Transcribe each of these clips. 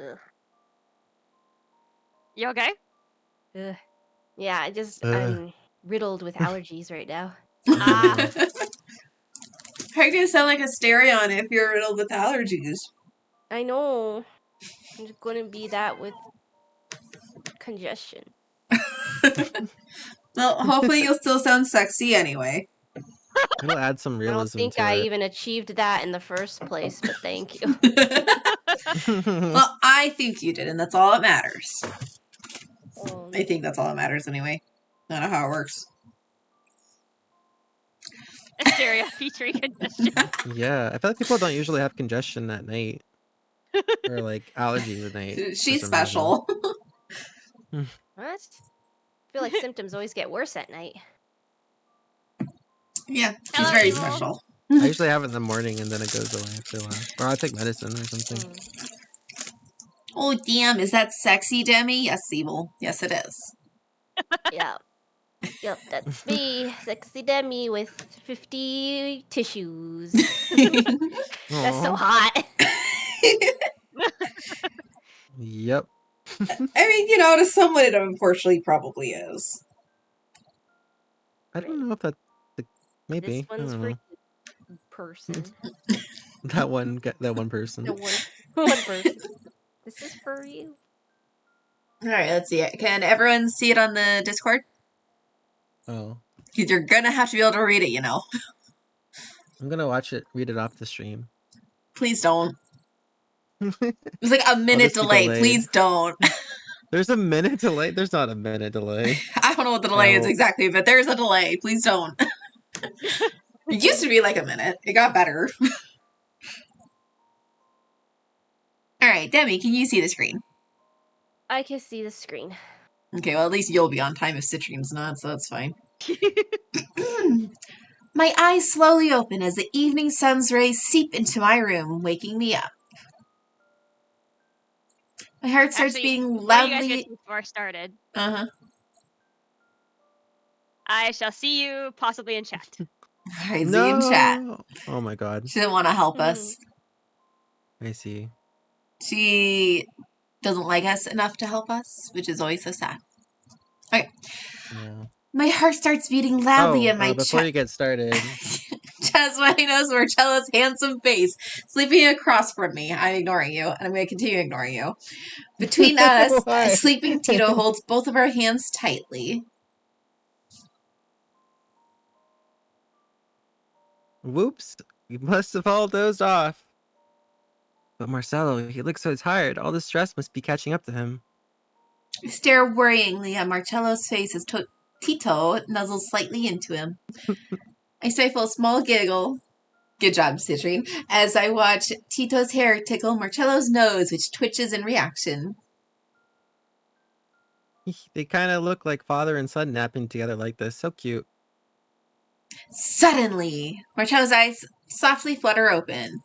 Ugh. You okay? Ugh. Yeah, I'm riddled with allergies right now. Ah. How are you gonna sound like a Stereon if you're riddled with allergies? I know. I'm just gonna be that with congestion. Well, hopefully you'll still sound sexy anyway. It'll add some I don't realism think to I it. even achieved that in the first place, but thank you. Well, I think you did, and that's all that matters. Um, I think that's all that matters anyway. I don't know how it works. Hysteria featuring congestion. Yeah, I feel like people don't usually have congestion at night. Or like allergies at night. for She's some reason. special. what? I feel like symptoms always get worse at night. Yeah, she's Hello, very evil. special. I usually have it in the morning and then it goes away after a while. Or I'll take medicine or something. Oh, damn. Is that sexy, Demi? Yes, evil. Yes, it is. Yeah. Yep, that's me, sexy Demi with 50 tissues. That's so Aw. hot. Yep. I mean, you know, to someone it unfortunately probably is. I don't know if that maybe. This I one's don't for know. you, person. That one person. The one person. This is for you. Alright, let's see it. Can everyone see it on the Discord? Oh. Because you're gonna have to be able to read it, you know. I'm gonna read it off the stream. Please don't. There's like a minute delay. Please don't. There's a minute delay? There's not a minute delay. I don't know what the delay is exactly, but there's a delay. Please don't. It used to be like a minute. It got better. Alright, Demi, can you see the screen? I can see the screen. Okay, well, at least you'll be on time if Citrine's not, so that's fine. My eyes slowly open as the evening sun's rays seep into my room, waking me up. My heart starts beating loudly. What do you guys get before I started? Uh-huh. I shall see you possibly in chat. I see in chat. Oh my god. She didn't want to help us. I see. She doesn't like us enough to help us, which is always so sad. Okay. Yeah. My heart starts beating loudly in my before you get started. chest when I notice Marcello's handsome face sleeping across from me. I'm ignoring you, and I'm going to continue ignoring you. Between us, sleeping Tito holds both of our hands tightly. Whoops. You must have all dozed off. But Marcello, he looks so tired. All the stress must be catching up to him. I stare worryingly at Marcello's face as Tito nuzzles slightly into him. I stifle a small giggle. Good job, Citrine. As I watch Tito's hair tickle Marcello's nose, which twitches in reaction. They kind of look like father and son napping together like this. So cute. Suddenly, Marcello's eyes softly flutter open.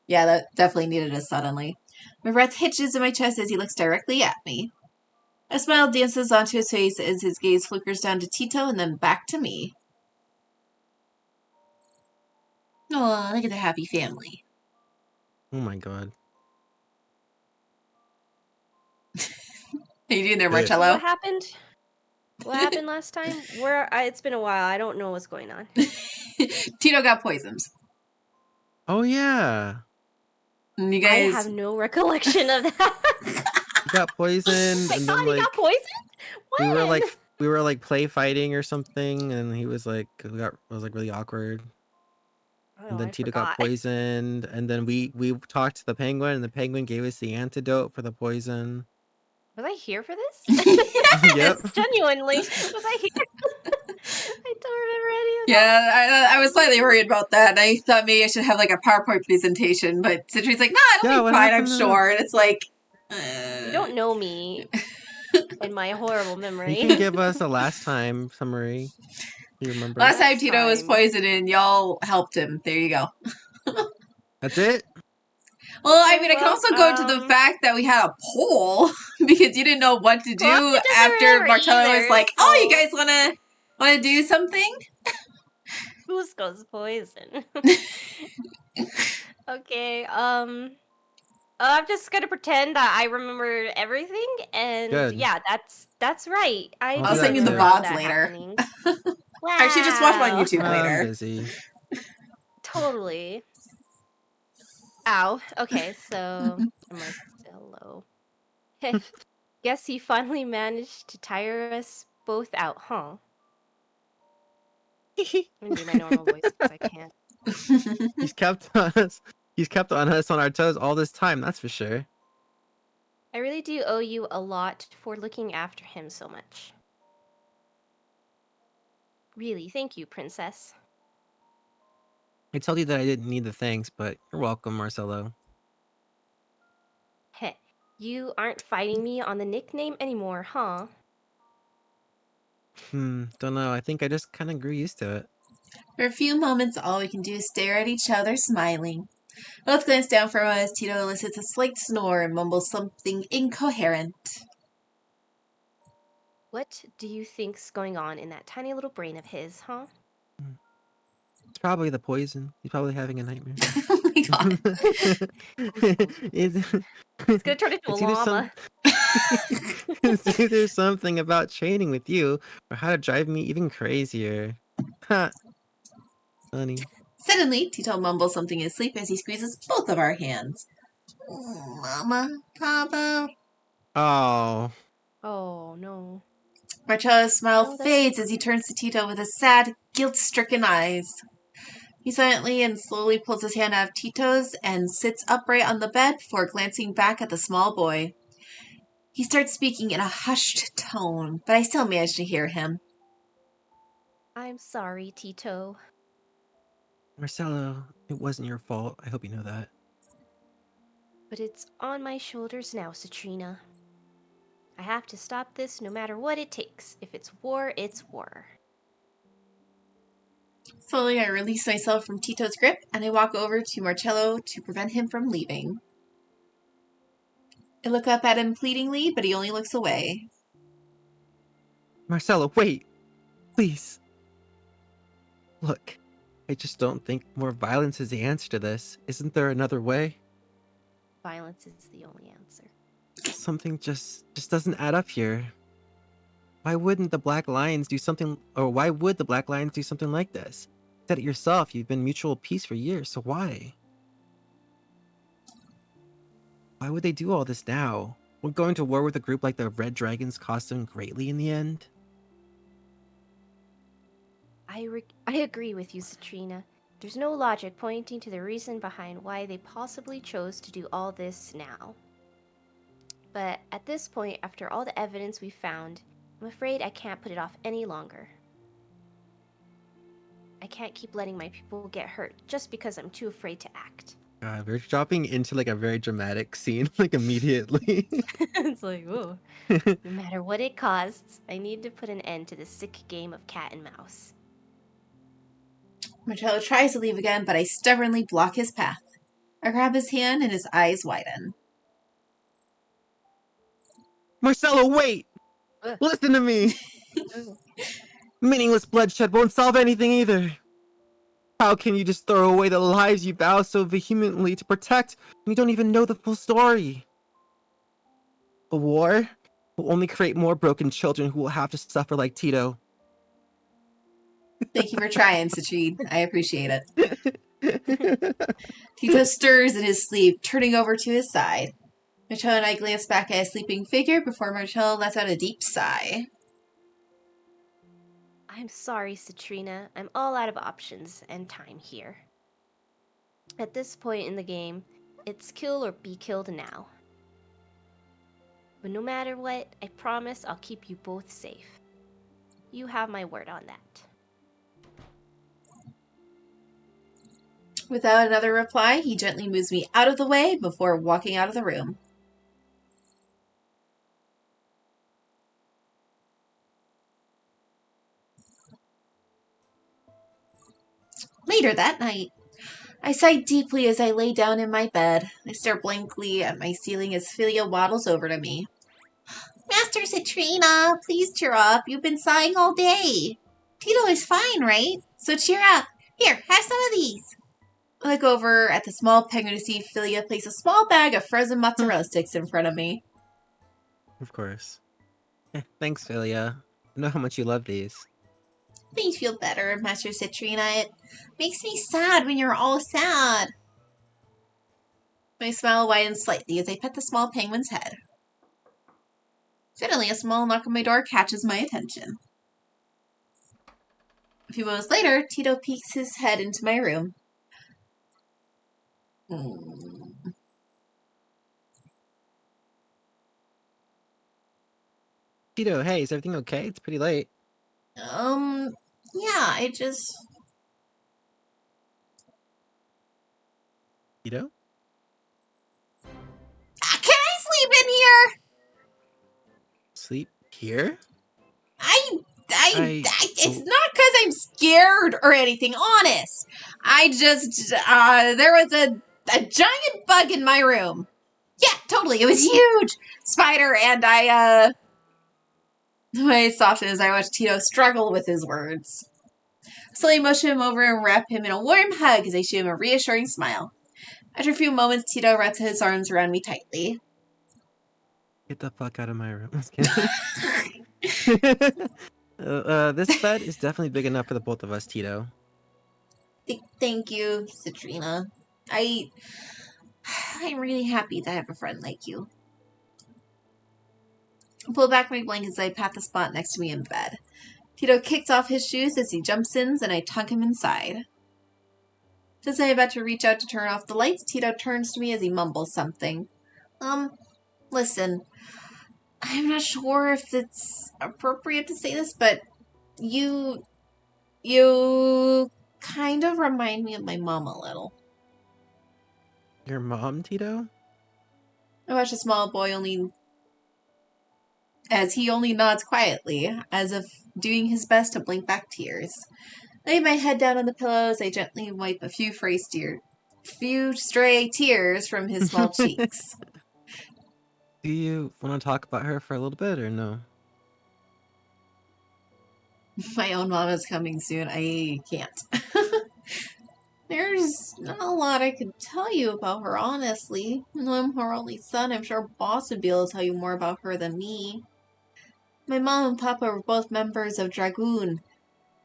Yeah, that definitely needed a suddenly. My breath hitches in my chest as he looks directly at me. A smile dances onto his face as his gaze flickers down to Tito and then back to me. Oh, look at the happy family. Oh my god. How you doing there, Marcello? What happened? What happened last time? It's been a while. I don't know what's going on. Tito got poisoned. Oh yeah. And you guys... I have no recollection of that. He got poisoned, and then he got poisoned? When? we were like play fighting or something, and he was like it was like really awkward. And then Tito got poisoned, and then we talked to the penguin, and the penguin gave us the antidote for the poison. Was I here for this? Yep. Genuinely, was I here? I don't remember any of that. Yeah, I was slightly worried about that. I thought maybe I should have like a PowerPoint presentation, but Citrine's like, nah, it'll be fine, I'm sure. And it's like... You don't know me and my horrible memory. You can give us a last time summary. You remember? Last time Tito was poisoned and y'all helped him. There you go. That's it? Well, I mean, I can also go to the fact that we had a poll because you didn't know what to do after Marcello was like, "Oh, you guys want to do something?" Cusco's poison. Okay. I'm just gonna pretend that I remember everything, and Good. yeah, that's right. I I'll I'll do do send that you the remember too. all VODs that later. happening. Actually, just watch them on Wow. YouTube I'm later. busy. Totally. Ow. Okay, so Marcello. Guess he finally managed to tire us both out, huh? I'm gonna do my normal voice because I can't. He's kept us. He's kept on us on our toes all this time. That's for sure. I really do owe you a lot for looking after him so much. Really, thank you, princess. I told you that I didn't need the thanks, but you're welcome, Marcello. Heh, you aren't fighting me on the nickname anymore, huh? Don't know. I think I just kind of grew used to it. For a few moments, all we can do is stare at each other, smiling. Both glance down for a while as Tito elicits a slight snore and mumbles something incoherent. What do you think's going on in that tiny little brain of his, huh? It's probably the poison. He's probably having a nightmare. Oh my god. it's, It's gonna turn into a it's either llama. it's either something about training with you or how to drive me even crazier. Ha, honey. Suddenly, Tito mumbles something in his sleep as he squeezes both of our hands. Mama, Papa. Oh, Oh no. Marcello's smile No, that's fades as he turns to Tito with his sad, guilt-stricken eyes. He silently and slowly pulls his hand out of Tito's and sits upright on the bed before glancing back at the small boy. He starts speaking in a hushed tone, but I still manage to hear him. I'm sorry, Tito. Marcello, it wasn't your fault. I hope you know that. But it's on my shoulders now, Citrina. I have to stop this no matter what it takes. If it's war, it's war. Slowly, I release myself from Tito's grip and I walk over to Marcello to prevent him from leaving. I look up at him pleadingly, but he only looks away. Marcello, wait! Please! Look, I just don't think more violence is the answer to this. Isn't there another way? Violence is the only answer. Something just doesn't add up here. Why wouldn't the Black Lions do something, or why would the Black Lions do something like this? You said it yourself, you've been mutual peace for years, so why? Why would they do all this now? Would going to war with a group like the Red Dragons cost them greatly in the end? I agree with you, Citrina. There's no logic pointing to the reason behind why they possibly chose to do all this now. But at this point, after all the evidence we found, I'm afraid I can't put it off any longer. I can't keep letting my people get hurt just because I'm too afraid to act. God, we're dropping into like a very dramatic scene, like immediately. It's like, ooh. No matter what it costs, I need to put an end to this sick game of cat and mouse. Marcello tries to leave again, but I stubbornly block his path. I grab his hand and his eyes widen. Marcello, wait! Ugh. Listen to me! Meaningless bloodshed won't solve anything either. How can you just throw away the lives you vow so vehemently to protect when you don't even know the full story? A war will only create more broken children who will have to suffer like Tito. Thank you for trying, Citrine. I appreciate it. Tito stirs in his sleep, turning over to his side. Marcello and I glance back at his sleeping figure before Marcello lets out a deep sigh. I'm sorry, Citrina. I'm all out of options and time here. At this point in the game, it's kill or be killed now. But no matter what, I promise I'll keep you both safe. You have my word on that. Without another reply, he gently moves me out of the way before walking out of the room. Later that night, I sigh deeply as I lay down in my bed. I stare blankly at my ceiling as Philia waddles over to me. Master Citrina, please cheer up. You've been sighing all day. Tito is fine, right? So cheer up. Here, have some of these. I look over at the small penguin to see Philia place a small bag of frozen mozzarella sticks in front of me. Of course. Thanks, Philia. I know how much you love these. Makes me feel better, Master Citrina. It makes me sad when you're all sad. My smile widens slightly as I pet the small penguin's head. Suddenly, a small knock on my door catches my attention. A few moments later, Tito peeks his head into my room. Tito, hey, is everything okay? It's pretty late. Yeah, I just... Tito? Can I sleep in here? Sleep here? It's not because I'm scared or anything, honest. I just, there was a giant bug in my room. Yeah, totally. It was huge. Spider, and I softened as I watched Tito struggle with his words. Slowly motion him over and wrap him in a warm hug as I shoot him a reassuring smile. After a few moments, Tito wraps his arms around me tightly. Get the fuck out of my room. Just kidding. This bed is definitely big enough for the both of us, Tito. Thank you, Citrina. I'm really happy that I have a friend like you. I pull back my blankets as I pat the spot next to me in bed. Tito kicks off his shoes as he jumps in, and I tug him inside. Just as I'm about to reach out to turn off the lights, Tito turns to me as he mumbles something. Listen, I'm not sure if it's appropriate to say this, but you kind of remind me of my mom a little. Your mom, Tito? I watch the small boy as he only nods quietly, as if doing his best to blink back tears. I lay my head down on the pillows. I gently wipe a few stray tears from his small cheeks. Do you want to talk about her for a little bit, or no? My own mom is coming soon. I can't. There's not a lot I could tell you about her, honestly. I'm her only son. I'm sure Boss would be able to tell you more about her than me. My mom and Papa were both members of Dragoon.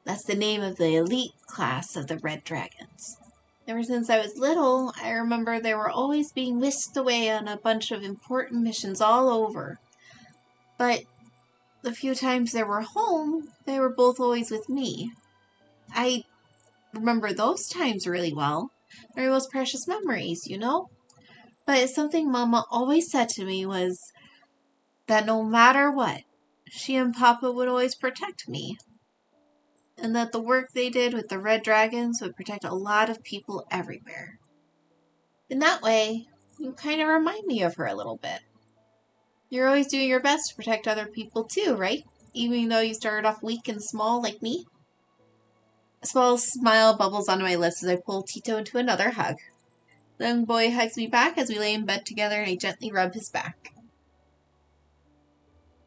That's the name of the elite class of the Red Dragons. Ever since I was little, I remember they were always being whisked away on a bunch of important missions all over. But the few times they were home, they were both always with me. I remember those times really well. They're my most precious memories, you know? But something Mama always said to me was that no matter what, she and Papa would always protect me. And that the work they did with the Red Dragons would protect a lot of people everywhere. In that way, you kind of remind me of her a little bit. You're always doing your best to protect other people too, right? Even though you started off weak and small like me? A small smile bubbles onto my lips as I pull Tito into another hug. The young boy hugs me back as we lay in bed together and I gently rub his back.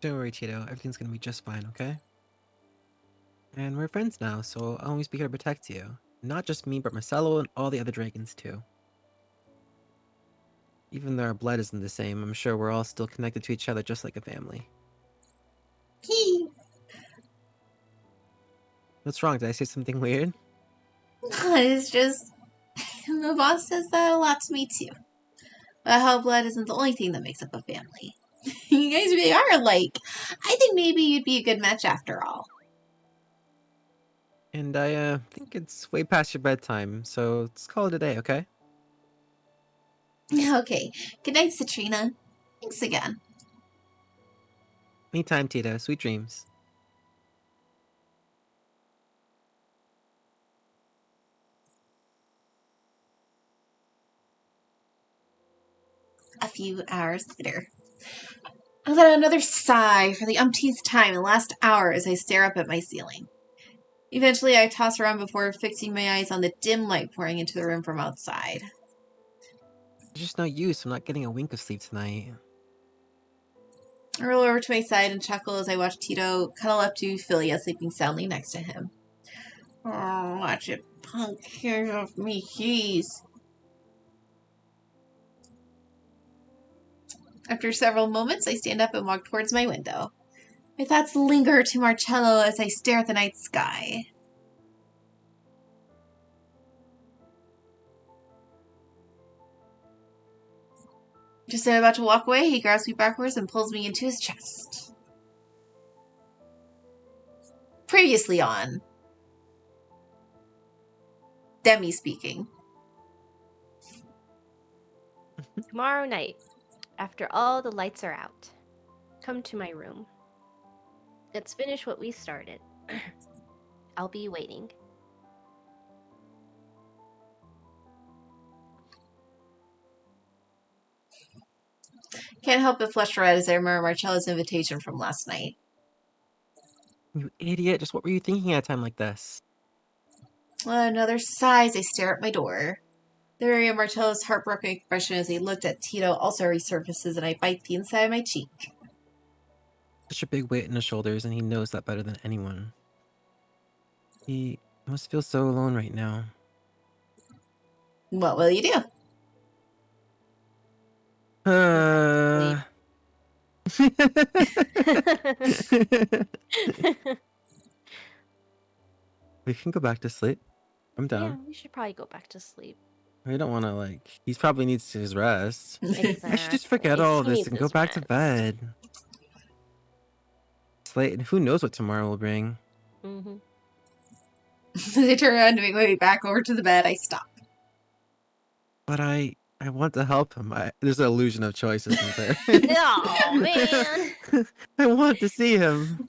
Don't worry, Tito. Everything's gonna be just fine, okay? And we're friends now, so I'll always be here to protect you. Not just me, but Marcello and all the other dragons too. Even though our blood isn't the same, I'm sure we're all still connected to each other just like a family. He. What's wrong? Did I say something weird? It's just. The boss says that a lot to me too. But how blood isn't the only thing that makes up a family. You guys really are alike. I think maybe you'd be a good match after all. And I think it's way past your bedtime, so let's call it a day, okay? Okay. Good night, Citrina. Thanks again. Anytime, Tito. Sweet dreams. A few hours later. I let out another sigh for the umpteenth time in the last hour as I stare up at my ceiling. Eventually, I toss around before fixing my eyes on the dim light pouring into the room from outside. There's just no use. I'm not getting a wink of sleep tonight. I roll over to my side and chuckle as I watch Tito cuddle up to Philia sleeping soundly next to him. Oh, watch it punk care of me, jeez. After several moments, I stand up and walk towards my window. My thoughts linger to Marcello as I stare at the night sky. Just as I'm about to walk away, he grabs me backwards and pulls me into his chest. Previously on Demi speaking. Tomorrow night, after all the lights are out, come to my room. Let's finish what we started. I'll be waiting. Can't help but flush red as I remember Marcello's invitation from last night. You idiot! Just what were you thinking at a time like this? Another sigh as I stare at my door. The memory of Marcello's heartbroken expression as he looked at Tito also resurfaces, and I bite the inside of my cheek. Such a big weight on his shoulders, and he knows that better than anyone. He must feel so alone right now. What will you do? We can go back to sleep. I'm Yeah, down. we should probably go back to sleep. I don't want to, like... He probably needs his rest. Exactly. I should just forget all He this needs and go his back to rest. bed. It's late, and who knows what tomorrow will bring. Mm-hmm. As I turn around to make my way back over to the bed, I stop. But I want to help him. There's an illusion of choice, isn't there? Oh, man! I want to see him.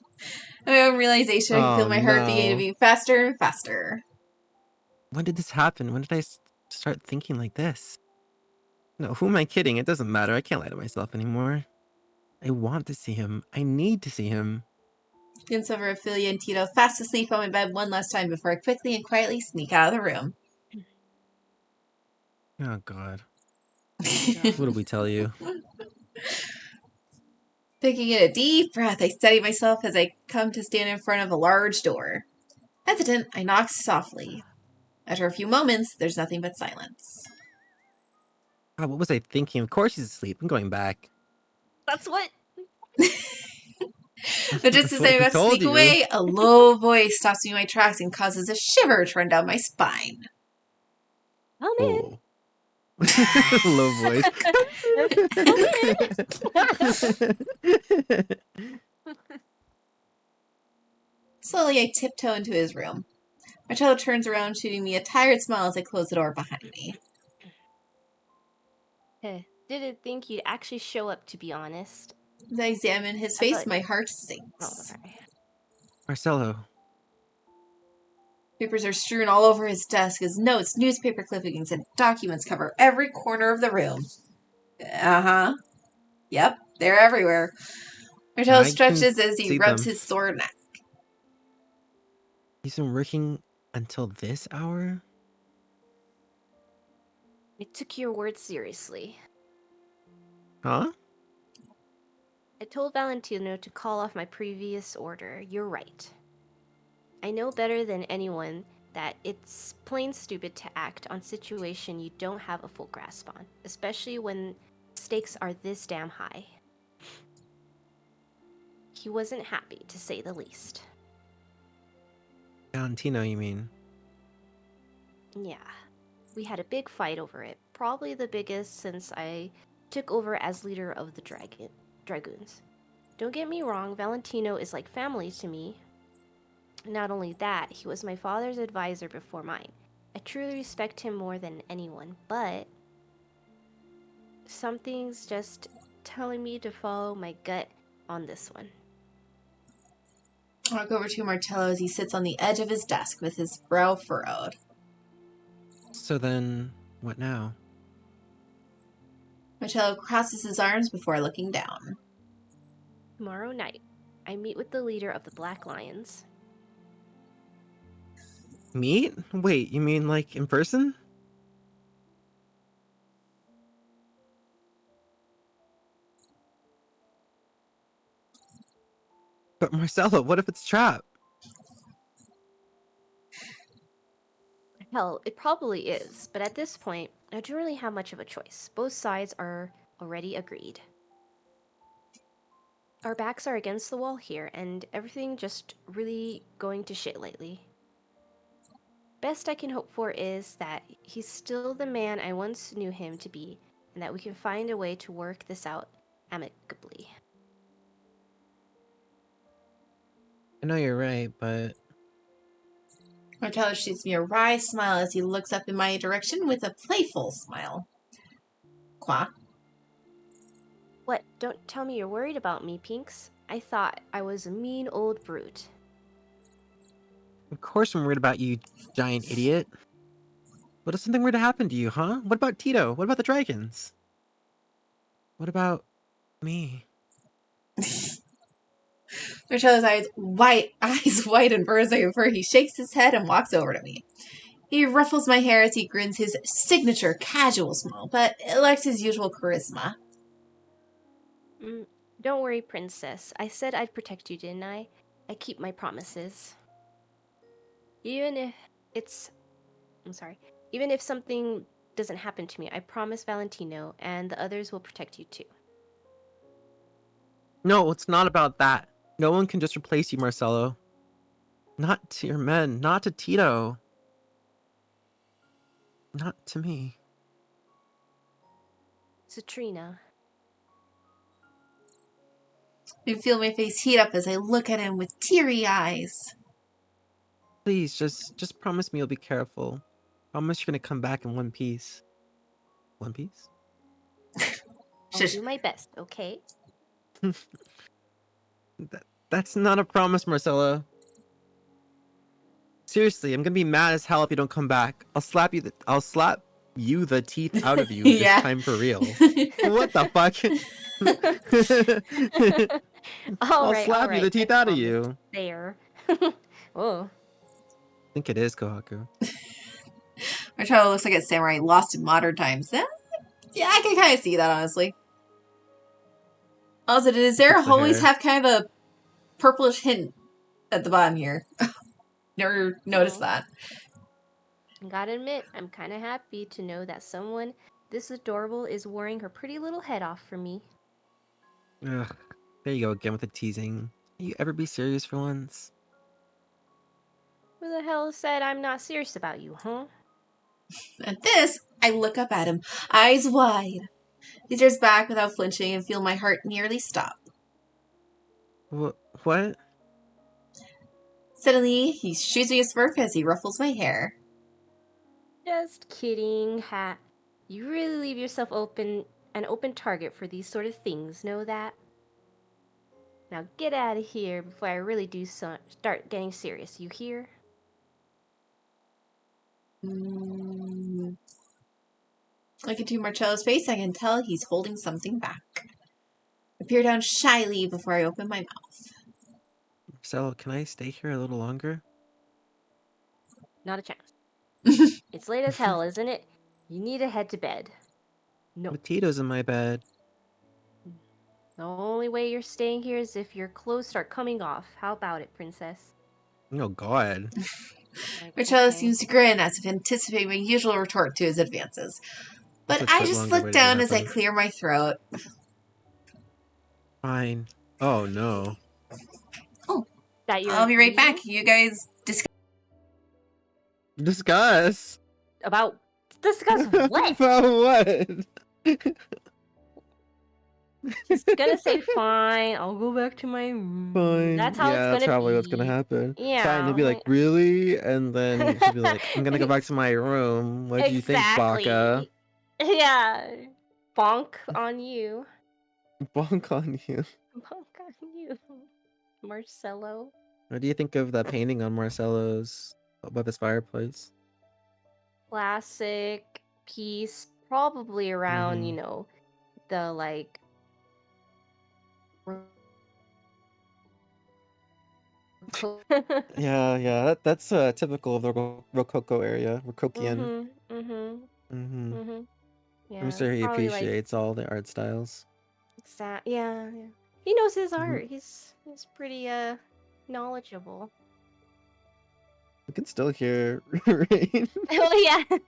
My own realization, I can feel Oh, my heart begin to no. beat faster and faster. When did this happen? When did I start thinking like this? No, who am I kidding? It doesn't matter. I can't lie to myself anymore. I want to see him. I need to see him. Glance over at Ophelia and Tito, fast asleep on my bed one last time before I quickly and quietly sneak out of the room. Oh, God. God. What did we tell you? Taking in a deep breath, I steady myself as I come to stand in front of a large door. Hesitant, I knock softly. After a few moments, there's nothing but silence. God, what was I thinking? Of course he's asleep. I'm going back. That's what... But just That's as what I'm we about to told sneak you. away, a low voice stops me in my tracks and causes a shiver to run down my spine. Oh, man. Oh. Low voice. Slowly, I tiptoe into his room. Marcello turns around, shooting me a tired smile as I close the door behind me. Didn't think you'd actually show up, to be honest. As I examine his I face, thought- my heart sinks. Oh, sorry. Marcello. Papers are strewn all over his desk as notes, newspaper clippings, and documents cover every corner of the room. Uh-huh. Yep, they're everywhere. Marcello I can stretches as he see rubs them. his sore neck. He's been working until this hour? I took your words seriously. Huh? I told Valentino to call off my previous order. You're right. I know better than anyone that it's plain stupid to act on situation you don't have a full grasp on, especially when stakes are this damn high. He wasn't happy, to say the least. Valentino, you mean? Yeah. We had a big fight over it, probably the biggest since I took over as leader of the Dragoons. Don't get me wrong, Valentino is like family to me. Not only that, he was my father's advisor before mine. I truly respect him more than anyone, but something's just telling me to follow my gut on this one. I walk over to Marcello as he sits on the edge of his desk with his brow furrowed. So then, what now? Marcello crosses his arms before looking down. Tomorrow night, I meet with the leader of the Black Lions. Meet? Wait, you mean like in person? But Marcello, what if it's a trap? Hell, it probably is, but at this point, I don't really have much of a choice. Both sides are already agreed. Our backs are against the wall here, and everything just really going to shit lately. Best I can hope for is that he's still the man I once knew him to be, and that we can find a way to work this out amicably. I know you're right, but Marcello shoots me a wry smile as he looks up in my direction with a playful smile. Qua? What? Don't tell me you're worried about me, Pinks. I thought I was a mean old brute. of course I'm worried about you, giant idiot. What if something were to happen to you, huh? What about Tito? What about the dragons? What about me? Marcello's eyes white and burns like a fur. He shakes his head and walks over to me. He ruffles my hair as he grins his signature casual smile, but it lacks his usual charisma. Don't worry, Princess. I said I'd protect you, didn't I? I keep my promises. Even if it's... I'm sorry. Even if something doesn't happen to me, I promise Valentino and the others will protect you too. No, it's not about that. No one can just replace you, Marcello. Not to your men, not to Tito. Not to me. Citrina. I feel my face heat up as I look at him with teary eyes. Please, just promise me you'll be careful. Promise you're gonna come back in one piece. One piece? I'll Shush. do my best, okay? That's not a promise, Marcella. Seriously, I'm gonna be mad as hell if you don't come back. I'll slap you the teeth out of you Yeah. this time for real. What the fuck? I'll slap you the teeth out of you. There. Oh. I think it is Kohaku. Marcello looks like a samurai lost in modern times. Yeah, I can kind of see that, honestly. Also, does Sarah It's the always hair. have kind of a purplish hint at the bottom here? Never noticed that. Gotta admit, I'm kind of happy to know that someone this adorable is worrying her pretty little head off for me. Ugh, there you go again with the teasing. Can you ever be serious for once? Who the hell said I'm not serious about you, huh? At this, I look up at him, eyes wide. He stares back without flinching and feel my heart nearly stop. What? Suddenly, he shoots me a smirk as he ruffles my hair. Just kidding, Hat. You really leave yourself an open target for these sort of things, know that? Now get out of here before I really do start getting serious, you hear? Looking into Marcello's face, I can tell he's holding something back. I peer down shyly before I open my mouth. Marcelo, can I stay here a little longer? Not a chance. It's late as hell, isn't it? You need to head to bed. No. With Tito's in my bed. The only way you're staying here is if your clothes start coming off. How about it, princess? Oh god. Marcello Okay. seems to grin as if anticipating my usual retort to his advances. But That's a I bit just longer look way to down as I happen. clear my throat. Fine. Oh no. That you're I'll be right leaving? back. You guys discuss. Discuss. Discuss what? About what? He's gonna say, fine, I'll go back to my room. Fine. That's how it's Yeah, that's gonna probably be. what's gonna happen. Yeah. Fine. He'll be like, really? And then she'll be like, I'm gonna go back to my room. What do you think, Baka? Exactly. Yeah. Bonk on you. Bonk on you. Bonk on you. Marcello. What do you think of the painting on Marcello's above his fireplace? Classic piece. Probably around, Mhm. the like Yeah. That's typical of the Rococo area. Rococoian. I'm Yeah, sure he probably like appreciates all the art styles. yeah. He knows his Mhm. art. He's pretty knowledgeable. I can still hear rain. Oh yeah.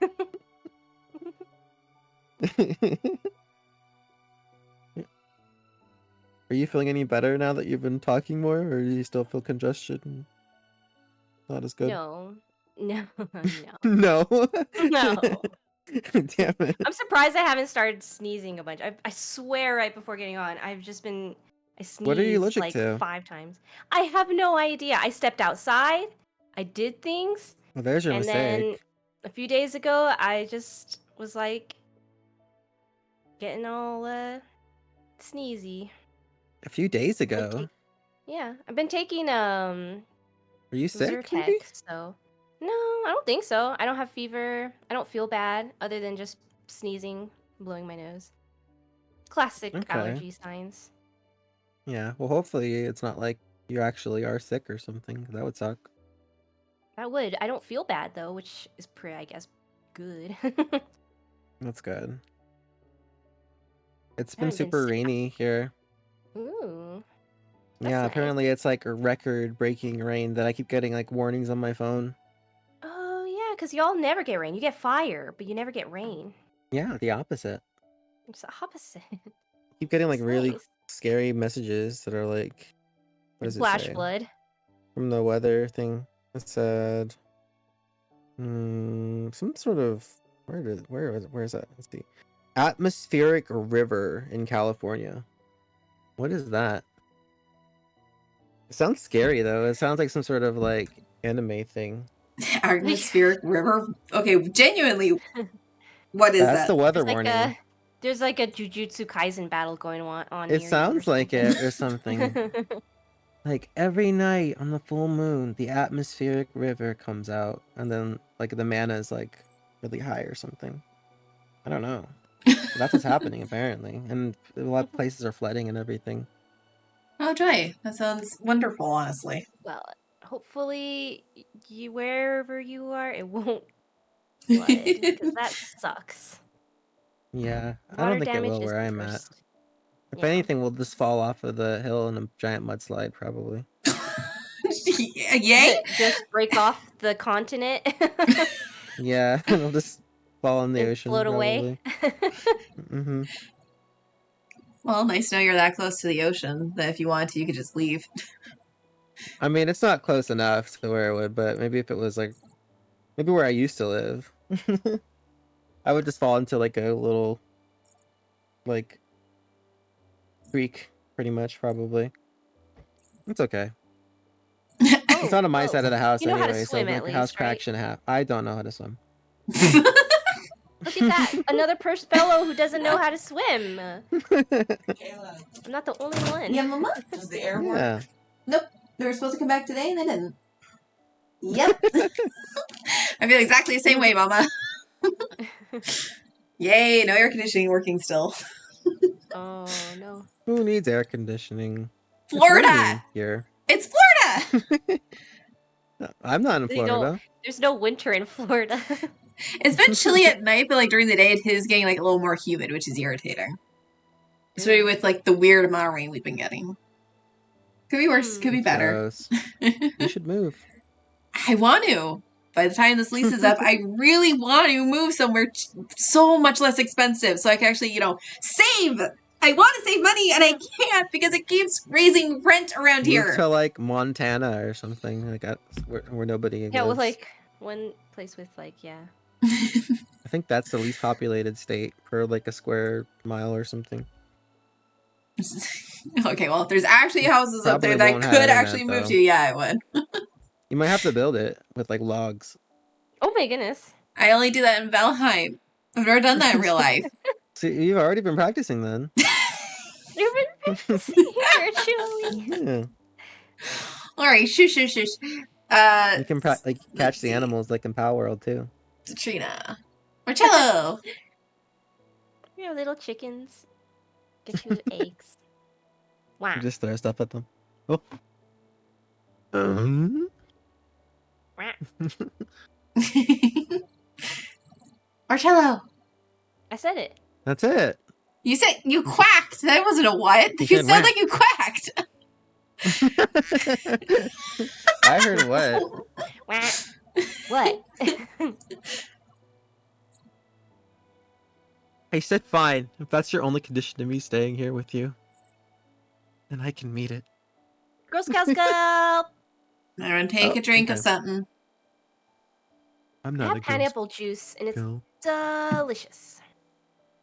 Are you feeling any better now that you've been talking more, or do you still feel congestion? Not as good. No. No. No. No. No. Damn it. I'm surprised I haven't started sneezing a bunch. I swear right before getting on, I sneezed What are you allergic like to? 5 times. I have no idea. I stepped outside. I did things. Well, there's your And then mistake. a few days ago, I just was like getting all sneezy. A few days I've been ago. Yeah, I've been taking Are you sick, maybe? Zyrtec, so no, I don't think so. I don't have fever. I don't feel bad other than just sneezing, blowing my nose. Classic Okay. allergy signs. Yeah, well, hopefully it's not like you actually are sick or something. That would suck. I don't feel bad though, which is pretty, I guess, good. That's good. It's I been haven't been super sick. rainy here. Ooh. Yeah, That's nice. apparently it's like a record-breaking rain that I keep getting like warnings on my phone. Oh yeah, because y'all never get rain. You get fire, but you never get rain. Yeah, the opposite. It's the opposite. Keep getting like It's really nice. scary messages that are like, what does it Flash say? flood. From the weather thing. It said, some sort of where is that? Let's see. Atmospheric river in California. What is that? It sounds scary though. It sounds like some sort of like anime thing. Atmospheric river. Okay, genuinely, what is That's that? the weather There's like warning. there's like a Jujutsu Kaisen battle going on It near you or sounds like it or something. something. Like every night on the full moon, the atmospheric river comes out, and then like the mana is like really high or something. I don't know. But that's what's happening apparently, and a lot of places are flooding and everything. Oh, joy. That sounds wonderful, honestly. Well, hopefully, you wherever you are, it won't flood because that sucks. Yeah, I Water don't think it damage will is where the I'm at. worst. If Yeah. anything, we'll just fall off of the hill in a giant mudslide, probably. Yay? Just break off the continent Yeah, it'll just fall in the and ocean, float away. probably. Mm-hmm. Well, nice to know you're that close to the ocean that if you wanted to, you could just leave. I mean, it's not close enough to where it would, but maybe if it was like, maybe where I used to live, I would just fall into like a little, like, creek, pretty much, probably. It's okay. It's not on my side of the house You know how to anyway, so swim like at a house least, right? crack shouldn't have. I don't know how to swim. Look at that. Another fellow who doesn't know how to swim. I'm not the only one. Yeah, Mama? Does the air work? Yeah. Nope. They were supposed to come back today and they didn't. Yep. I feel exactly the same way, Mama. Yay, no air conditioning working still. Oh, no. Who needs air conditioning? It's Florida! raining here. It's Florida! I'm not in Florida. There's no winter in Florida. It's been chilly at night, but like during the day it is getting like a little more humid, which is irritating. Especially with like the weird amount of rain we've been getting. Could be worse, could be better. Gross. You should move. I want to. By the time this lease is up, I really want to move somewhere so much less expensive so I can actually, save! I want to save money and I can't because it keeps raising rent around here. Move to like Montana or something like that, where nobody lives. Yeah, with like one place with like, yeah. I think that's the least populated state per like a square mile or something. Okay, well, if there's actually houses up there Probably that I won't have could internet, actually move though. to, yeah, I would. You might have to build it with like logs. Oh my goodness. I only do that in Valheim. I've never done that in real life. See, you've already been practicing then. You've been practicing virtually. Yeah. Alright, shush, shush, shush. You can like catch the animals like in Power World too. Trina. Marcello! Your little chickens. Get you eggs. Wow. You just throw stuff at them. Oh. Marcello! I said it. That's it. You said you quacked. That wasn't a what. You You said sound whack. like you quacked. I heard what? Wow. What? I said fine. If that's your only condition to me staying here with you, then I can meet it. Girl Scout Scout! Everyone take Oh, a drink of okay. something. I'm I not have a girl pineapple juice, and it's Scout. delicious.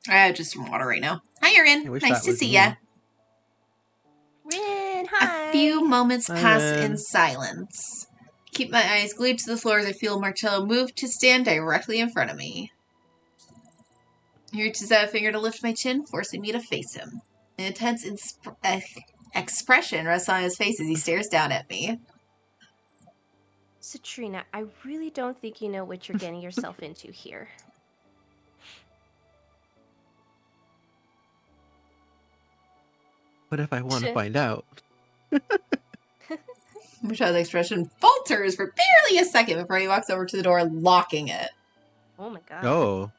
I have just some water right now. Hi, Erin. I wish Nice that to was see me. ya. Rin, A hi! few moments Hi, pass Ren. in silence. Keep my eyes glued to the floor as I feel Marcello move to stand directly in front of me. He reaches out a finger to lift my chin, forcing me to face him. An intense expression rests on his face as he stares down at me. Citrina, I really don't think you know what you're getting yourself into here. What if I want to find out? Marcello's expression falters for barely a second before he walks over to the door, locking it. Oh my god. Oh.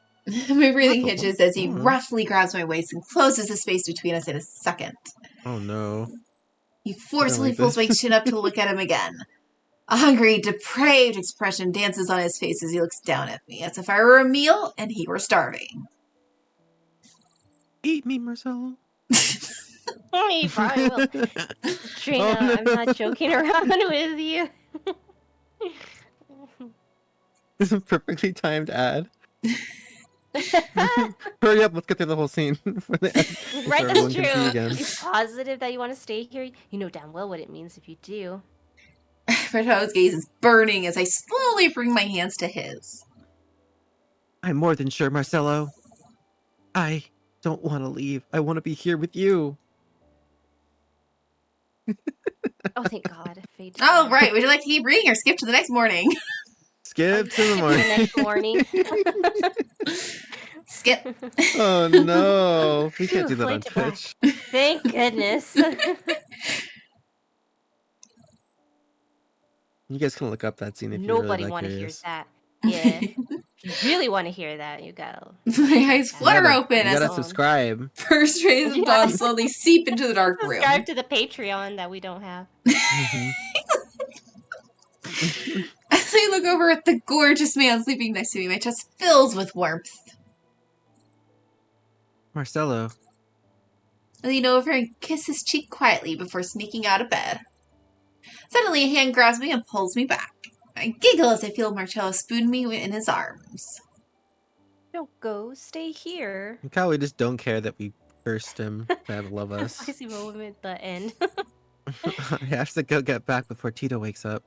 My breathing What the hitches as he fuck? roughly grabs my waist and closes the space between us in a second. Oh no. He forcefully like pulls my this. chin up to look at him again. A hungry, depraved expression dances on his face as he looks down at me, as if I were a meal and he were starving. Eat me, Marcello. He probably will. Citrina, Oh, no. I'm not joking around with you. This is a perfectly timed ad. Hurry up, let's get through the whole scene for the end. Right, so that's everyone can see true. again. You positive that you want to stay here? You know damn well what it means if you do. Marcello's gaze is burning as I slowly bring my hands to his. I'm more than sure, Marcello. I don't want to leave. I want to be here with you. Oh, thank God. Fate. Oh, right. Would you like to keep reading or skip to the next morning? Skip to the morning. Next morning. Skip. Oh no. We can't Phew, do that on flight to black. Twitch. Thank goodness. You guys can look up that scene if Nobody you're really want to hear curious. that. Yeah. If you really want to hear that, you gotta. My eyes flutter open You as gotta the subscribe. first rays of dawn slowly seep into the dark room. Subscribe to the Patreon that we don't have. Mhm. As I look over at the gorgeous man sleeping next to me, my chest fills with warmth. Marcello. I lean over and kiss his cheek quietly before sneaking out of bed. Suddenly, a hand grabs me and pulls me back. I giggle as I feel Marcello spoon me in his arms. Don't go. Stay here. Look how we just don't care that we cursed him to have love us. Spicy moment at the end. I have to go get back before Tito wakes up.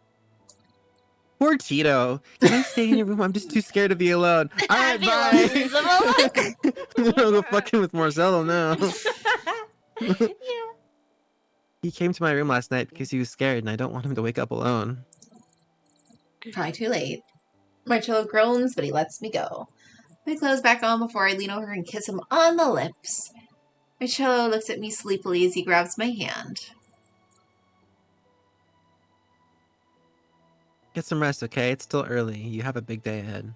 Poor Tito. Can I stay in your room? I'm just too scared to be alone. Alright, Be bye. alone. I'm gonna go fucking with Marcello now. Yeah. He came to my room last night because he was scared and I don't want him to wake up alone. Probably too late. Marcello groans, but he lets me go. My clothes back on before I lean over and kiss him on the lips. Marcello looks at me sleepily as he grabs my hand. Get some rest, okay? It's still early. You have a big day ahead.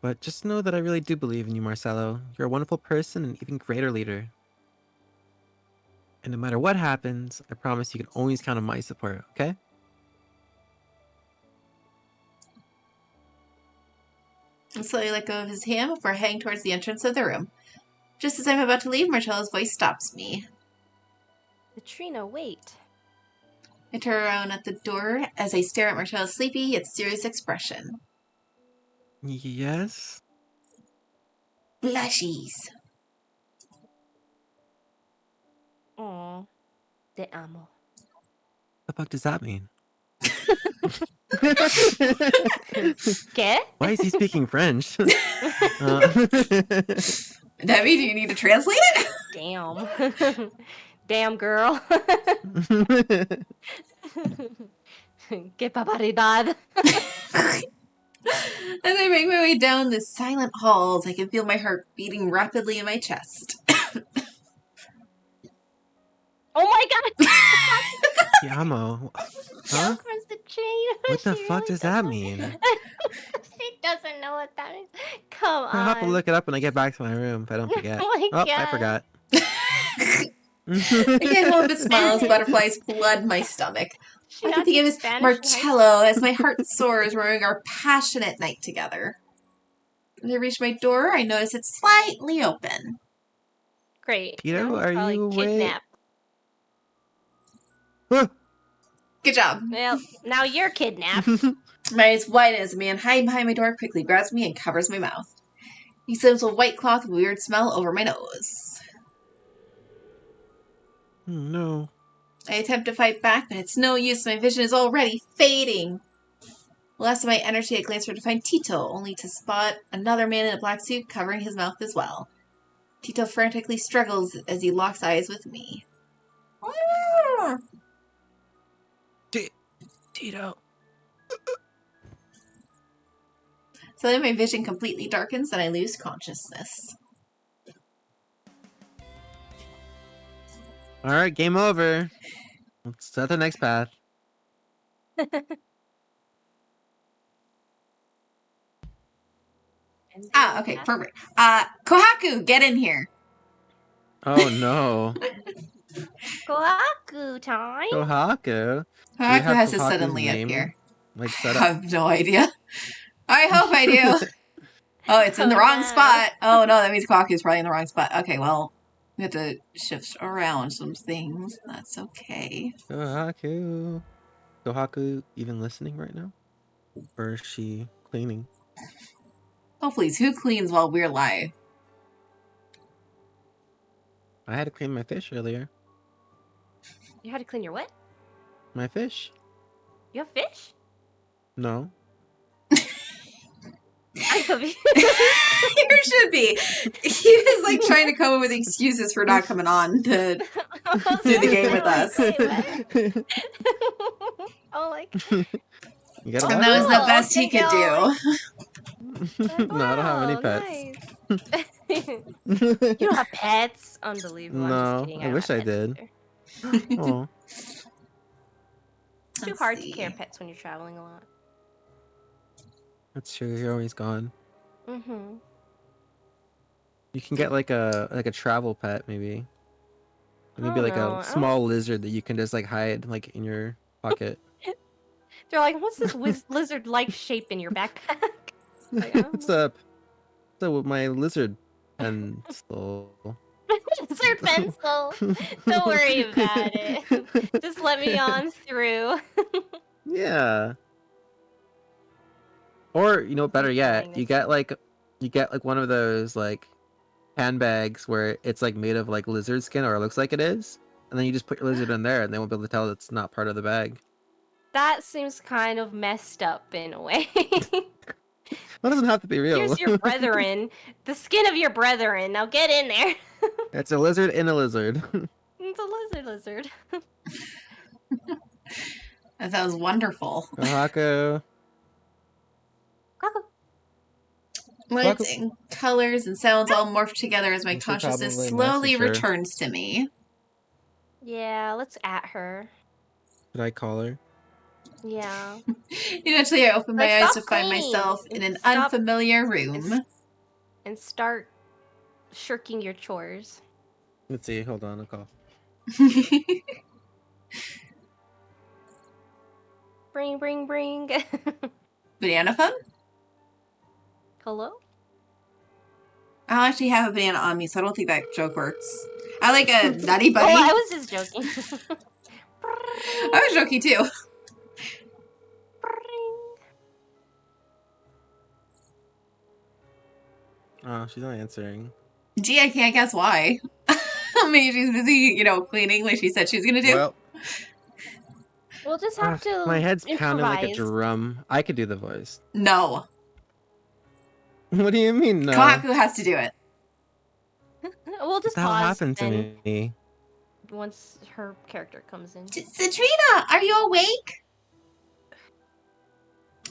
But just know that I really do believe in you, Marcello. You're a wonderful person and an even greater leader. And no matter what happens, I promise you can always count on my support, okay? I slowly let go of his hand before heading towards the entrance of the room. Just as I'm about to leave, Marcello's voice stops me. Katrina, wait. I turn around at the door as I stare at Marcello's sleepy yet serious expression. Yes? Blushies. Aw. Te amo. The fuck does that mean? ¿Qué? Why is he speaking French? Demi, do you need to translate it? Damn. Damn, girl. Que barbaridad. As I make my way down the silent halls, I can feel my heart beating rapidly in my chest. Oh my god! Yamo. Huh? Girlfriend's the chain. What the She fuck really does that doesn't- mean? She doesn't know what that means. Come I'll have to on. look it up when I get back to my room if I don't forget. Oh my Oh, I God. forgot. I can't help but smile as butterflies flood my stomach. She I not can think teach of as Spanish in high school? Marcello as my heart soars remembering our passionate night together. As I reach my door, I notice it's slightly open. Great. Tito, Now he's are probably you awake? kidnapped. Ah! Good job. Well, now you're kidnapped. My eyes widen as a man hiding behind my door quickly grabs me and covers my mouth. He slams a white cloth with a weird smell over my nose. Oh, no. I attempt to fight back, but it's no use. My vision is already fading. Last of my energy, I glance for to find Tito, only to spot another man in a black suit covering his mouth as well. Tito frantically struggles as he locks eyes with me. Tito. Suddenly my vision completely darkens and I lose consciousness. All right, game over. Let's set the next path. Okay, perfect. Kohaku, get in here. Oh no. Kohaku time. Kohaku. Do you Kohaku have has to Kohaku's suddenly name, appear. like I set up? have no idea. I hope I do. Oh, it's in the Oh, wrong no. spot. Oh no, that means Kohaku's probably in the wrong spot. Okay, well, we have to shift around some things. That's okay. Kohaku. Kohaku even listening right now? Or is she cleaning? Oh please, who cleans while we're live? I had to clean my fish earlier. You had to clean your what? My fish? You have fish? No. I'm confused. You should be. He was like trying to come up with excuses for not coming on to do the game with us. Oh, like. You gotta And watch that was the Cool, best he okay, could y'all, do. No, I don't have any Wow, pets. nice. You don't have pets? Unbelievable. I'm just No, kidding. I don't wish have I pets did. either. Oh, It's too Let's hard see. to care pets when you're traveling a lot. that's true. You're always gone. Mm-hmm. You can get like a travel pet, maybe. Maybe Oh, like no, a small lizard that you can just like hide like in your pocket. They're like, what's this lizard-like shape in your backpack? Like, I don't What's know. up? So with my lizard pencil. Lizard pencil. Don't worry about it. Just let me on through. Yeah. Or better yet, Blindness. you get like one of those like handbags where it's like made of like lizard skin, or it looks like it is, and then you just put your lizard in there, and they won't be able to tell it's not part of the bag. That seems kind of messed up in a way. That doesn't have to be real. Here's your brethren. The skin of your brethren. Now get in there. It's a lizard in a lizard. It's a lizard. That sounds wonderful. Ohako. Cuckoo. Lights and colors and sounds all morph together as my You should consciousness probably slowly message her. returns to me. Yeah, let's at her. Should I call her? Yeah. Eventually, I open my Like, eyes stop to find cleaning myself in an and stop- unfamiliar room. And start shirking your chores. Let's see. Hold on. I'll call. Bring. Banana phone? Hello? I don't actually have a banana on me, so I don't think that joke works. I like a nutty buddy. Oh, I was just joking. I was joking too. Oh, she's not answering. Gee, I can't guess why. Maybe she's busy, cleaning like she said she was gonna do. Well, We'll just have to my head's pounding like a improvise. drum. I could do the voice. No. What do you mean, no? Kohaku has to do it. We'll just That'll pause happen to then me. once her character comes in. Citrina, are you awake?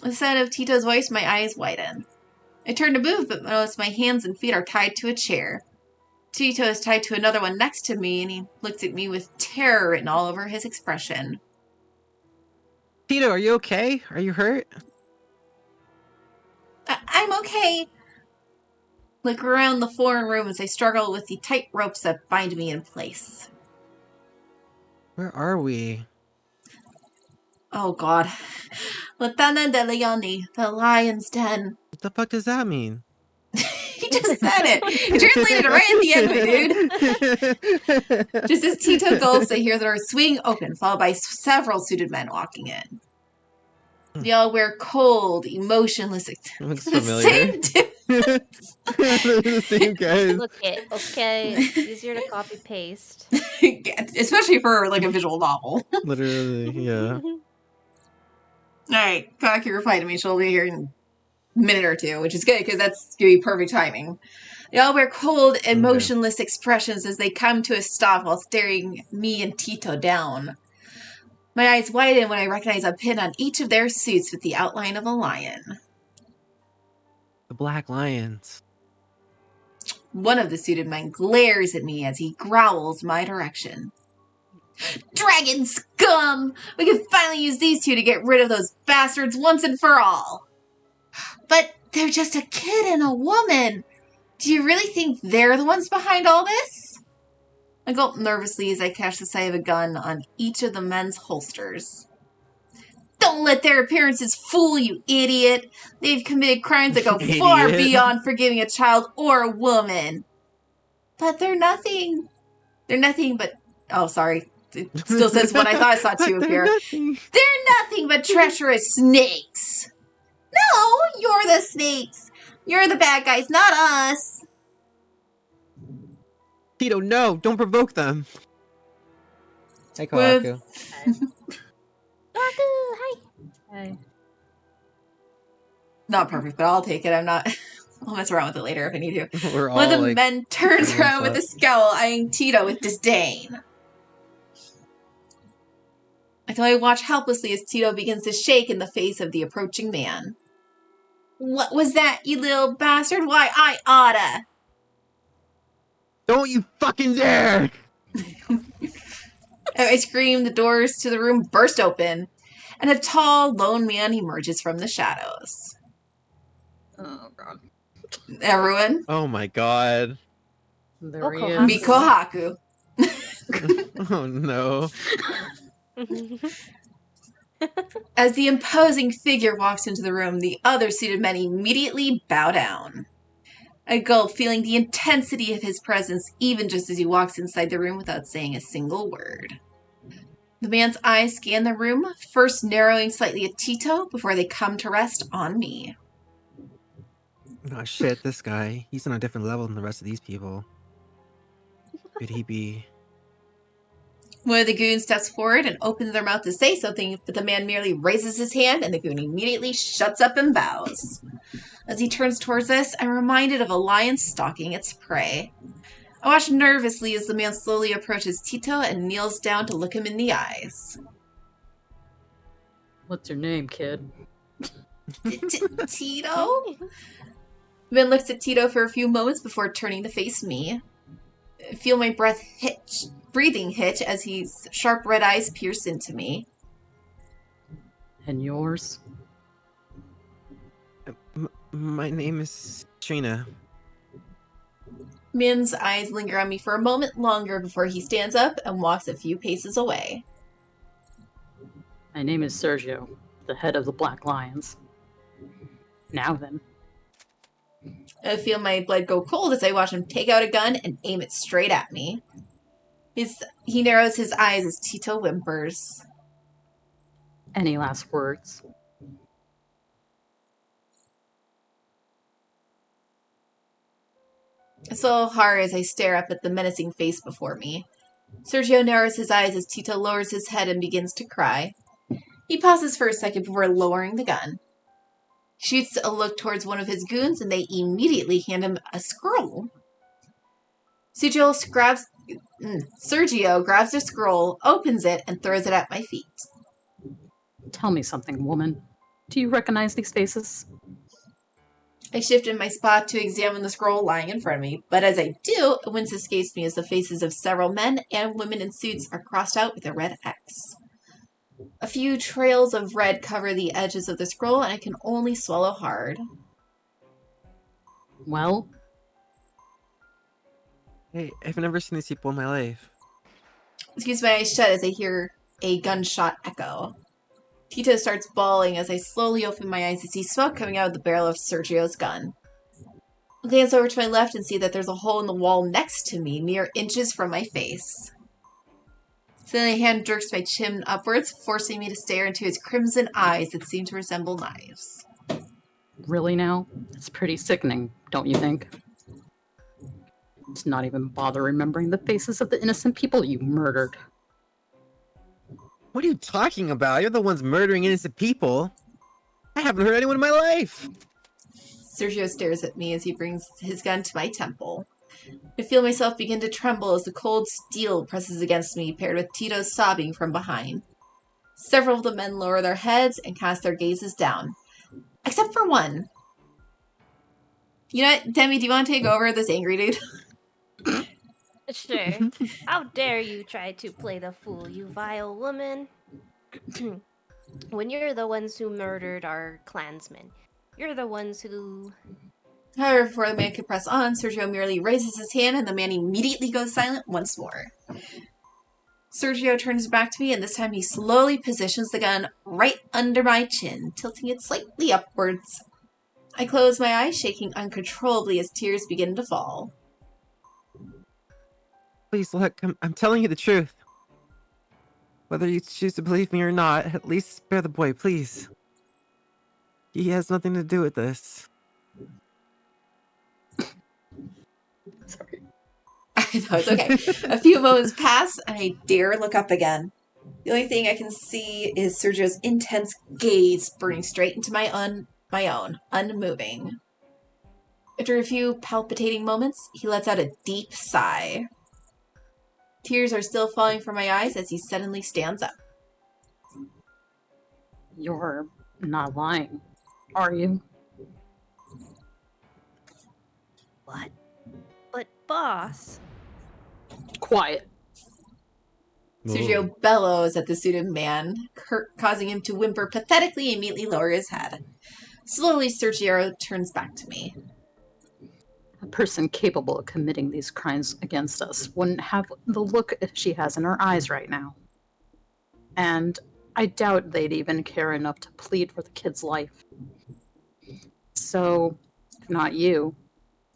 The sound of Tito's voice, my eyes widen. I turn to move, but notice my hands and feet are tied to a chair. Tito is tied to another one next to me, and he looks at me with terror written all over his expression. Tito, are you okay? Are you hurt? I'm okay. Look around the foreign room as I struggle with the tight ropes that bind me in place. Where are we? Oh god. Latana de Leone, the lion's den. What the fuck does that mean? He just said it. He translated it right at the end, my dude. Just as Tito gulps, I hear the door swing open, followed by several suited men walking in. They all wear cold, emotionless. Looks The familiar. same dude. They're the same guys. Look it, okay. It's easier to copy paste. Especially for like a visual novel. Literally, yeah. Alright, Cock, you're fighting me. She'll be here in a minute or two, which is good because that's going to be perfect timing. They all wear cold, emotionless expressions as they come to a stop while staring me and Tito down. My eyes widen when I recognize a pin on each of their suits with the outline of a lion. The Black Lions. One of the suited men glares at me as he growls my direction. Dragon scum! We can finally use these two to get rid of those bastards once and for all. But they're just a kid and a woman. Do you really think they're the ones behind all this? I gulp nervously as I catch the sight of a gun on each of the men's holsters. Don't let their appearances fool you, idiot. They've committed crimes that go far beyond forgiving a child or a woman. But they're nothing. They're nothing but... Oh, sorry. It still says what I thought I saw too up here. They're nothing but treacherous snakes. No, you're the snakes. You're the bad guys, not us. Tito, no! Don't provoke them! Hey, With- Kawaku. Hi. Hey. Not perfect, but I'll take it. I'm not... I'll mess around with it later if I need to. We're all One of the like... men turns hands around with up. a scowl, eyeing Tito with disdain. I can only watch helplessly as Tito begins to shake in the face of the approaching man. What was that, you little bastard? Why, I oughta. Don't you fucking dare! As I scream, the doors to the room burst open, and a tall, lone man emerges from the shadows. Oh god. Everyone, Oh my god. There he Kohaku. is. Mikohaku. Oh no. As the imposing figure walks into the room, the other seated men immediately bow down. I gulp, feeling the intensity of his presence even just as he walks inside the room without saying a single word. The man's eyes scan the room, first narrowing slightly at Tito before they come to rest on me. Oh shit, this guy. He's on a different level than the rest of these people. Could he be... One of the goons steps forward and opens their mouth to say something, but the man merely raises his hand and the goon immediately shuts up and bows. As he turns towards us, I'm reminded of a lion stalking its prey. I watch nervously as the man slowly approaches Tito and kneels down to look him in the eyes. What's your name, kid? Tito? The man looks at Tito for a few moments before turning to face me. I feel my breathing hitch as his sharp red eyes pierce into me. And yours? My name is Trina. Min's eyes linger on me for a moment longer before he stands up and walks a few paces away. My name is Sergio, the head of the Black Lions. Now then. I feel my blood go cold as I watch him take out a gun and aim it straight at me. He narrows his eyes as Tito whimpers. Any last words? I swallow hard as I stare up at the menacing face before me. Sergio narrows his eyes as Tito lowers his head and begins to cry. He pauses for a second before lowering the gun. He shoots a look towards one of his goons and they immediately hand him a scroll. Sergio grabs the scroll, opens it, and throws it at my feet. Tell me something, woman. Do you recognize these faces? I shifted my spot to examine the scroll lying in front of me, but as I do, a wince escapes me as the faces of several men and women in suits are crossed out with a red X. A few trails of red cover the edges of the scroll, and I can only swallow hard. Well, Hey, I've never seen these people in my life. Excuse my eyes shut as I hear a gunshot echo. Tito starts bawling as I slowly open my eyes to see smoke coming out of the barrel of Sergio's gun. I glance over to my left and see that there's a hole in the wall next to me, mere inches from my face. Then a hand jerks my chin upwards, forcing me to stare into his crimson eyes that seem to resemble knives. Really now? It's pretty sickening, don't you think? To not even bother remembering the faces of the innocent people you murdered. What are you talking about? You're the ones murdering innocent people. I haven't hurt anyone in my life. Sergio stares at me as he brings his gun to my temple. I feel myself begin to tremble as the cold steel presses against me, paired with Tito's sobbing from behind. Several of the men lower their heads and cast their gazes down. Except for one. You know what, Demi, do you want to take over this angry dude? Sure. How dare you try to play the fool, you vile woman? When you're the ones who murdered our clansmen. You're the ones who... However, before the man could press on, Sergio merely raises his hand and the man immediately goes silent once more. Sergio turns back to me, and this time he slowly positions the gun right under my chin, tilting it slightly upwards. I close my eyes, shaking uncontrollably as tears begin to fall. Please look, I'm telling you the truth. Whether you choose to believe me or not, at least spare the boy, please. He has nothing to do with this. Sorry. No, it's okay. A few moments pass, and I dare look up again. The only thing I can see is Sergio's intense gaze burning straight into my own, unmoving. After a few palpitating moments, he lets out a deep sigh. Tears are still falling from my eyes as he suddenly stands up. You're not lying, are you? What? But boss... Quiet. Sergio bellows at the suited man, causing him to whimper pathetically and immediately lower his head. Slowly, Sergio turns back to me. A person capable of committing these crimes against us wouldn't have the look she has in her eyes right now. And I doubt they'd even care enough to plead for the kid's life. So, if not you,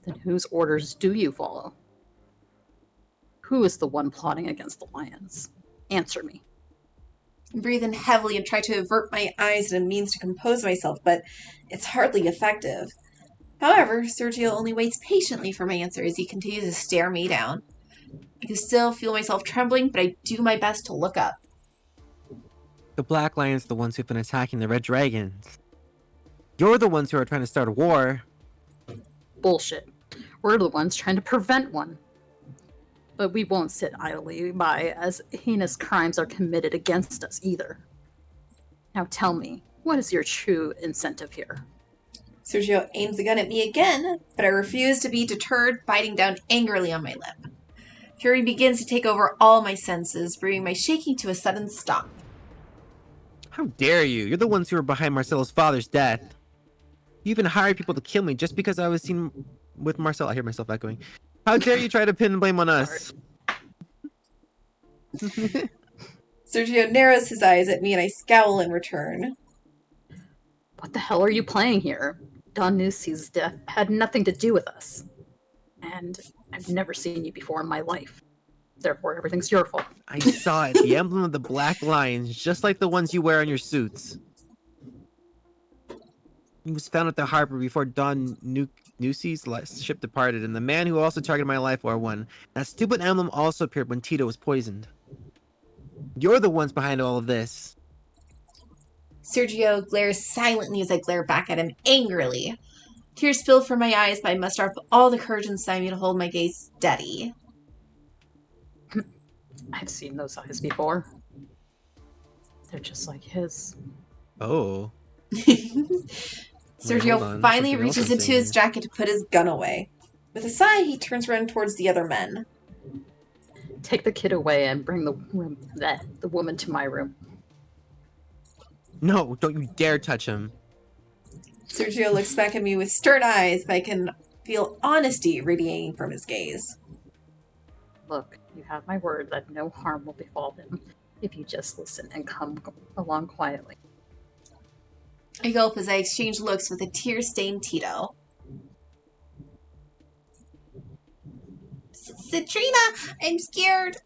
then whose orders do you follow? Who is the one plotting against the Lions? Answer me. I breathe in heavily and try to avert my eyes in a means to compose myself, but it's hardly effective. However, Sergio only waits patiently for my answer as he continues to stare me down. I can still feel myself trembling, but I do my best to look up. The Black Lions are the ones who've been attacking the Red Dragons. You're the ones who are trying to start a war. Bullshit. We're the ones trying to prevent one. But we won't sit idly by as heinous crimes are committed against us either. Now tell me, what is your true incentive here? Sergio aims the gun at me again, but I refuse to be deterred, biting down angrily on my lip. Fury begins to take over all my senses, bringing my shaking to a sudden stop. How dare you? You're the ones who were behind Marcello's father's death. You even hired people to kill me just because I was seen with Marcello. I hear myself echoing. How dare you try to pin blame on us? Sergio narrows his eyes at me and I scowl in return. What the hell are you playing here? Don Nusi's death had nothing to do with us. And I've never seen you before in my life. Therefore, everything's your fault. I saw it. The emblem of the Black Lions, just like the ones you wear on your suits. He was found at the harbor before Don Nusi's ship departed, and the man who also targeted my life wore one. That stupid emblem also appeared when Tito was poisoned. You're the ones behind all of this. Sergio glares silently as I glare back at him angrily. Tears spill from my eyes, but I muster up all the courage inside me to hold my gaze steady. I've seen those eyes before. They're just like his. Oh. Sergio hold on. finally Something else reaches I'm into seeing his here. jacket to put his gun away. With a sigh, he turns around towards the other men. Take the kid away and bring the woman to my room. No, don't you dare touch him. Sergio looks back at me with stern eyes, but I can feel honesty radiating from his gaze. Look, you have my word that no harm will befall him if you just listen and come along quietly. I gulp as I exchange looks with a tear-stained Tito. Citrina, I'm scared.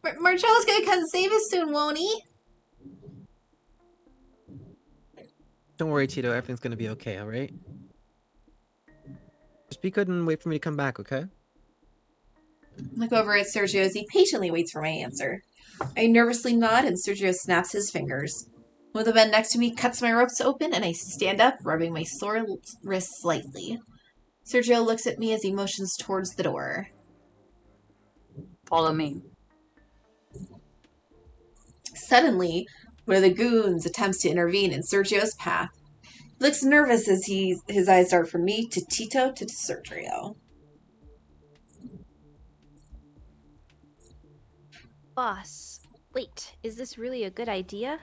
Marcello's gonna come save us soon, won't he? Don't worry, Tito. Everything's gonna be okay, alright? Just be good and wait for me to come back, okay? Look over at Sergio as he patiently waits for my answer. I nervously nod and Sergio snaps his fingers. One of the men next to me cuts my ropes open and I stand up, rubbing my sore wrist slightly. Sergio looks at me as he motions towards the door. Follow me. Suddenly, one of the goons attempts to intervene in Sergio's path. He looks nervous as his eyes dart from me to Tito to Sergio. Boss, wait, is this really a good idea?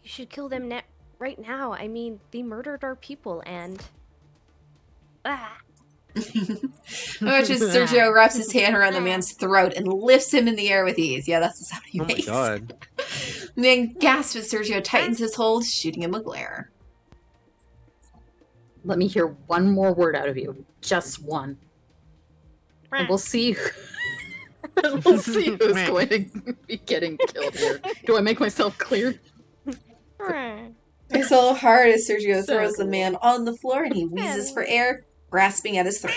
You should kill them right now. I mean, they murdered our people and... Ah! I watch as Sergio wraps his hand around the man's throat and lifts him in the air with ease. Yeah, that's the sound he Oh my makes. god. The man gasps as Sergio tightens his hold, shooting him a glare. Let me hear one more word out of you. Just one. And we'll see. We'll see who's going to be getting killed here. Do I make myself clear? I swallow hard as Sergio So throws the cool. man on the floor and he wheezes for air, grasping at his throat.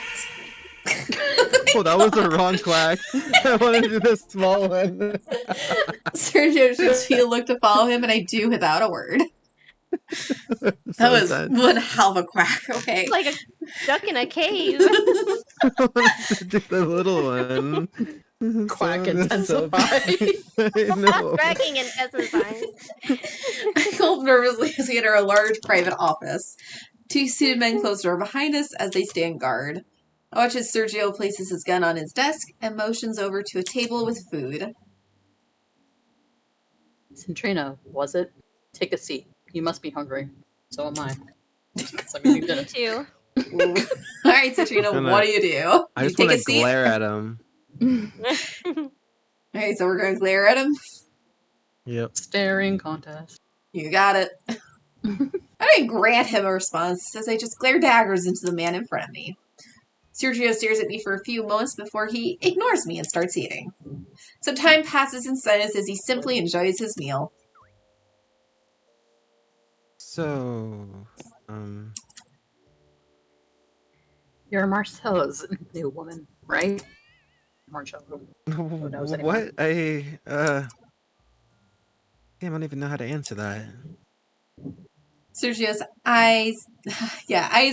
Oh, that was the wrong quack. I wanted to do the small one. Sergio shoots me a look to follow him, and I do without a word. That was one hell of a quack, okay? It's like a duck in a cave. I wanted to do the little one. Quack So intensify. I know. Cracking and pesticide. I gulp nervously as we enter a large private office. Two suited men close the door behind us as they stand guard. I watch as Sergio places his gun on his desk and motions over to a table with food. Centrina, was it? Take a seat. You must be hungry. So am I. 'Cause I'm eating dinner. Me too. Alright, Citrina, what do you do? I You just take want a to seat? glare at him. Alright, so we're going to glare at him? Yep. Staring contest. You got it. I didn't grant him a response as I just glare daggers into the man in front of me. Sergio stares at me for a few moments before he ignores me and starts eating. Some time passes in silence as he simply enjoys his meal. So, You're Marcello's new woman, right? Marcello. knows anymore. what? Damn, I don't even know how to answer that. Sergio's eyes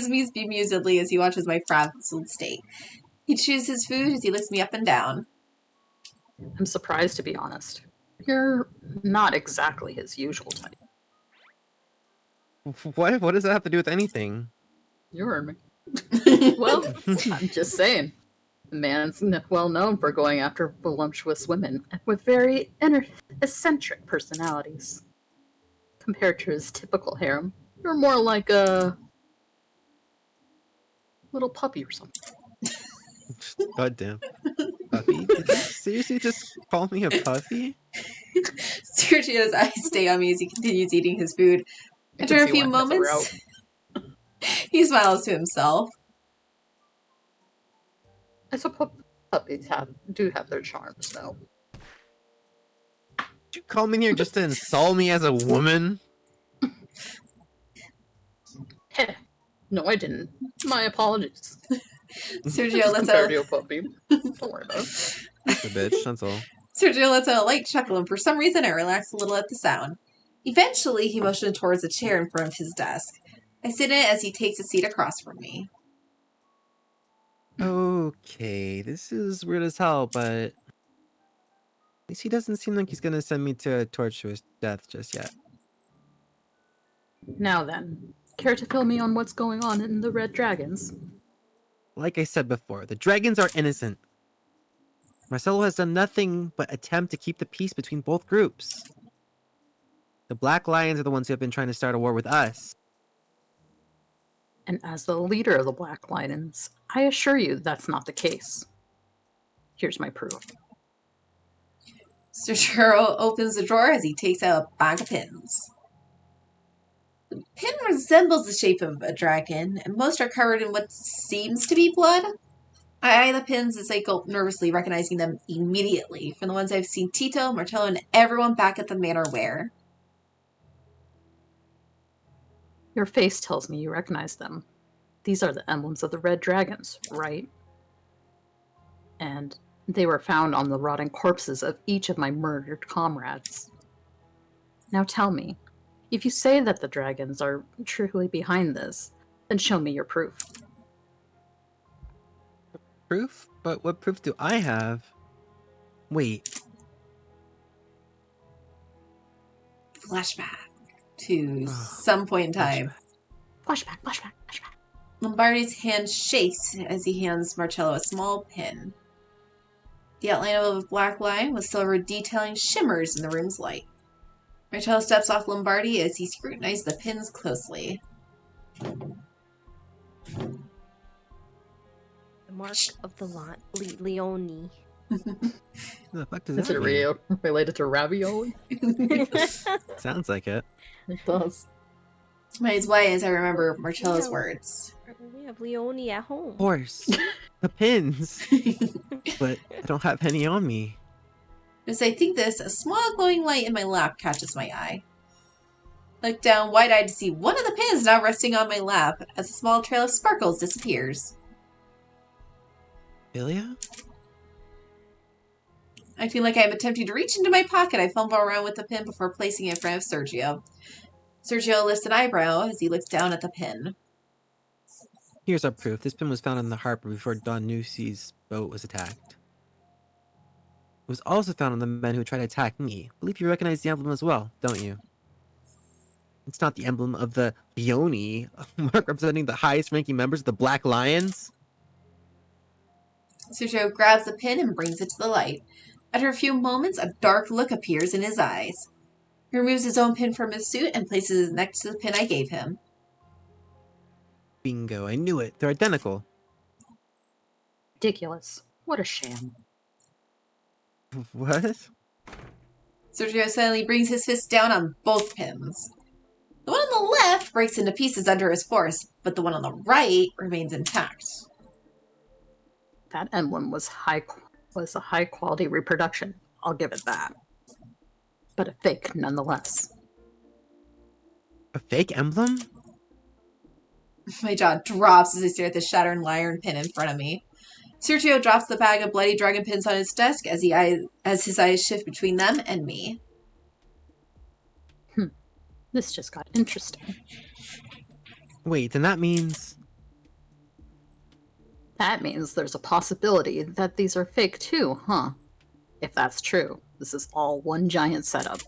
me bemusedly as he watches my frazzled state. He chews his food as he looks me up and down. I'm surprised, to be honest. You're not exactly his usual type. What? What does that have to do with anything? You heard me. Well, I'm just saying. The man's well known for going after voluptuous women with very eccentric personalities. Compared to his typical harem, you're more like a little puppy or something. Goddamn. Puppy? Did you seriously just call me a puppy? Sergio's eyes stay on me as he continues eating his food. After a few moments, he smiles to himself. I suppose puppies do have their charms, though. Did you call me here just to insult me as a woman? Heh. No, I didn't. My apologies. Sergio lets Compared out to your puppy. Don't worry about it. Just a bitch, that's all. Sergio lets out a light chuckle, and for some reason I relax a little at the sound. Eventually, he motioned towards a chair in front of his desk. I sit in it as he takes a seat across from me. Okay, this is weird as hell, but at least he doesn't seem like he's gonna send me to a torturous death just yet. Now then, care to fill me on what's going on in the Red Dragons? Like I said before, the dragons are innocent. Marcello has done nothing but attempt to keep the peace between both groups. The Black Lions are the ones who have been trying to start a war with us. And as the leader of the Black Lions, I assure you that's not the case. Here's my proof. Sergio opens the drawer as he takes out a bag of pins. pin resembles the shape of a dragon, and most are covered in what seems to be blood. I eye the pins as I gulp nervously, recognizing them immediately from the ones I've seen Tito, Marcello, and everyone back at the manor wear. Your face tells me you recognize them. These are the emblems of the Red Dragons, right? And they were found on the rotting corpses of each of my murdered comrades. Now tell me, if you say that the dragons are truly behind this, then show me your proof. Proof? But what proof do I have? Wait. Flashback to some point in time. Flashback. Lombardi's hand shakes as he hands Marcello a small pin. The outline of a black line with silver detailing shimmers in the room's light. Marcello steps off Lombardi as he scrutinizes the pins closely. The mark of the Leone. The fuck does Is that it mean? related to ravioli? Sounds like it. It does. My eyes wide as I remember Marcello's Yeah. words. We have Leone at home. Horse. The pins. But I don't have any on me. As I think this, a small glowing light in my lap catches my eye. Look down wide-eyed to see one of the pins now resting on my lap as a small trail of sparkles disappears. Philia? I feel like I am attempting to reach into my pocket. I fumble around with the pin before placing it in front of Sergio. Sergio lifts an eyebrow as he looks down at the pin. Here's our proof. This pin was found in the harbor before Don Nusi's boat was attacked. It was also found on the men who tried to attack me. I believe you recognize the emblem as well, don't you? It's not the emblem of the Leone, mark representing the highest-ranking members of the Black Lions. Sergio grabs the pin and brings it to the light. After a few moments, a dark look appears in his eyes. He removes his own pin from his suit and places it next to the pin I gave him. Bingo, I knew it. They're identical. Ridiculous. What a sham. What? Sergio suddenly brings his fist down on both pins. The one on the left breaks into pieces under his force, but the one on the right remains intact. That emblem was a high quality reproduction. I'll give it that. But a fake nonetheless. A fake emblem? My jaw drops as I stare at the shattered iron pin in front of me. Sergio drops the bag of bloody dragon pins on his desk as his eyes shift between them and me. This just got interesting. Wait, then that means... That means there's a possibility that these are fake too, huh? If that's true, this is all one giant setup.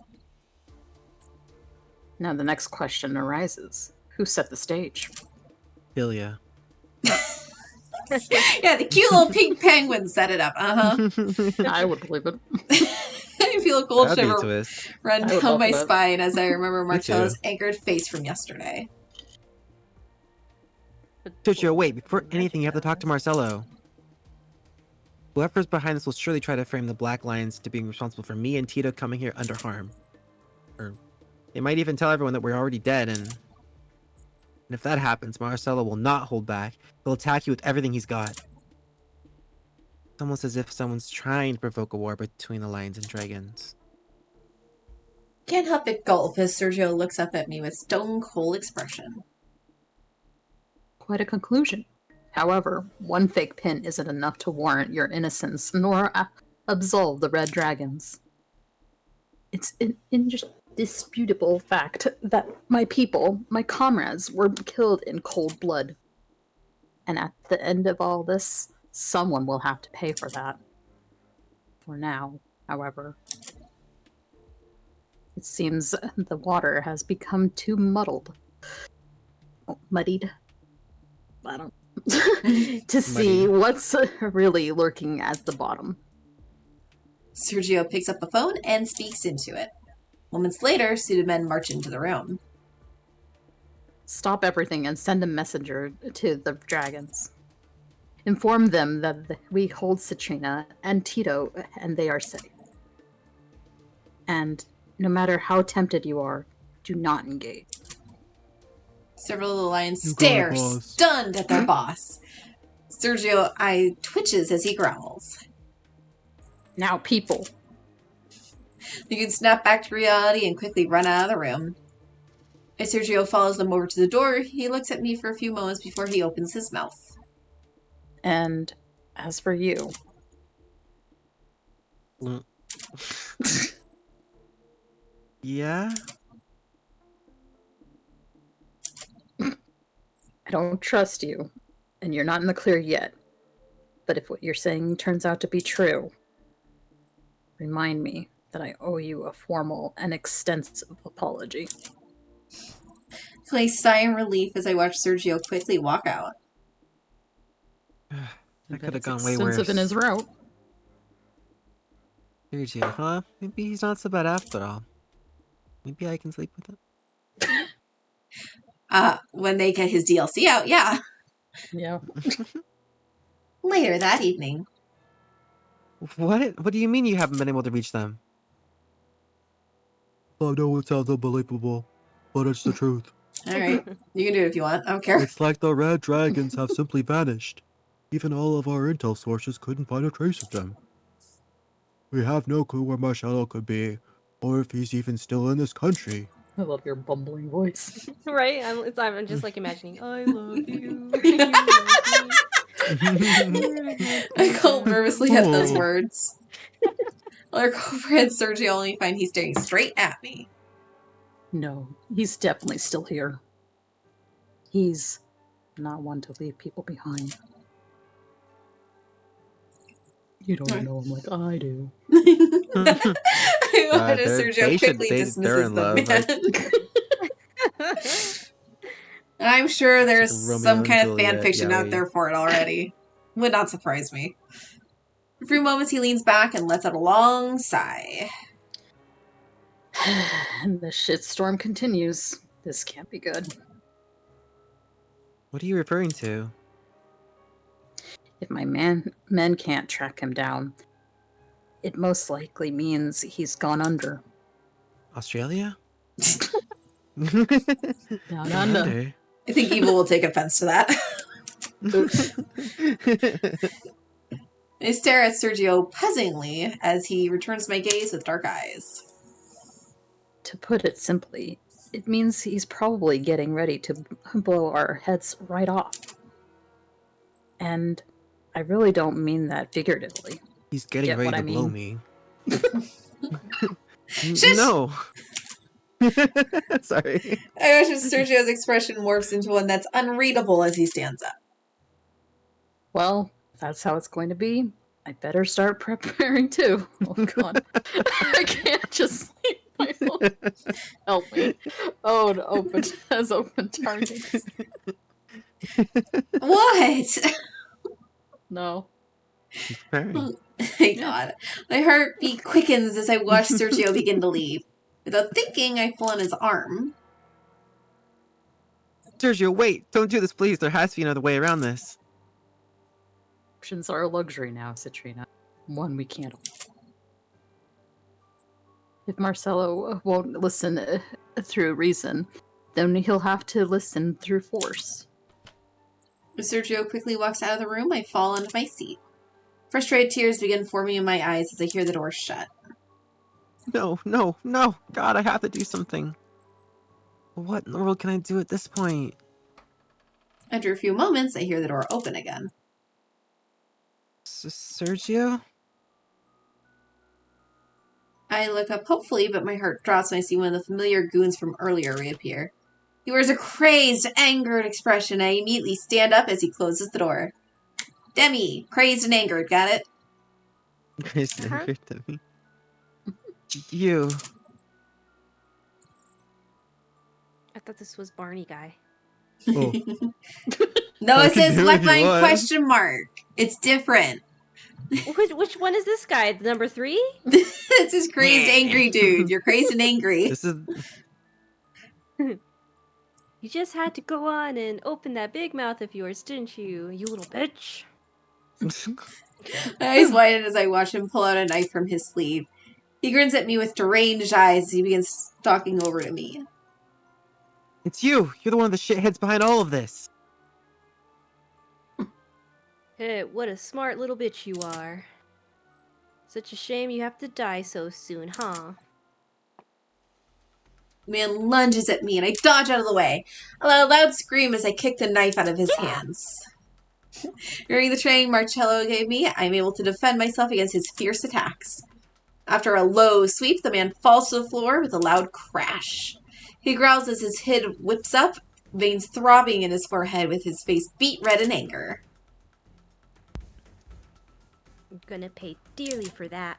Now the next question arises. Who set the stage? Philia. Yeah, the cute little pink penguin set it up. I would believe it. I feel a cold That'd be a shiver twist. run I would down love my that. spine as I remember Me too. Marcello's angered face from yesterday. Sergio, wait, before anything, you have to talk to Marcello. Whoever's behind this will surely try to frame the Black Lions to being responsible for me and Tito coming here under harm. Or they might even tell everyone that we're already dead, and if that happens, Marcello will not hold back. He'll attack you with everything he's got. It's almost as if someone's trying to provoke a war between the lions and dragons. Can't help but gulp as Sergio looks up at me with stone-cold expression. Quite a conclusion. However, one fake pin isn't enough to warrant your innocence nor absolve the Red Dragons. It's an indisputable fact that my people, my comrades, were killed in cold blood. And at the end of all this, someone will have to pay for that. For now, however. It seems the water has become too muddied. I don't to see what's really lurking at the bottom. Sergio picks up the phone and speaks into it. Moments later, suited men march into the room. Stop everything and send a messenger to the dragons. Inform them that we hold Citrina and Tito and they are safe. And no matter how tempted you are, do not engage. Several of the lions You got it, stare, boss. stunned at their boss. Sergio eye twitches as he growls. Now, people. You can snap back to reality and quickly run out of the room. As Sergio follows them over to the door, he looks at me for a few moments before he opens his mouth. And as for you, Yeah? I don't trust you, and you're not in the clear yet. But if what you're saying turns out to be true, remind me that I owe you a formal and extensive apology. I sigh in relief as I watch Sergio quickly walk out. That Bet could have it's gone way worse. extensive in his route. Sergio, huh? Maybe he's not so bad after all. Maybe I can sleep with him. When they get his DLC out, yeah. Yeah. Later that evening. What? What do you mean you haven't been able to reach them? I know it sounds unbelievable, but it's the truth. Alright, you can do it if you want. I don't care. It's like the red dragons have simply vanished. Even all of our intel sources couldn't find a trace of them. We have no clue where Marcello could be, or if he's even still in this country. I love your bumbling voice. Right? I'm just like imagining, I love you. You love me. I call nervously at those words. I look over at Sergio only find he's staring straight at me. No, he's definitely still here. He's not one to leave people behind. You don't know him like I do. I wanted Sergio quickly dismisses the man. And I'm sure there's Romeo some and kind of fan Juliet, fiction out yaoi. there for it already. Would not surprise me. For a few moments he leans back and lets out a long sigh. And the shitstorm continues. This can't be good. What are you referring to? If my men can't track him down, it most likely means he's gone under. Australia? Down under. I think Evil will take offense to that. I stare at Sergio puzzlingly as he returns my gaze with dark eyes. To put it simply, it means he's probably getting ready to blow our heads right off. And I really don't mean that figuratively. He's getting Get ready what to I blow mean? me. Shush! No. Sorry. I watch as Sergio's expression morphs into one that's unreadable as he stands up. Well, if that's how it's going to be, I better start preparing too. Oh god. I can't just leave my phone. Help me. Oh, it has open targets. What? No. He's preparing. My god. My heartbeat quickens as I watch Sergio begin to leave. Without thinking, I pull on his arm. Sergio, wait! Don't do this, please. There has to be another way around this. Options are a luxury now, Citrina. One we can't. If Marcello won't listen through reason, then he'll have to listen through force. As Sergio quickly walks out of the room, I fall onto my seat. Frustrated tears begin forming in my eyes as I hear the door shut. No, no, no! God, I have to do something. What in the world can I do at this point? After a few moments, I hear the door open again. Sergio? I look up hopefully, but my heart drops when I see one of the familiar goons from earlier reappear. He wears a crazed, angered expression. I immediately stand up as he closes the door. Demi, crazed and angered, got it? Crazed and angered to me. You. I thought this was Barney guy. Oh. No, I it can says do left what you line want. question mark. It's different. Which one is this guy? The number 3? It's this crazed, angry dude. You're crazed and angry. This is You just had to go on and open that big mouth of yours, didn't you, you little bitch? My eyes widen as I watch him pull out a knife from his sleeve. He grins at me with deranged eyes as he begins stalking over to me. It's you! You're the one of the shitheads behind all of this! Hey, what a smart little bitch you are. Such a shame you have to die so soon, huh? The man lunges at me and I dodge out of the way. I let a loud scream as I kick the knife out of his hands. During the training Marcello gave me, I'm able to defend myself against his fierce attacks. After a low sweep, the man falls to the floor with a loud crash. He growls as his head whips up, veins throbbing in his forehead with his face beet red in anger. I'm gonna pay dearly for that.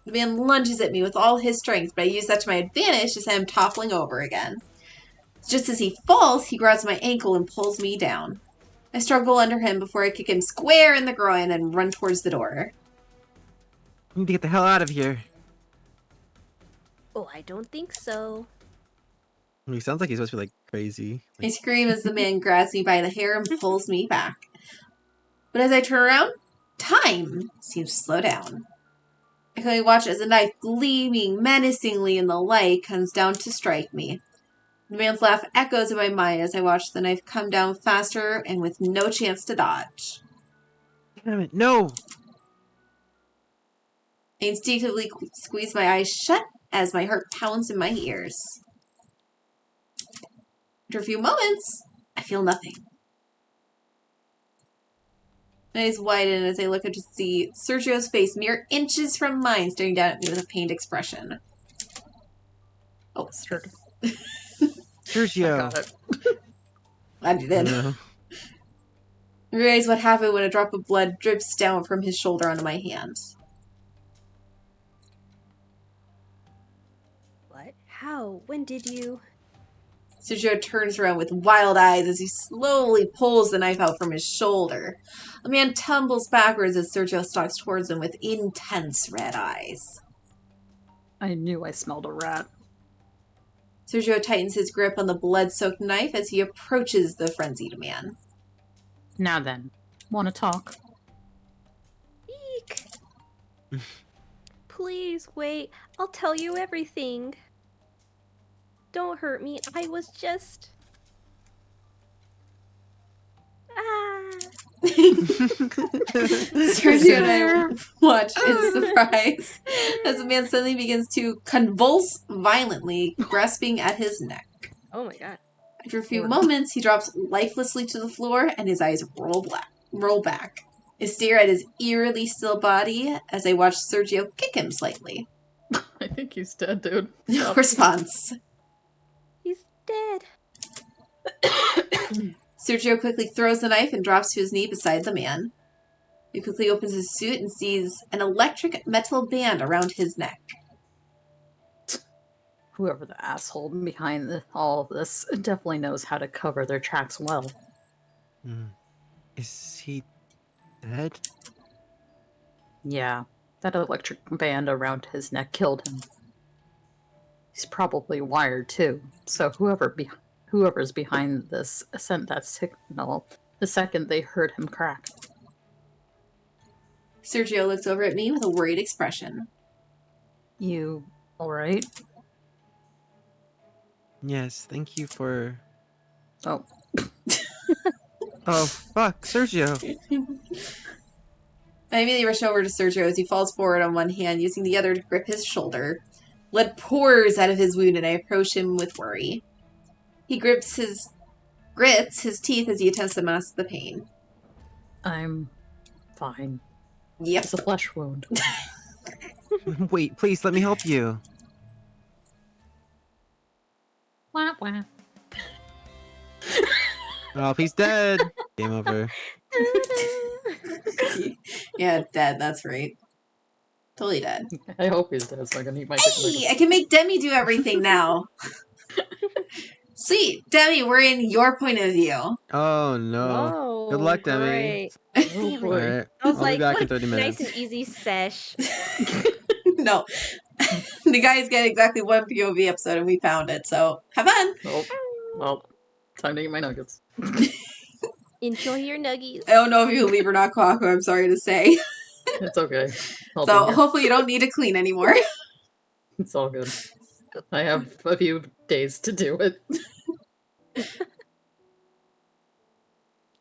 The man lunges at me with all his strength, but I use that to my advantage to send him toppling over again. Just as he falls, he grabs my ankle and pulls me down. I struggle under him before I kick him square in the groin and run towards the door. We need to get the hell out of here. Oh, I don't think so. He sounds like he's supposed to be like crazy. I scream as the man grabs me by the hair and pulls me back. But as I turn around, time seems to slow down. I can only watch as a knife gleaming menacingly in the light comes down to strike me. The man's laugh echoes in my mind as I watch the knife come down faster and with no chance to dodge. Damn it, no! I instinctively squeeze my eyes shut as my heart pounds in my ears. After a few moments, I feel nothing. My eyes widen as I look up to see Sergio's face mere inches from mine staring down at me with a pained expression. Oh, Bastard. Sergio! I got it. Glad you did. No. I realize what happened when a drop of blood drips down from his shoulder onto my hand. What? How? When did you? Sergio turns around with wild eyes as he slowly pulls the knife out from his shoulder. A man tumbles backwards as Sergio stalks towards him with intense red eyes. I knew I smelled a rat. Sergio tightens his grip on the blood-soaked knife as he approaches the frenzied man. Now then, wanna talk? Eek! Please wait. I'll tell you everything. Don't hurt me. I was just. Ah. Sergio and I watch in surprise as the man suddenly begins to convulse violently, grasping at his neck. Oh my god. After a few moments, he drops lifelessly to the floor and his eyes roll back. I stare at his eerily still body as I watch Sergio kick him slightly. I think he's dead, dude. No Stop. response. He's dead. Sergio quickly throws the knife and drops to his knee beside the man. He quickly opens his suit and sees an electric metal band around his neck. Whoever the asshole behind all of this definitely knows how to cover their tracks well. Is he dead? Yeah, that electric band around his neck killed him. He's probably wired too, so whoever's behind this sent that signal the second they heard him crack. Sergio looks over at me with a worried expression. You alright? Yes, thank you for... Oh. Oh, fuck, Sergio! I immediately rush over to Sergio as he falls forward on one hand, using the other to grip his shoulder. Blood pours out of his wound and I approach him with worry. He grits his teeth as he attempts to mask the pain. I'm fine. Yep. It's a flesh wound. Wait, please, let me help you. Wah, wah. Oh, if he's dead, game over. Yeah, dead, that's right. Totally dead. I hope he's dead so I can eat my Hey, chicken I can make Demi do everything now. Sweet. Demi, we're in your point of view. Oh no. Whoa, Good luck, Demi. great. Oh, Damn boy. it. Alright, I was I'll like, be back what in 30 a minutes. nice and easy sesh. No. The guys get exactly one POV episode and we found it, so have fun. Oh, well, time to eat my nuggets. Enjoy your nuggies. I don't know if you leave or not, Kwaku, I'm sorry to say. It's okay. I'll So be here. hopefully you don't need to clean anymore. It's all good. I have a few days to do it.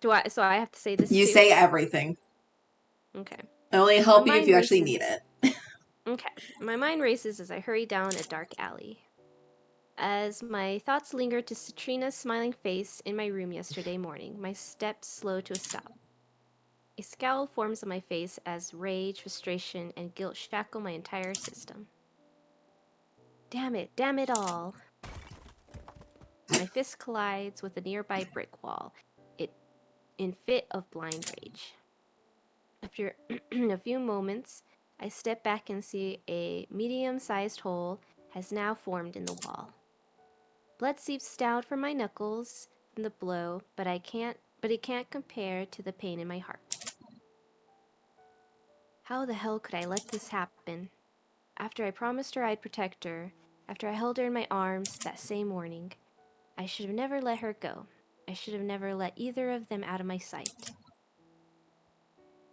So I have to say this You too? say everything. Okay. I only help My you if mind you actually need races. it. Okay. My mind races as I hurry down a dark alley. As my thoughts linger to Citrina's smiling face in my room yesterday morning, my steps slow to a stop. A scowl forms on my face as rage, frustration, and guilt shackle my entire system. Damn it all. My fist collides with a nearby brick wall, it in fit of blind rage. After a few moments, I step back and see a medium-sized hole has now formed in the wall. Blood seeps down from my knuckles from the blow, but it can't compare to the pain in my heart. How the hell could I let this happen? After I promised her I'd protect her, after I held her in my arms that same morning, I should have never let her go. I should have never let either of them out of my sight.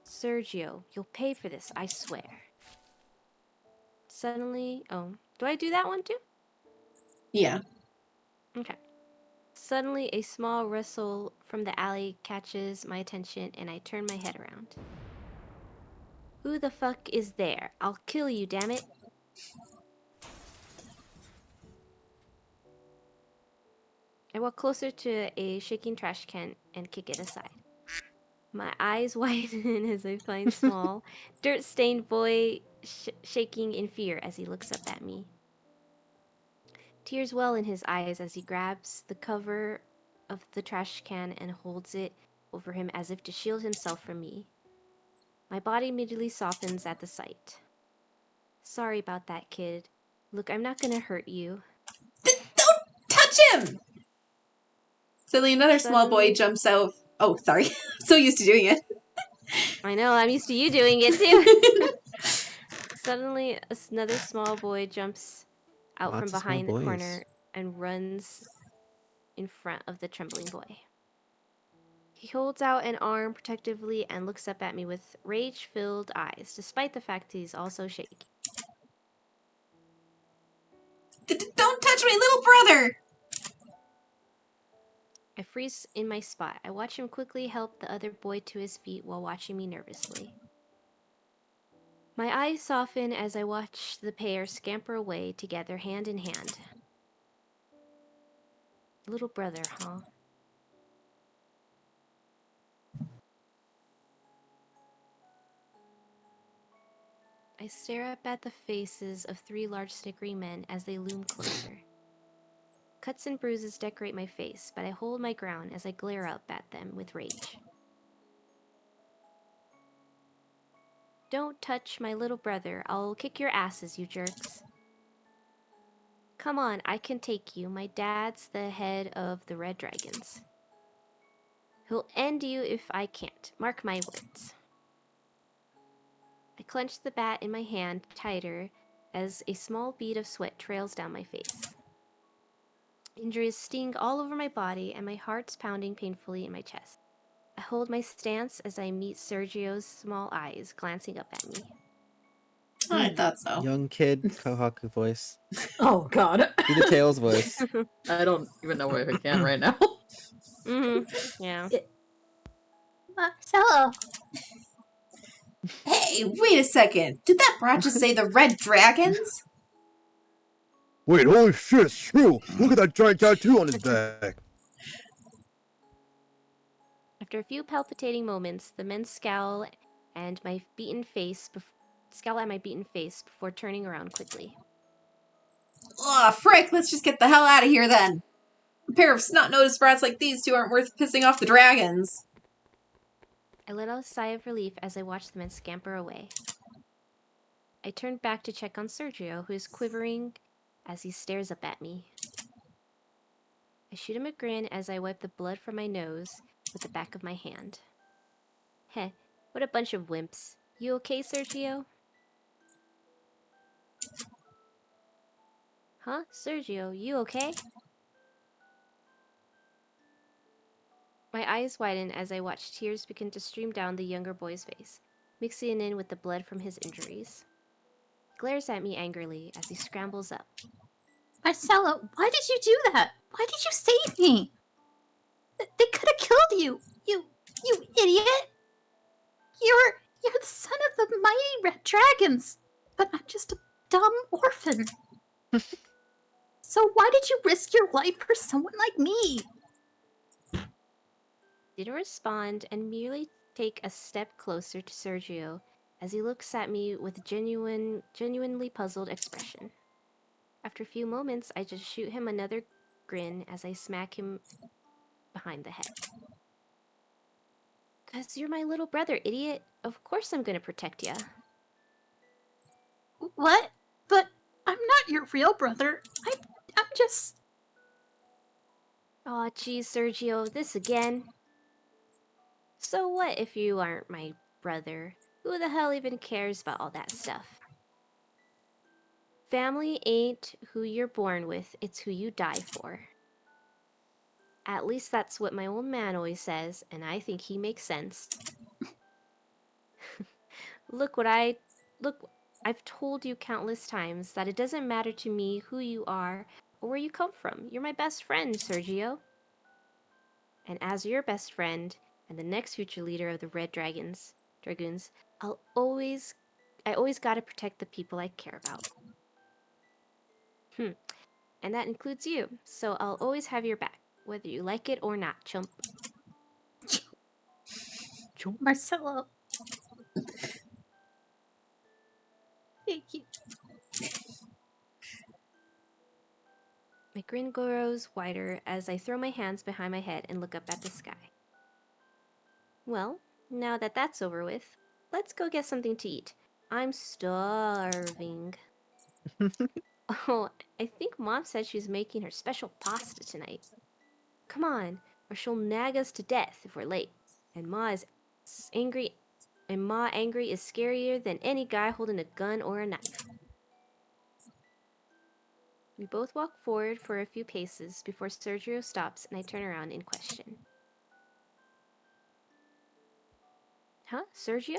Sergio, you'll pay for this, I swear. Suddenly, do I do that one too? Yeah. Okay. Suddenly, a small rustle from the alley catches my attention and I turn my head around. Who the fuck is there? I'll kill you, damn it. I walk closer to a shaking trash can and kick it aside. My eyes widen as I find small, dirt-stained boy shaking in fear as he looks up at me. Tears well in his eyes as he grabs the cover of the trash can and holds it over him as if to shield himself from me. My body immediately softens at the sight. Sorry about that, kid. Look, I'm not gonna hurt you. Don't touch him! Suddenly another small boy Suddenly- jumps out. Oh, sorry. I'm so used to doing it. I know, I'm used to you doing it too. Suddenly, another small boy jumps out Lots from of small behind the boys. corner and runs in front of the trembling boy. He holds out an arm protectively and looks up at me with rage-filled eyes, despite the fact that he's also shaking. Don't touch my little brother! I freeze in my spot. I watch him quickly help the other boy to his feet while watching me nervously. My eyes soften as I watch the pair scamper away together hand in hand. Little brother, huh? I stare up at the faces of 3 large snickering men as they loom closer. Cuts and bruises decorate my face, but I hold my ground as I glare up at them with rage. Don't touch my little brother. I'll kick your asses, you jerks. Come on, I can take you. My dad's the head of the Red Dragons. He'll end you if I can't. Mark my words. I clench the bat in my hand tighter as a small bead of sweat trails down my face. Injuries sting all over my body and my heart's pounding painfully in my chest. I hold my stance as I meet Sergio's small eyes glancing up at me. I thought so. Young kid Kohaku voice. Oh god. Do the Tails voice. I don't even know where I can right now. Yeah. Marcello. Hey, wait a second. Did that brat just say the Red Dragons? Wait, holy shit, it's true! Look at that giant tattoo on his back! After a few palpitating moments, the men scowl at my beaten face before turning around quickly. Aw, frick, let's just get the hell out of here then. A pair of snot-nosed brats like these two aren't worth pissing off the dragons. I let out a sigh of relief as I watched the men scamper away. I turned back to check on Sergio, who is quivering as he stares up at me. I shoot him a grin as I wipe the blood from my nose with the back of my hand. Heh, what a bunch of wimps. You okay, Sergio? Huh? Sergio, you okay? My eyes widen as I watch tears begin to stream down the younger boy's face, mixing in with the blood from his injuries. He glares at me angrily as he scrambles up. Marcello, why did you do that? Why did you save me? They could have killed you! You idiot! You're the son of the mighty red dragons! But I'm just a dumb orphan. So why did you risk your life for someone like me? Didn't respond and merely take a step closer to Sergio as he looks at me with a genuinely puzzled expression. After a few moments, I just shoot him another grin as I smack him behind the head. 'Cause you're my little brother, idiot. Of course I'm gonna protect ya. What? But I'm not your real brother. I'm just... Aw, geez, Sergio, this again. So what if you aren't my brother? Who the hell even cares about all that stuff? Family ain't who you're born with, it's who you die for. At least that's what my old man always says, and I think he makes sense. Look, I've told you countless times that it doesn't matter to me who you are or where you come from. You're my best friend, Sergio. And as your best friend and the next future leader of the Red Dragoons, I always gotta protect the people I care about. And that includes you, so I'll always have your back, whether you like it or not, chump. Marcello. Thank you. My grin grows wider as I throw my hands behind my head and look up at the sky. Well, now that that's over with, let's go get something to eat. I'm starving. Oh, I think Mom said she's making her special pasta tonight. Come on, or she'll nag us to death if we're late. And Ma is angry, and Ma angry is scarier than any guy holding a gun or a knife. We both walk forward for a few paces before Sergio stops and I turn around in question. Huh? Sergio?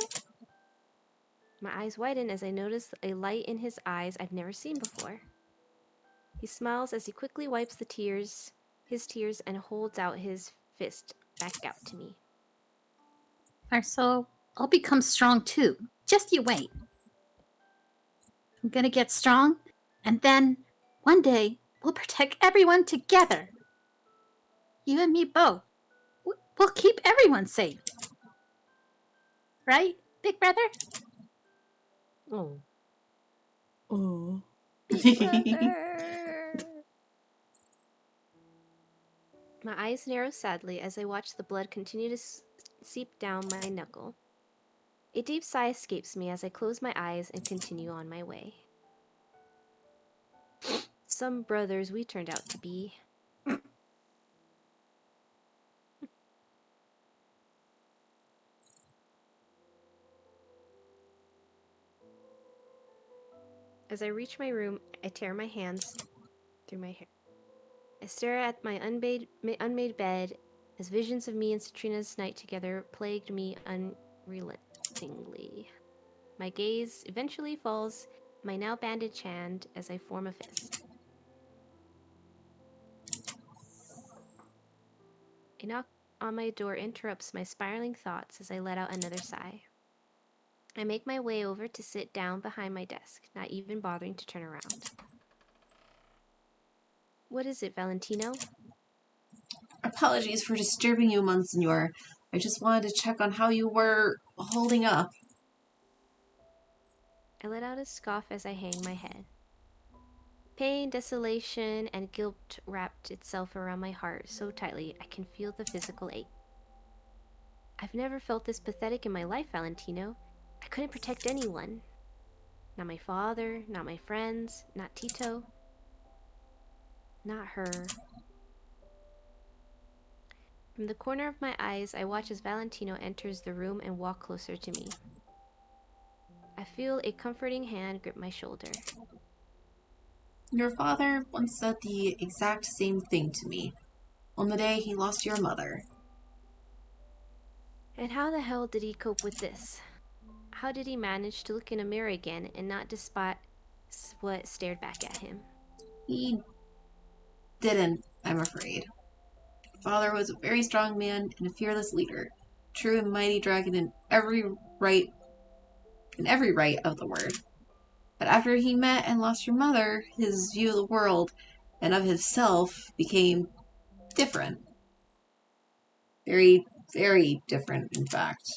My eyes widen as I notice a light in his eyes I've never seen before. He smiles as he quickly wipes his tears and holds out his fist back out to me. Marcello, I'll become strong too. Just you wait. I'm gonna get strong, and then, one day, we'll protect everyone together. You and me both. We'll keep everyone safe. Right, big brother? Oh. Oh. Big brother! My eyes narrow sadly as I watch the blood continue to seep down my knuckle. A deep sigh escapes me as I close my eyes and continue on my way. Some brothers we turned out to be. As I reach my room, I tear my hands through my hair. I stare at my unmade bed as visions of me and Citrina's night together plagued me unrelentingly. My gaze eventually falls on my now bandaged hand as I form a fist. A knock on my door interrupts my spiraling thoughts as I let out another sigh. I make my way over to sit down behind my desk, not even bothering to turn around. What is it, Valentino? Apologies for disturbing you, Monsignor. I just wanted to check on how you were holding up. I let out a scoff as I hang my head. Pain, desolation, and guilt wrapped itself around my heart so tightly I can feel the physical ache. I've never felt this pathetic in my life, Valentino. I couldn't protect anyone. Not my father, not my friends, not Tito. Not her. From the corner of my eyes, I watch as Valentino enters the room and walk closer to me. I feel a comforting hand grip my shoulder. Your father once said the exact same thing to me on the day he lost your mother. And how the hell did he cope with this? How did he manage to look in a mirror again and not despise what stared back at him? He didn't, I'm afraid. Father was a very strong man and a fearless leader, true and mighty dragon right in every right of the word. But after he met and lost your mother, his view of the world and of himself became different. Very, very different, in fact.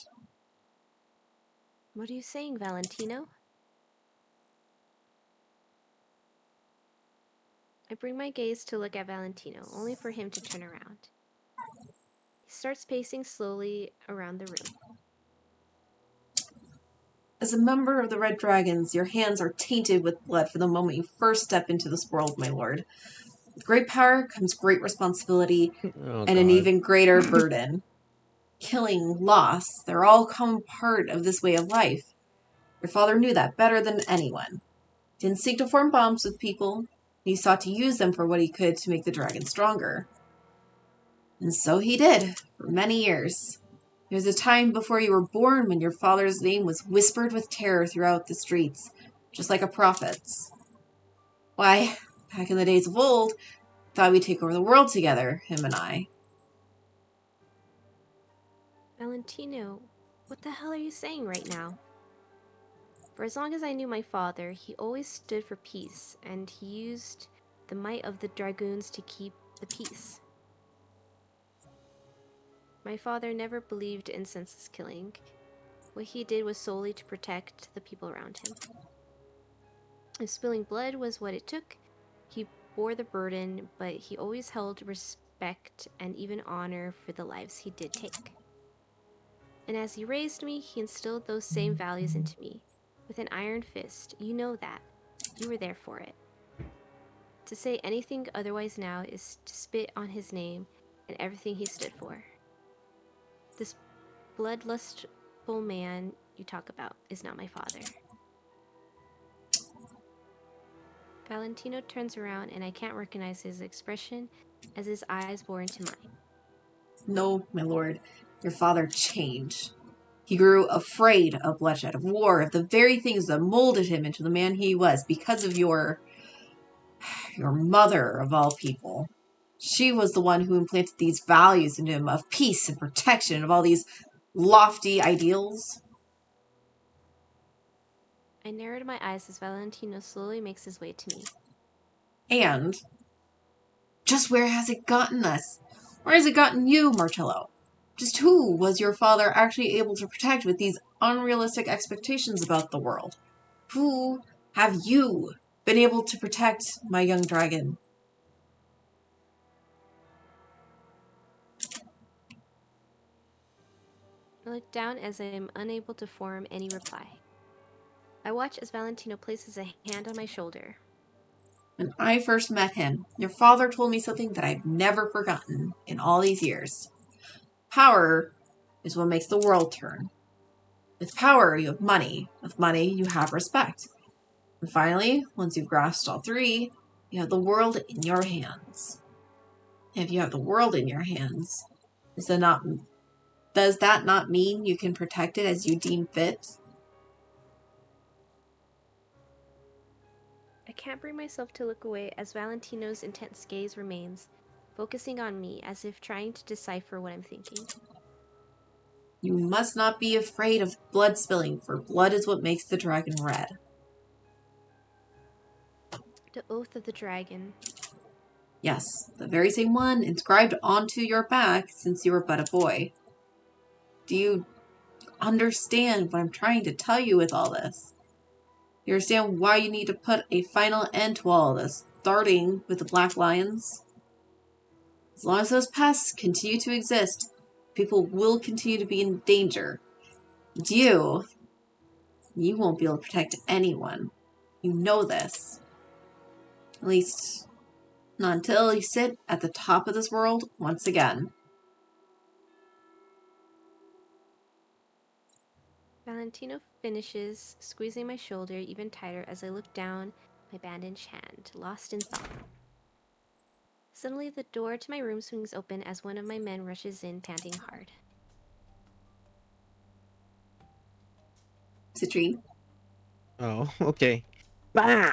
What are you saying, Valentino? I bring my gaze to look at Valentino, only for him to turn around. He starts pacing slowly around the room. As a member of the Red Dragons, your hands are tainted with blood from the moment you first step into this world, my lord. With great power comes great responsibility Oh, and an God. even greater burden. Killing, loss, they're all common part of this way of life. Your father knew that better than anyone. He didn't seek to form bonds with people. He sought to use them for what he could to make the dragon stronger. And so he did, for many years. There was a time before you were born when your father's name was whispered with terror throughout the streets, just like a prophet's. Why, back in the days of old, thought we'd take over the world together, him and I. Valentino, what the hell are you saying right now? For as long as I knew my father, he always stood for peace, and he used the might of the dragoons to keep the peace. My father never believed in senseless killing. What he did was solely to protect the people around him. If spilling blood was what it took, he bore the burden, but he always held respect and even honor for the lives he did take. And as he raised me, he instilled those same values into me. With an iron fist, you know that. You were there for it. To say anything otherwise now is to spit on his name and everything he stood for. This bloodlustful man you talk about is not my father. Valentino turns around and I can't recognize his expression as his eyes bore into mine. No, my lord, your father changed. He grew afraid of bloodshed, of war, of the very things that molded him into the man he was because of your mother, of all people. She was the one who implanted these values into him of peace and protection, of all these lofty ideals. I narrowed my eyes as Valentino slowly makes his way to me. And just where has it gotten us? Where has it gotten you, Marcello? Just who was your father actually able to protect with these unrealistic expectations about the world? Who have you been able to protect, my young dragon? I look down as I am unable to form any reply. I watch as Valentino places a hand on my shoulder. When I first met him, your father told me something that I've never forgotten in all these years. Power is what makes the world turn. With power, you have money. With money, you have respect. And finally, once you've grasped all three, you have the world in your hands. And if you have the world in your hands, does that not mean you can protect it as you deem fit? I can't bring myself to look away as Valentino's intense gaze remains, focusing on me as if trying to decipher what I'm thinking. You must not be afraid of blood spilling, for blood is what makes the dragon red. The oath of the dragon. Yes, the very same one inscribed onto your back since you were but a boy. Do you understand what I'm trying to tell you with all this? You understand why you need to put a final end to all this, starting with the Black Lions? As long as those pests continue to exist, people will continue to be in danger. And you won't be able to protect anyone. You know this. At least, not until you sit at the top of this world once again. Valentino finishes, squeezing my shoulder even tighter as I look down my bandaged hand, lost in thought. Suddenly, the door to my room swings open as one of my men rushes in, panting hard. Citrine. Oh, okay. Bah!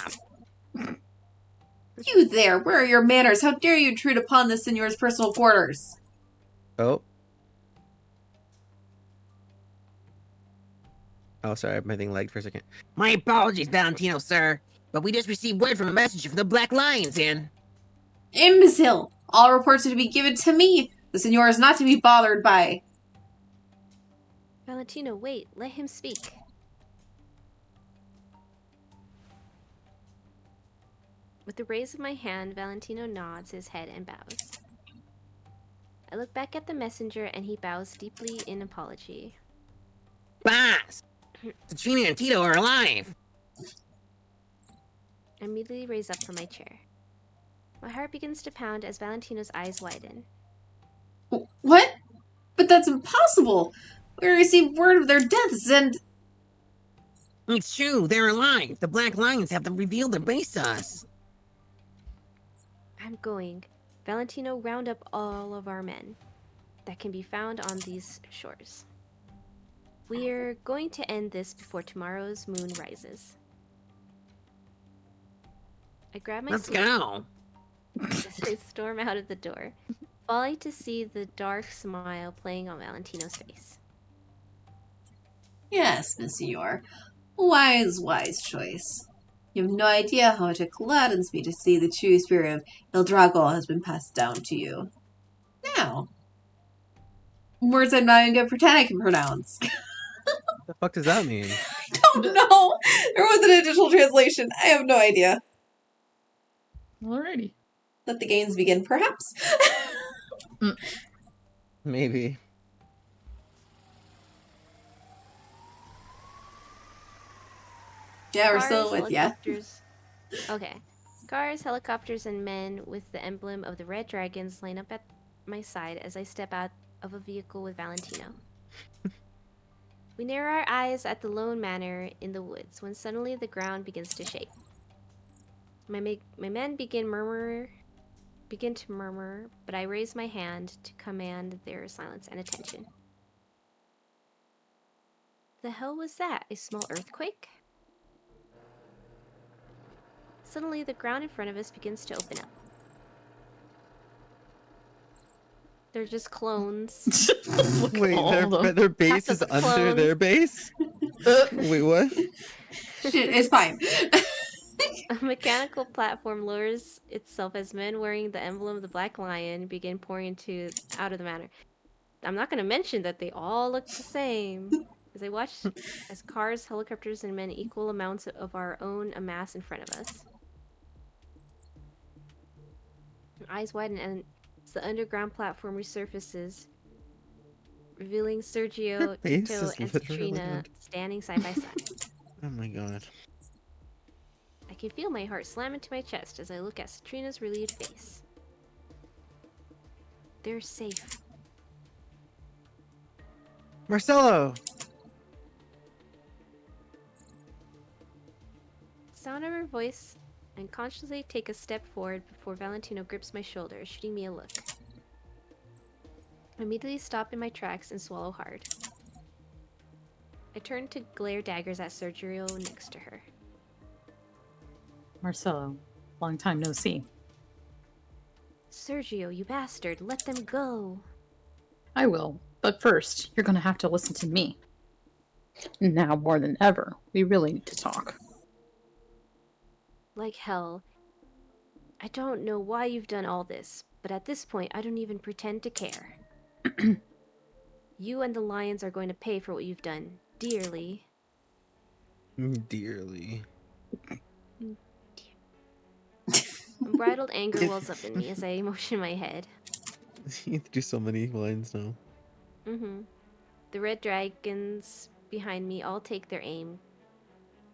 You there! Where are your manners? How dare you intrude upon the Signor's personal quarters? Oh. Oh, sorry, my thing lagged for a second. My apologies, Valentino, sir. But we just received word from a messenger from the Black Lions Inn. Imbecile! All reports are to be given to me. The Signor is not to be bothered by. Valentino, wait. Let him speak. With the raise of my hand, Valentino nods his head and bows. I look back at the messenger and he bows deeply in apology. Boss! Katrina and Tito are alive! I immediately raise up from my chair. My heart begins to pound as Valentino's eyes widen. What? But that's impossible! We received word of their deaths and... It's true, they're alive. The Black Lions have them revealed their base to us. I'm going. Valentino, round up all of our men that can be found on these shores. We're going to end this before tomorrow's moon rises. I grab my Let's sleeve go. as I storm out of the door, falling to see the dark smile playing on Valentino's face. Yes, Monsieur. Wise choice. You have no idea how much it gladdens me to see the true spirit of Il Drago has been passed down to you. Now. Words I'm not even gonna pretend I can pronounce. What the fuck does that mean? I don't know. There was an additional translation. I have no idea. Alrighty. Let the games begin, perhaps? Maybe. Yeah, we're still with ya. Helicopters. Okay. Cars, helicopters, and men with the emblem of the Red Dragons line up at my side as I step out of a vehicle with Valentino. We narrow our eyes at the lone manor in the woods when suddenly the ground begins to shake. My men begin to murmur, but I raise my hand to command their silence and attention. The hell was that? A small earthquake? Suddenly, the ground in front of us begins to open up. They're just clones. Wait, their base is of under clones. their base? Wait, what? It's fine. A mechanical platform lowers itself as men wearing the emblem of the Black Lion begin pouring out of the manor. I'm not going to mention that they all look the same. As I watch as cars, helicopters, and men equal amounts of our own amass in front of us. My eyes widen and the underground platform resurfaces, revealing Sergio, face Tito, is and literally Katrina under- standing side by side. Oh my god. I can feel my heart slam into my chest as I look at Katrina's relieved face. They're safe. Marcello! Sound of her voice and consciously take a step forward before Valentino grips my shoulder, shooting me a look. I immediately stop in my tracks and swallow hard. I turn to glare daggers at Sergio next to her. Marcello, long time no see. Sergio, you bastard, let them go. I will, but first, you're gonna have to listen to me. Now more than ever, we really need to talk. Like hell. I don't know why you've done all this, but at this point, I don't even pretend to care. You and the lions are going to pay for what you've done, dearly. Dearly. Unbridled anger wells up in me as I motion my head. You do so many lines now. The red dragons behind me all take their aim,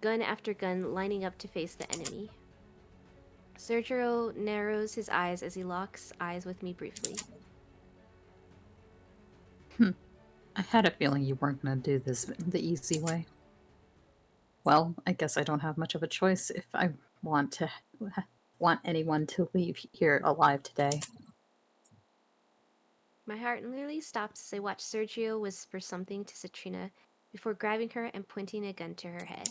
gun after gun lining up to face the enemy. Sergio narrows his eyes as he locks eyes with me briefly. I had a feeling you weren't gonna do this the easy way. Well, I guess I don't have much of a choice if I want anyone to leave here alive today. My heart nearly stops as I watch Sergio whisper something to Citrina before grabbing her and pointing a gun to her head.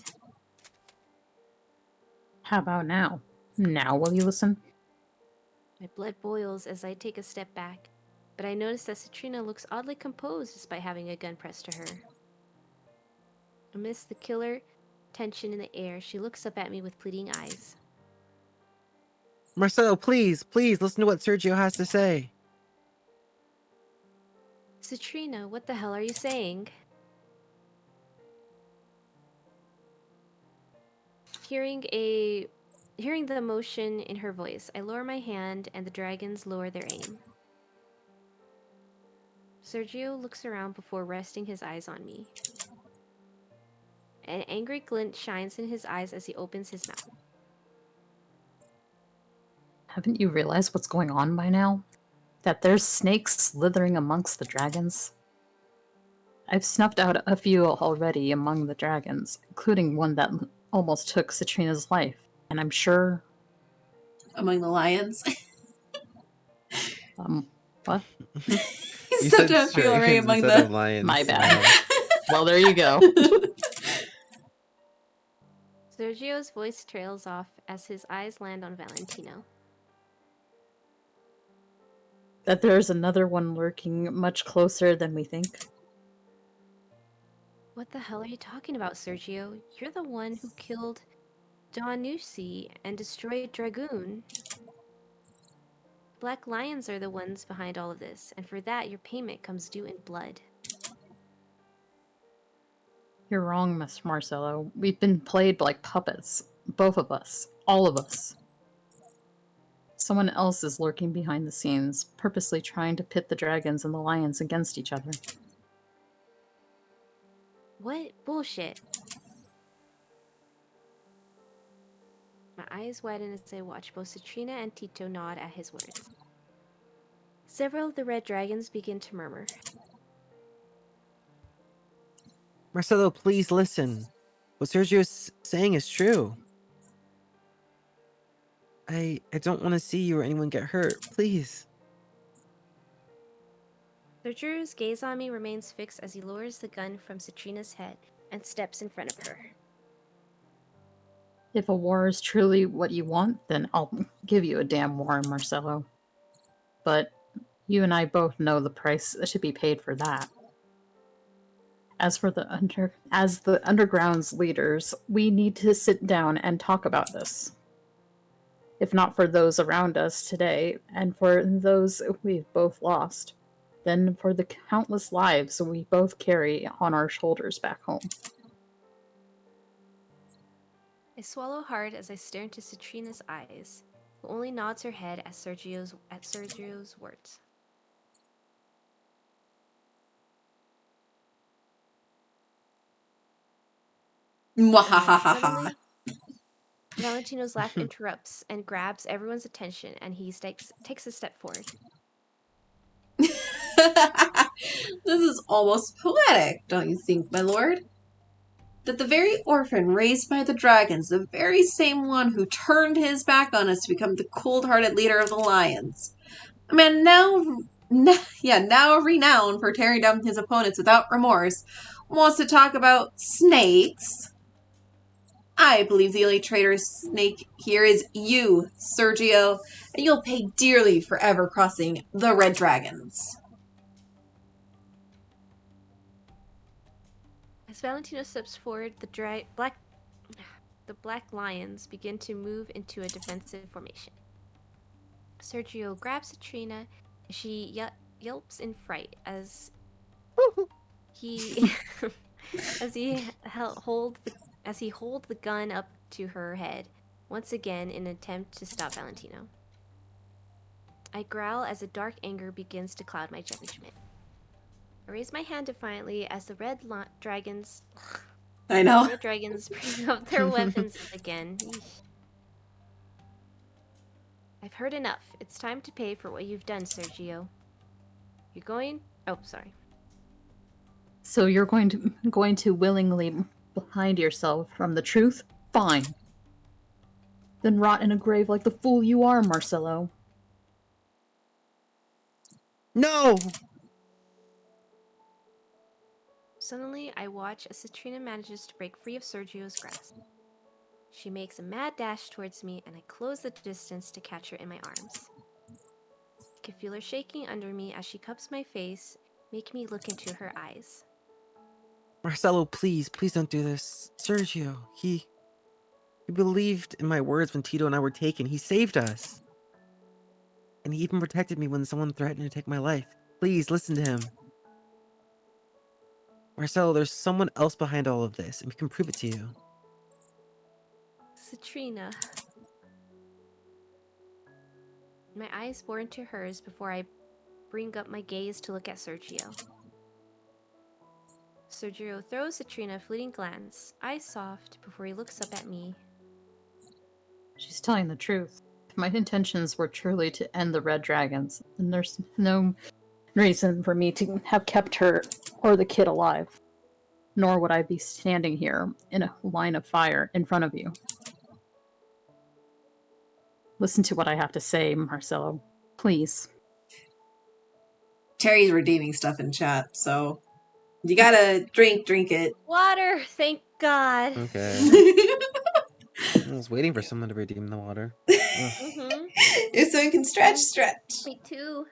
How about now? Now will you listen? My blood boils as I take a step back, but I notice that Citrina looks oddly composed despite having a gun pressed to her. Amidst the killer tension in the air, she looks up at me with pleading eyes. Marcello, please, please listen to what Sergio has to say. Citrina, what the hell are you saying? Hearing the emotion in her voice, I lower my hand and the dragons lower their aim. Sergio looks around before resting his eyes on me. An angry glint shines in his eyes as he opens his mouth. Haven't you realized what's going on by now? That there's snakes slithering amongst the dragons? I've snuffed out a few already among the dragons, including one that almost took Citrina's life, and I'm sure... Among the lions. What? He You stepped said up a few already dragons among instead of the... lions. My bad. Wow. Well, there you go. Sergio's voice trails off as his eyes land on Valentino. That there's another one lurking much closer than we think. What the hell are you talking about, Sergio? You're the one who killed Danusi and destroyed Dragoon. Black Lions are the ones behind all of this, and for that your payment comes due in blood. You're wrong, Miss Marcello. We've been played like puppets. Both of us. All of us. Someone else is lurking behind the scenes, purposely trying to pit the dragons and the lions against each other. What bullshit? My eyes widen as I watch both Citrina and Tito nod at his words. Several of the red dragons begin to murmur. Marcello, please listen. What Sergio's saying is true. I don't want to see you or anyone get hurt. Please. Sergio's gaze on me remains fixed as he lowers the gun from Citrina's head and steps in front of her. If a war is truly what you want, then I'll give you a damn war, Marcello. But you and I both know the price that should be paid for that. As the underground's leaders, we need to sit down and talk about this. If not for those around us today, and for those we've both lost, then for the countless lives we both carry on our shoulders back home. I swallow hard as I stare into Citrina's eyes, who only nods her head at Sergio's words. Mwahahaha. Valentino's laugh interrupts and grabs everyone's attention, and he takes a step forward. This is almost poetic, don't you think, my lord? That the very orphan raised by the dragons, the very same one who turned his back on us to become the cold-hearted leader of the lions, a man now renowned for tearing down his opponents without remorse, wants to talk about snakes. I believe the only traitorous snake here is you, Sergio, and you'll pay dearly for ever crossing the red dragons. As Valentino steps forward, the black lions begin to move into a defensive formation. Sergio grabs Citrina, and she yelps in fright as he holds the gun up to her head, once again in an attempt to stop Valentino. I growl as a dark anger begins to cloud my judgment. I raise my hand defiantly as the red dragons I know. red dragons bring up their weapons again. Eesh. I've heard enough. It's time to pay for what you've done, Sergio. You're going? Oh, sorry. So you're going to willingly behind yourself from the truth? Fine. Then rot in a grave like the fool you are, Marcello. No! Suddenly, I watch as Citrina manages to break free of Sergio's grasp. She makes a mad dash towards me, and I close the distance to catch her in my arms. I can feel her shaking under me as she cups my face, making me look into her eyes. Marcello, please don't do this. Sergio, he believed in my words when Tito and I were taken. He saved us. And he even protected me when someone threatened to take my life. Please, listen to him. Marcello, there's someone else behind all of this, and we can prove it to you. Citrina. My eyes bore into hers before I bring up my gaze to look at Sergio. Sergio throws Citrina a fleeting glance, eyes soft, before he looks up at me. She's telling the truth. If my intentions were truly to end the Red Dragons, then there's no reason for me to have kept her or the kid alive. Nor would I be standing here in a line of fire in front of you. Listen to what I have to say, Marcello. Please. Terry's redeeming stuff in chat, so you gotta drink it. Water! Thank God! Okay. I was waiting for someone to redeem the water. Mm-hmm. If someone can stretch. Me too.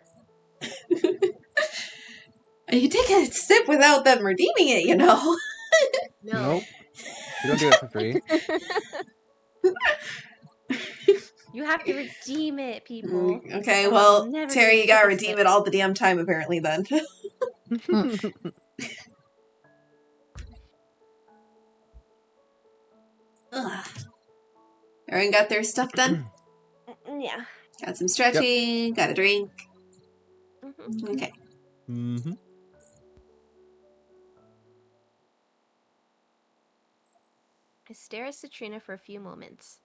You take a sip without them redeeming it, you know. No. Nope. You don't do it for free. You have to redeem it, people. Okay, Else well, I'll never Terry, get you gotta ticket redeem slips. it all the damn time, apparently, then. Ugh. Everyone got their stuff done? Yeah. Got some stretching, got a drink. Mm-hmm. Okay. Mm-hmm. I stare at Citrina for a few moments.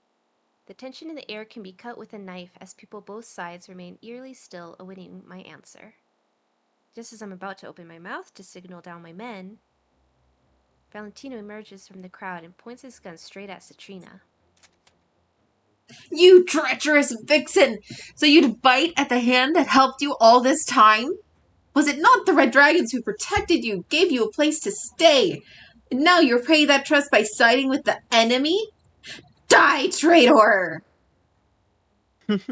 The tension in the air can be cut with a knife as people both sides remain eerily still, awaiting my answer. Just as I'm about to open my mouth to signal down my men, Valentino emerges from the crowd and points his gun straight at Citrina. You treacherous vixen! So you'd bite at the hand that helped you all this time? Was it not the Red Dragons who protected you, gave you a place to stay? And now you're paying that trust by siding with the enemy? Die, traitor! Bad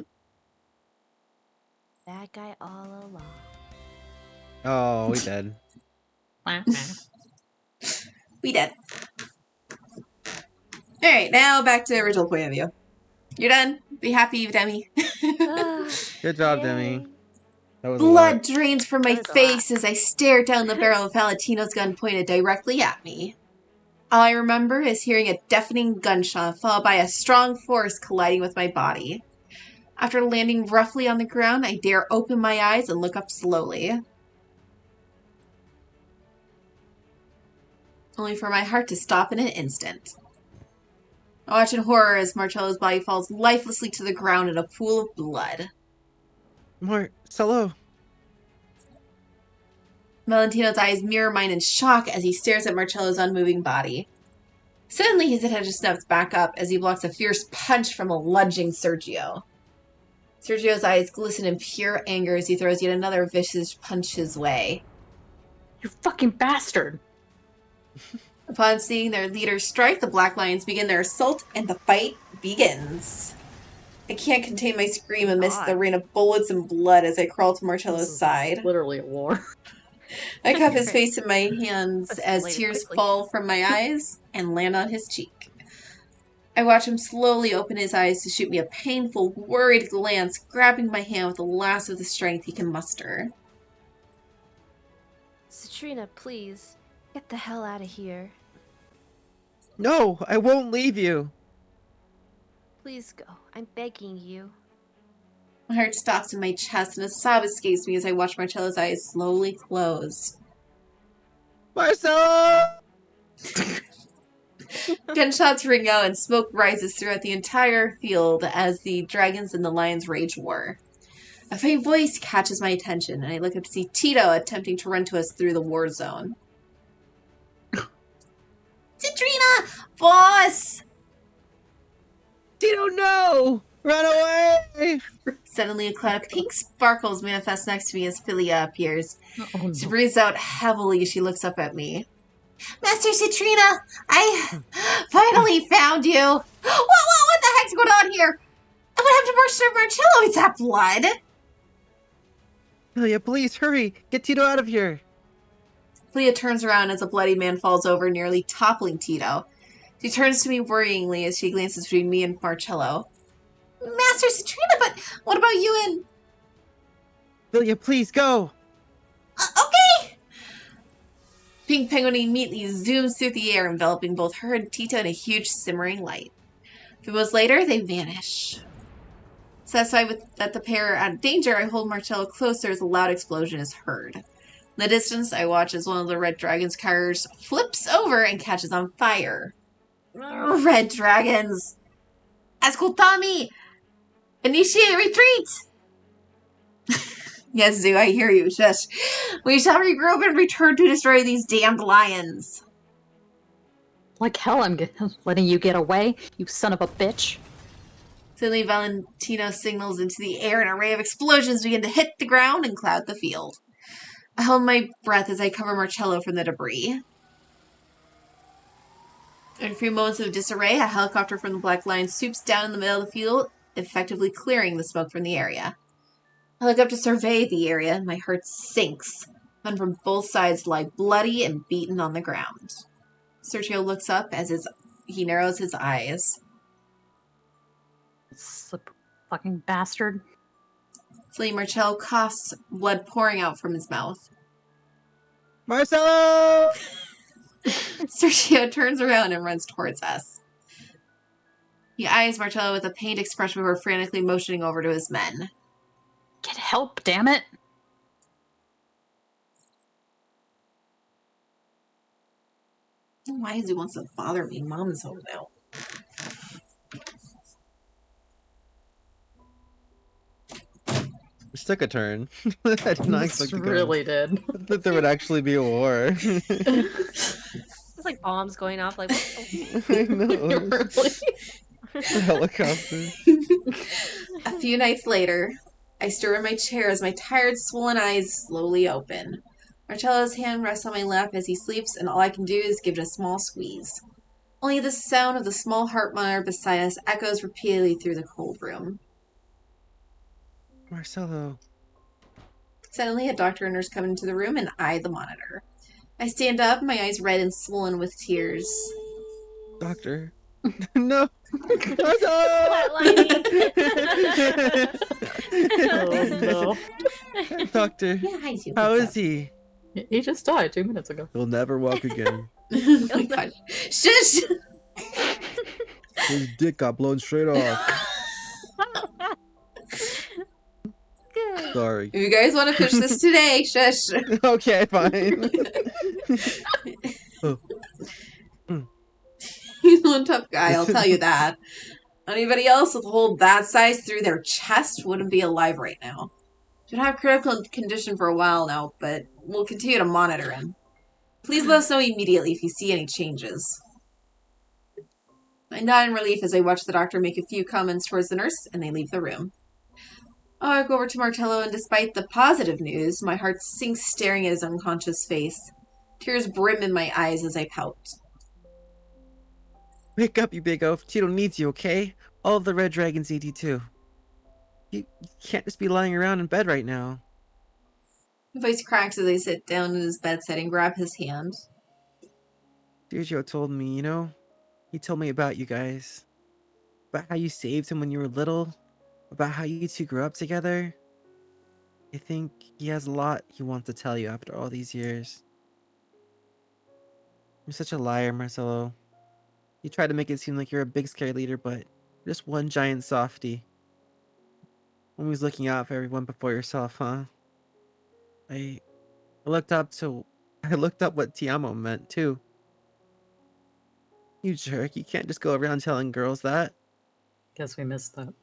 guy all along. Oh, we dead. We dead. Alright, now back to original point of view. You're done? Be happy, Demi. Good job, Demi. That was a Blood lot. drains from my That was a face as I stare down the barrel of Valentino's gun pointed directly at me. All I remember is hearing a deafening gunshot followed by a strong force colliding with my body. After landing roughly on the ground, I dare open my eyes and look up slowly. Only for my heart to stop in an instant. I watch in horror as Marcello's body falls lifelessly to the ground in a pool of blood. Marcello. Valentino's eyes mirror mine in shock as he stares at Marcello's unmoving body. Suddenly, his attention snaps back up as he blocks a fierce punch from a lunging Sergio. Sergio's eyes glisten in pure anger as he throws yet another vicious punch his way. You fucking bastard! Upon seeing their leader strike, the Black Lions begin their assault, and the fight begins. I can't contain my scream amidst the rain of bullets and blood as I crawl to Marcello's side. Literally a war. I cup his face in my hands Let's as relate it tears quickly. fall from my eyes and land on his cheek. I watch him slowly open his eyes to shoot me a painful, worried glance, grabbing my hand with the last of the strength he can muster. Citrina, please, get the hell out of here. No, I won't leave you. Please go. I'm begging you. My heart stops in my chest and a sob escapes me as I watch Marcello's eyes slowly close. Marcello! Gunshots ring out and smoke rises throughout the entire field as the dragons and the lions rage war. A faint voice catches my attention, and I look up to see Tito attempting to run to us through the war zone. Citrina! Boss! Tito, no! Run away! Suddenly, a cloud of pink sparkles manifests next to me as Philia appears. Oh, She no. breathes out heavily as she looks up at me. Master Citrina, I finally found you! What the heck's going on here? And what happened to Marcello? Is that blood? Leah, please hurry! Get Tito out of here! Leah turns around as a bloody man falls over, nearly toppling Tito. She turns to me worryingly as she glances between me and Marcello. Master Citrina, but what about you and... Leah, please go! Okay! Pink Penguin immediately zooms through the air, enveloping both her and Tito in a huge simmering light. A few moments later, they vanish. Satisfied with that the pair are out of danger, I hold Marcello closer as a loud explosion is heard. In the distance, I watch as one of the Red Dragon's cars flips over and catches on fire. Red Dragons! Ascoltami! Initiate retreat! Yes, Zoo, I hear you. Shush. We shall regroup and return to destroy these damned lions. Like hell, I'm letting you get away, you son of a bitch. Suddenly, Valentino signals into the air, and an array of explosions begin to hit the ground and cloud the field. I hold my breath as I cover Marcello from the debris. In a few moments of disarray, a helicopter from the Black Lion swoops down in the middle of the field, effectively clearing the smoke from the area. I look up to survey the area, and my heart sinks. Men from both sides lie bloody and beaten on the ground. Sergio looks up as he narrows his eyes. Slip fucking bastard. Suddenly, Marcello coughs, blood pouring out from his mouth. Marcello! Sergio turns around and runs towards us. He eyes Marcello with a pained expression before frantically motioning over to his men. Get help, damn it! Why is he wants to bother me? Mom's home now. This took a turn. I did not This expect to go. really did. I thought there would actually be a war. It's like bombs going off. Like, what the I know. Really? The helicopter. A few nights later, I stir in my chair as my tired, swollen eyes slowly open. Marcello's hand rests on my lap as he sleeps, and all I can do is give it a small squeeze. Only the sound of the small heart monitor beside us echoes repeatedly through the cold room. Marcello. Suddenly, a doctor and nurse come into the room and eye the monitor. I stand up, my eyes red and swollen with tears. Doctor. No. Flatlining. Oh no. Doctor. Yeah, hi, Sue. How What's is he? He just died 2 minutes ago. He'll never walk again. up? Oh my god. Shush! His dick got blown straight off. Good. Sorry. If you guys want to finish this today, shush. Okay, fine. Oh. He's one tough guy, I'll tell you that. Anybody else with a hole that size through their chest wouldn't be alive right now. Should have critical condition for a while now, but we'll continue to monitor him. Please let us know immediately if you see any changes. I nod in relief as I watch the doctor make a few comments towards the nurse, and they leave the room. I go over to Marcello, and despite the positive news, my heart sinks staring at his unconscious face. Tears brim in my eyes as I pout. Wake up, you big oaf. Tito needs you, okay? All of the Red Dragons need you too. You can't just be lying around in bed right now. My voice cracks as I sit down in his bedside and grab his hand. Sergio told me, you know? He told me about you guys. About how you saved him when you were little. About how you two grew up together. I think he has a lot he wants to tell you after all these years. You're such a liar, Marcello. You try to make it seem like you're a big scary leader, but you're just one giant softy. Always looking out for everyone before yourself, huh? I looked up what Ti amo meant too. You jerk, you can't just go around telling girls that. Guess we missed that.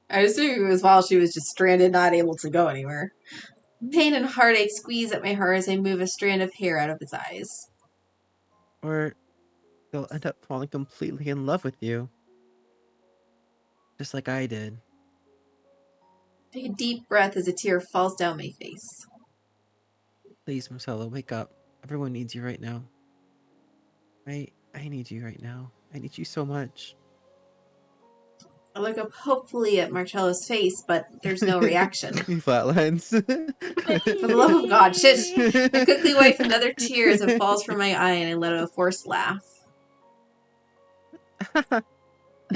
I assume it was while she was just stranded, not able to go anywhere. Pain and heartache squeeze at my heart as I move a strand of hair out of his eyes. Or they'll end up falling completely in love with you. Just like I did. Take a deep breath as a tear falls down my face. Please, Marcello, wake up. Everyone needs you right now. I need you right now. I need you so much. I look up hopefully at Marcello's face, but there's no reaction. He flatlines. For the love of God, shit. I quickly wipe another tear as it falls from my eye and I let out a forced laugh. I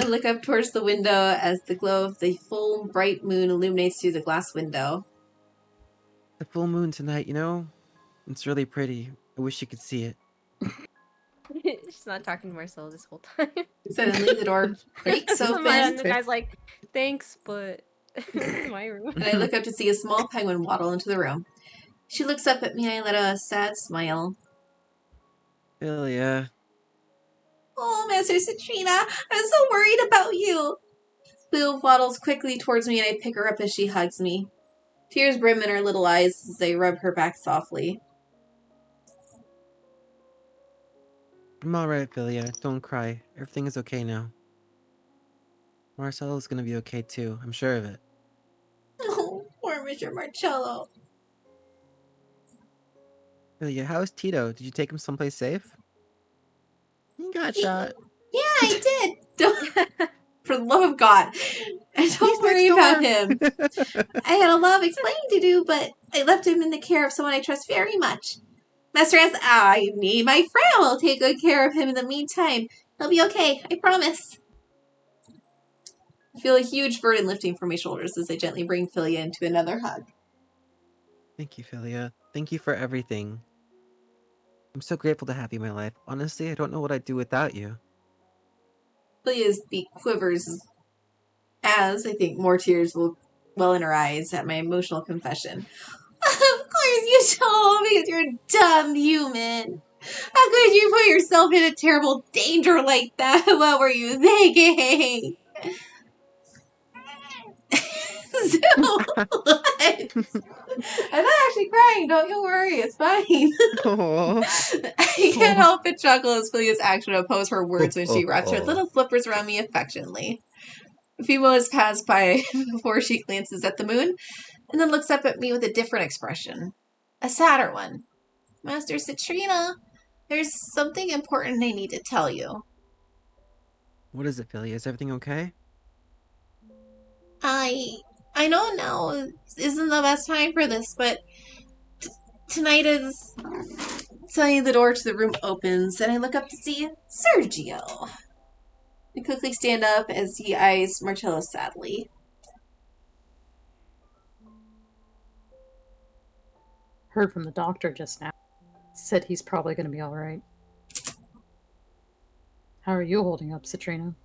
look up towards the window as the glow of the full bright moon illuminates through the glass window. The full moon tonight, you know? It's really pretty. I wish you could see it. She's not talking to Marcello this whole time. Suddenly the door creaks And open, the guy's like, thanks, but it's my room. and I look up to see a small penguin waddle into the room. She looks up at me and I let out a sad smile. Philia. Oh, Master Citrina, I'm so worried about you. Lou waddles quickly towards me and I pick her up as she hugs me. Tears brim in her little eyes as I rub her back softly. I'm alright, Philia. Don't cry. Everything is okay now. Marcello's gonna be okay too. I'm sure of it. Oh, poor Mr. Marcello. Philia, how is Tito? Did you take him someplace safe? He got shot. Yeah, I did. Don't, for the love of God. And don't worry about him. I had a lot of explaining to do, but I left him in the care of someone I trust very much. Master as I need, my friend will take good care of him in the meantime. He'll be okay, I promise. I feel a huge burden lifting from my shoulders as I gently bring Philia into another hug. Thank you, Philia. Thank you for everything. I'm so grateful to have you in my life. Honestly, I don't know what I'd do without you. Philia's beak quivers as I think more tears will well in her eyes at my emotional confession. Of course you told me, because you're a dumb human. How could you put yourself in a terrible danger like that? What were you thinking? So, what? I'm not actually crying, don't you worry, it's fine. Aww. I can't help but chuckle as Philia's action oppose her words when she wraps her little flippers around me affectionately. A few moments pass by before she glances at the moon, and then looks up at me with a different expression. A sadder one. Master Citrina, there's something important I need to tell you. What is it, Philia? Is everything okay? I know now isn't the best time for this, but tonight is... Suddenly the door to the room opens, and I look up to see Sergio. I quickly stand up as he eyes Marcello sadly. Heard from the doctor just now. Said he's probably going to be alright. How are you holding up, Citrina?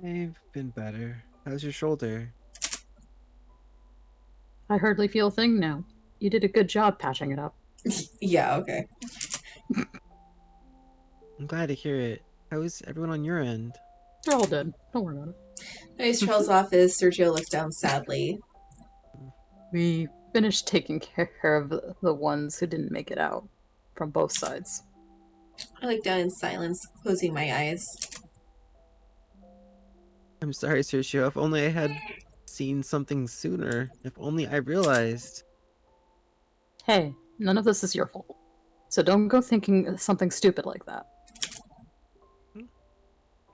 I've been better. How's your shoulder? I hardly feel a thing now. You did a good job patching it up. Yeah, okay. I'm glad to hear it. How is everyone on your end? They're all dead. Don't worry about it. Nice trails off as Sergio looks down sadly. We finished taking care of the ones who didn't make it out. From both sides. I look down in silence, closing my eyes. I'm sorry, Sergio. If only I had seen something sooner. If only I realized. Hey, none of this is your fault. So don't go thinking something stupid like that.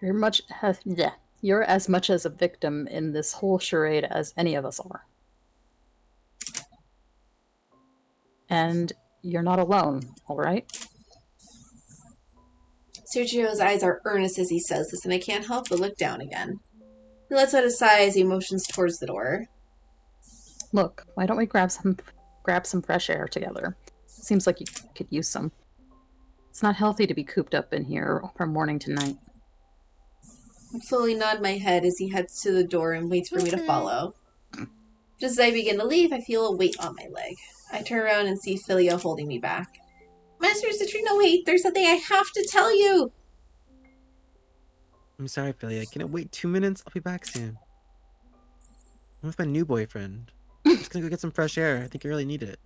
You're as much as a victim in this whole charade as any of us are. And you're not alone, alright? Sergio's eyes are earnest as he says this, and I can't help but look down again. He lets out a sigh as he motions towards the door. Look, why don't we grab some fresh air together? Seems like you could use some. It's not healthy to be cooped up in here from morning to night. I slowly nod my head as he heads to the door and waits for me to follow. Just as I begin to leave, I feel a weight on my leg. I turn around and see Philia holding me back. Master Citrina, wait! There's something I have to tell you! I'm sorry, Philia. Can it wait 2 minutes? I'll be back soon. I'm with my new boyfriend. I'm just gonna go get some fresh air. I think I really need it.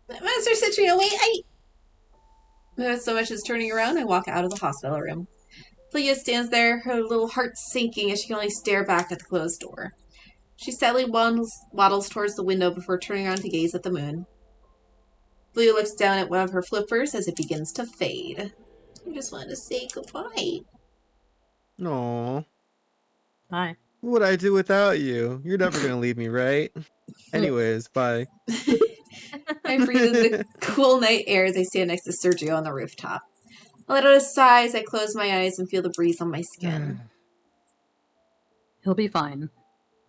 Master Citrina, wait! Not so much as turning around, I walk out of the hospital room. Philia stands there, her little heart sinking as she can only stare back at the closed door. She sadly waddles towards the window before turning around to gaze at the moon. Philia looks down at one of her flippers as it begins to fade. I just wanted to say goodbye. Aw. Bye. What would I do without you? You're never gonna leave me, right? Anyways, bye. I breathe in the cool night air as I stand next to Sergio on the rooftop. I let out a sigh as I close my eyes and feel the breeze on my skin. He'll be fine.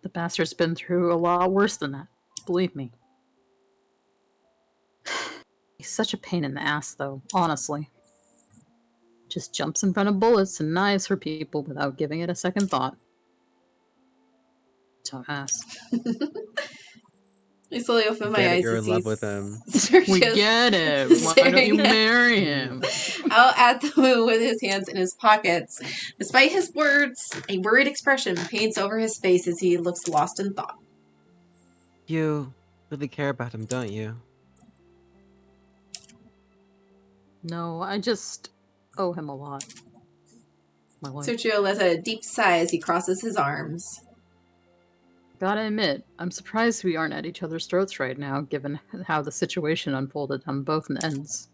The bastard's been through a lot worse than that. Believe me. He's such a pain in the ass, though, honestly. Just jumps in front of bullets and knives for people without giving it a second thought. Dumbass. I slowly open my Get it, eyes you're to in see love with him. Sergio's We get it. Why don't you staring marry him? out at the moon with his hands in his pockets. Despite his words, a worried expression paints over his face as he looks lost in thought. You really care about him, don't you? No, I just owe him a lot. My life. Sergio lets out a deep sigh as he crosses his arms. Gotta admit, I'm surprised we aren't at each other's throats right now, given how the situation unfolded on both ends.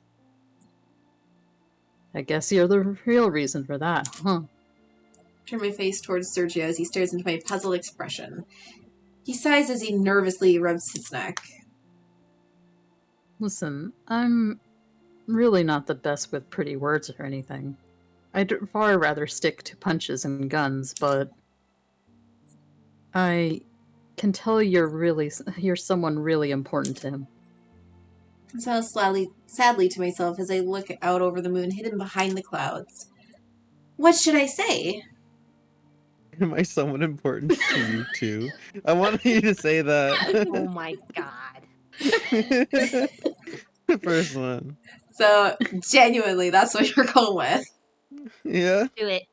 I guess you're the real reason for that, huh? Turn my face towards Sergio as he stares into my puzzled expression. He sighs as he nervously rubs his neck. Listen, I'm really not the best with pretty words or anything. I'd far rather stick to punches and guns, but I can tell you're someone really important to him. I smile sadly to myself as I look out over the moon hidden behind the clouds. What should I say? Am I someone important to you too? I want you to say that. Oh my god. The first one. So, genuinely, that's what you're going with. Yeah. Do it.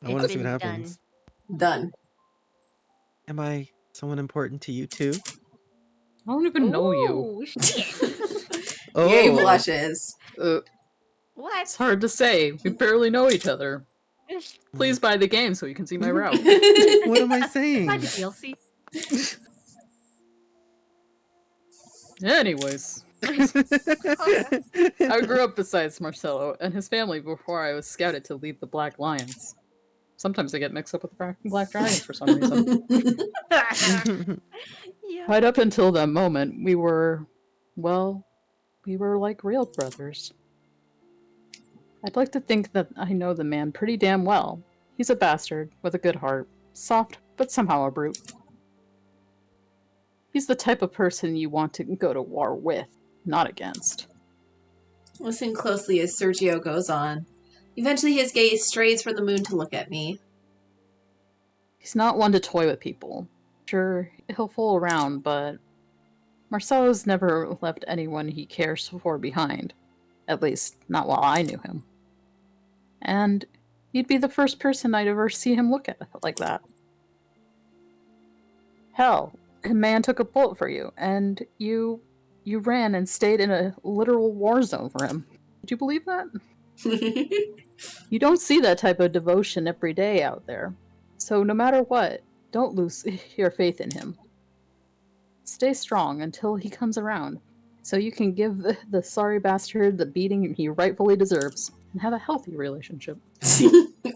I want to It's see what been happens. Done. Am I someone important to you too? I don't even know you. Ooh, shit. Oh. Yay blushes. What? It's hard to say. We barely know each other. Please buy the game so you can see my route. What am I saying? Buy the DLC. Anyways, I grew up beside Marcello and his family before I was scouted to lead the Black Lions. Sometimes I get mixed up with Black Dragons for some reason. Yeah. Right up until that moment, we were like real brothers. I'd like to think that I know the man pretty damn well. He's a bastard with a good heart, soft but somehow a brute. He's the type of person you want to go to war with, not against. Listen closely as Sergio goes on. Eventually his gaze strays from the moon to look at me. He's not one to toy with people. Sure, he'll fool around, but Marcello's never left anyone he cares for behind. At least, not while I knew him. And you'd be the first person I'd ever see him look at like that. Hell, a man took a bullet for you, and you ran and stayed in a literal war zone for him. Would you believe that? You don't see that type of devotion every day out there. So no matter what, don't lose your faith in him. Stay strong until he comes around, so you can give the sorry bastard the beating he rightfully deserves, and have a healthy relationship.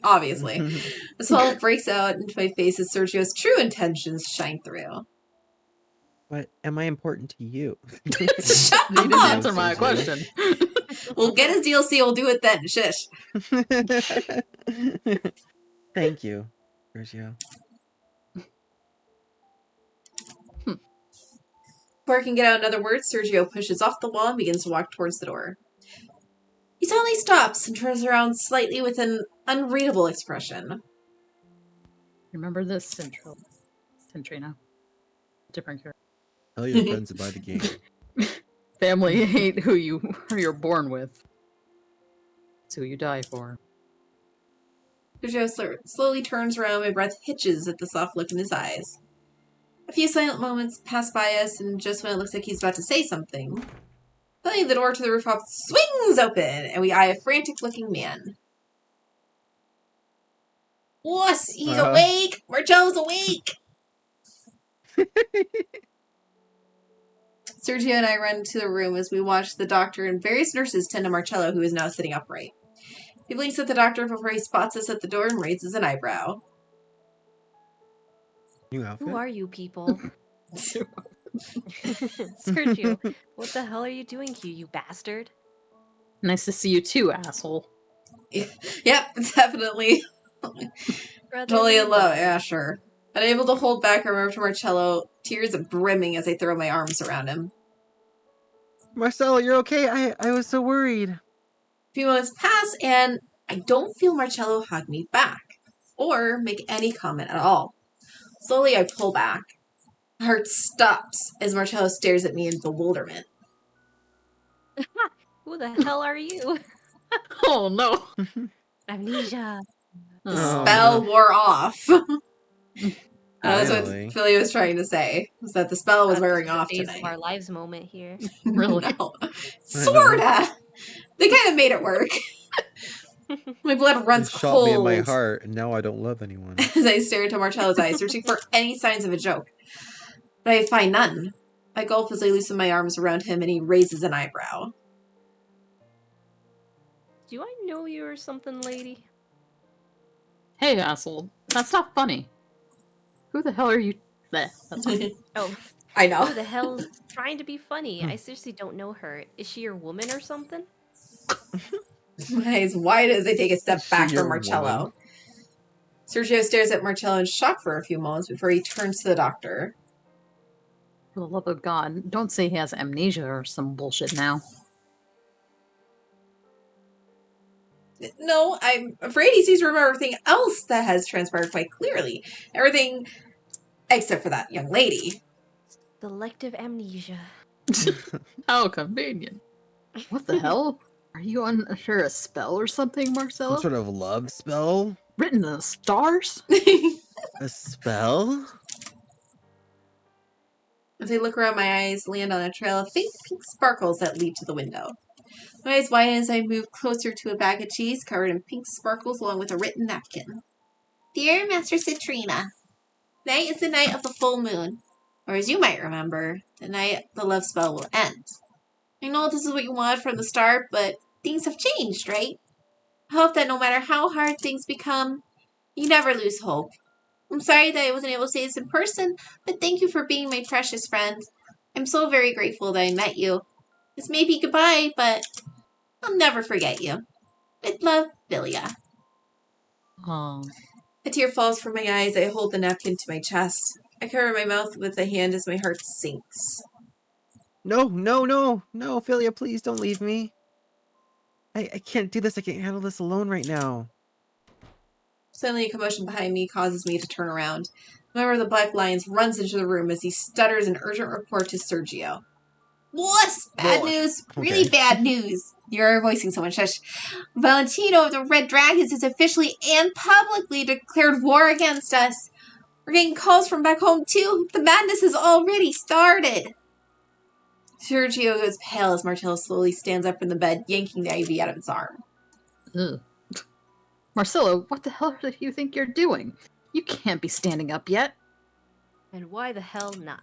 Obviously. The smile breaks out into my face as Sergio's true intentions shine through. But am I important to you? Shut You didn't up! answer my question. We'll get his DLC, we'll do it then. Shush. Thank you, Sergio. Before I can get out another word, Sergio pushes off the wall and begins to walk towards the door. He suddenly stops and turns around slightly with an unreadable expression. Remember this, Centrina. Different character. Tell your friends to buy the game. Family hate who you're born with. It's who you die for. Sergio slowly turns around, my breath hitches at the soft look in his eyes. A few silent moments pass by us, and just when it looks like he's about to say something, suddenly the door to the rooftop swings open, and we eye a frantic-looking man. Wuss, he's awake! Marcello's awake! Sergio and I run to the room as we watch the doctor and various nurses tend to Marcello, who is now sitting upright. He blinks at the doctor before he spots us at the door and raises an eyebrow. New outfit. Who are you people? Sergio, what the hell are you doing here, you bastard? Nice to see you too, asshole. Yep, definitely. Totally in love. Yeah, sure. Unable to hold back, I remember to Marcello, tears brimming as I throw my arms around him. Marcello, you're okay? I was so worried. A few moments pass, and I don't feel Marcello hug me back, or make any comment at all. Slowly, I pull back. My heart stops as Marcello stares at me in bewilderment. Who the hell are you? Oh no. Amnesia. The Oh, spell no. wore off. That's what Finally. Philly was trying to say, was that the spell was This wearing is a off phase tonight. of our lives moment here. Really? No. I know. Sorta! They kind of made it work. My blood runs You shot me in my cold heart, and now I don't love anyone. as I stare into Marcello's eyes, searching for any signs of a joke. But I find none. I gulp as I loosen my arms around him and he raises an eyebrow. Do I know you or something, lady? Hey, asshole. That's not funny. Who the hell are you? Bleh, that's funny. Oh, I know. who the hell's trying to be funny? I seriously don't know her. Is she your woman or something? My eyes wide as I take a step Is she back your from Marcello. woman? Sergio stares at Marcello in shock for a few moments before he turns to the doctor. For the love of God, don't say he has amnesia or some bullshit now. No, I'm afraid he seems to remember everything else that has transpired quite clearly. Everything except for that young lady. Selective amnesia. How convenient. What the hell? Are you under a spell or something, Some Marcello? sort of love spell? Written in the stars? A spell? As I look around, my eyes land on a trail of faint pink sparkles that lead to the window. My eyes widen as I move closer to a bag of cheese covered in pink sparkles along with a written napkin. Dear Master Citrina, tonight is the night of the full moon, or as you might remember, the night the love spell will end. I know this is what you wanted from the start, but things have changed, right? I hope that no matter how hard things become, you never lose hope. I'm sorry that I wasn't able to say this in person, but thank you for being my precious friend. I'm so very grateful that I met you. This may be goodbye, but I'll never forget you. With love, Vilya. Oh. A tear falls from my eyes. I hold the napkin to my chest. I cover my mouth with a hand as my heart sinks. No, Philia, please don't leave me. I can't do this. I can't handle this alone right now. Suddenly, a commotion behind me causes me to turn around. A member of the Black Lions runs into the room as he stutters an urgent report to Sergio. Wuss! Bad Woof. news! Okay. Really bad news! You're voicing so much. Shush. Valentino of the Red Dragons has officially and publicly declared war against us. We're getting calls from back home, too. The madness has already started. Sergio goes pale as Marcello slowly stands up from the bed, yanking the IV out of his arm. Ugh. Marcello, what the hell do you think you're doing? You can't be standing up yet. And why the hell not?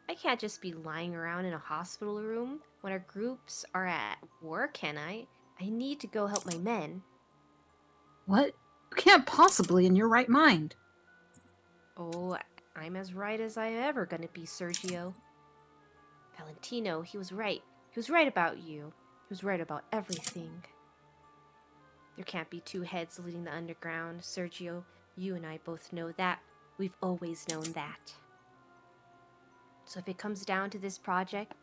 I can't just be lying around in a hospital room when our groups are at war, can I? I need to go help my men. What? You can't possibly in your right mind. Oh, I'm as right as I'm ever gonna be, Sergio. Valentino, he was right. He was right about you. He was right about everything. There can't be two heads leading the underground, Sergio. You and I both know that. We've always known that. So if it comes down to this project,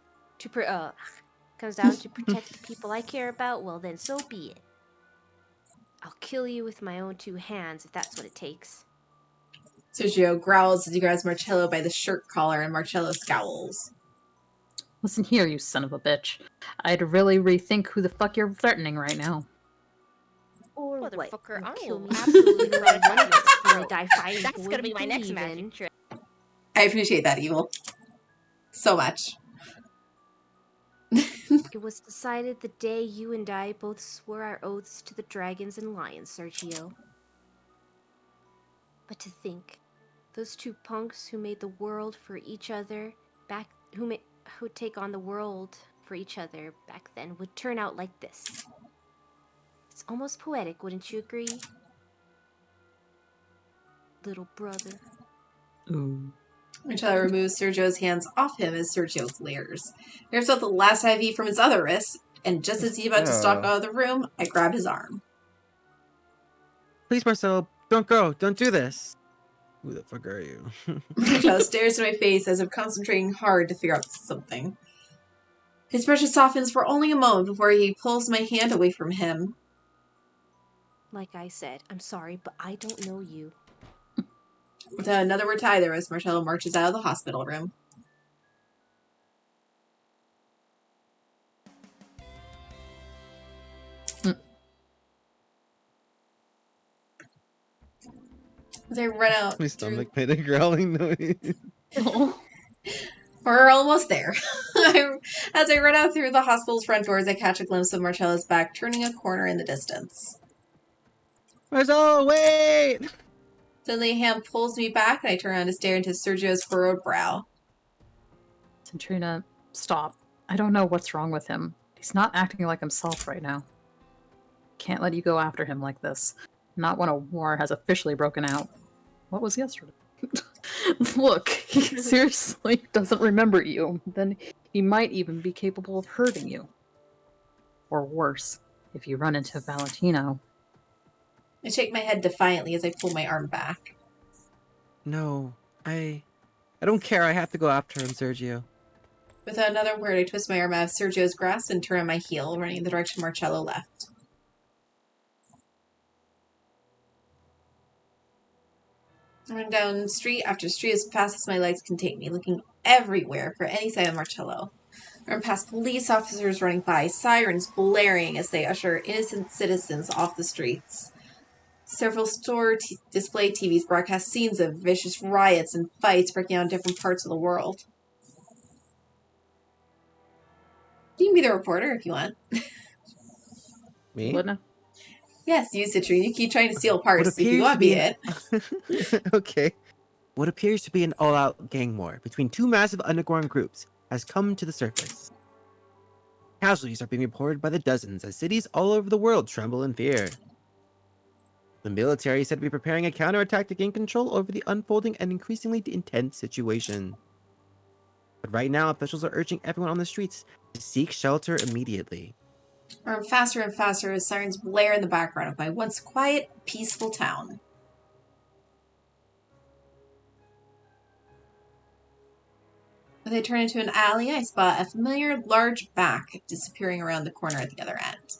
comes down to protect the people I care about, well then so be it. I'll kill you with my own two hands if that's what it takes. Sergio growls as he grabs Marcello by the shirt collar, and Marcello scowls. Listen here, you son of a bitch. I'd really rethink who the fuck you're threatening right now. Or what? Motherfucker, You'll I kill will me absolutely absolutely right right at before your I die throat. fighting. That's for gonna what be you my next believe magic in. trick. I appreciate that, Evil. So much. It was decided the day you and I both swore our oaths to the dragons and lions, Sergio. But to think, those two punks who made the world for each other who take on the world for each other back then would turn out like this. It's almost poetic, wouldn't you agree? Little brother. Ooh. Marcello removes Sergio's hands off him as Sergio glares. He rips out the last IV from his other wrist, and just as he's about to stalk out of the room, I grab his arm. Please, Marcello, don't go. Don't do this. Who the fuck are you? Marcello stares in my face as if concentrating hard to figure out something. His pressure softens for only a moment before he pulls my hand away from him. Like I said, I'm sorry, but I don't know you. Without another word to either of us, Marcello marches out of the hospital room. As I run out My through... stomach made a growling noise. Oh. We're almost there. As I run out through the hospital's front doors, I catch a glimpse of Marcello's back turning a corner in the distance. Marcello, wait! Suddenly a hand pulls me back, and I turn around to stare into Sergio's furrowed brow. Centrina, stop. I don't know what's wrong with him. He's not acting like himself right now. Can't let you go after him like this. Not when a war has officially broken out. What was yesterday? Look, he seriously doesn't remember you. Then he might even be capable of hurting you. Or worse, if you run into Valentino. I shake my head defiantly as I pull my arm back. No, I don't care. I have to go after him, Sergio. Without another word, I twist my arm out of Sergio's grasp and turn on my heel, running in the direction Marcello left. I run down street after street as fast as my legs can take me, looking everywhere for any sign of Marcello. I run past police officers running by, sirens blaring as they usher innocent citizens off the streets. Several store display TVs broadcast scenes of vicious riots and fights breaking out in different parts of the world. You can be the reporter if you want. Me? Lena? Yes, you, Citrine. You keep trying to steal parts if you appears want to to be be it. Okay. What appears to be an all-out gang war between two massive underground groups has come to the surface. Casualties are being reported by the dozens as cities all over the world tremble in fear. The military is said to be preparing a counterattack to gain control over the unfolding and increasingly intense situation. But right now, officials are urging everyone on the streets to seek shelter immediately. I run faster and faster as sirens blare in the background of my once quiet, peaceful town. As I turn into an alley, I spot a familiar large back disappearing around the corner at the other end.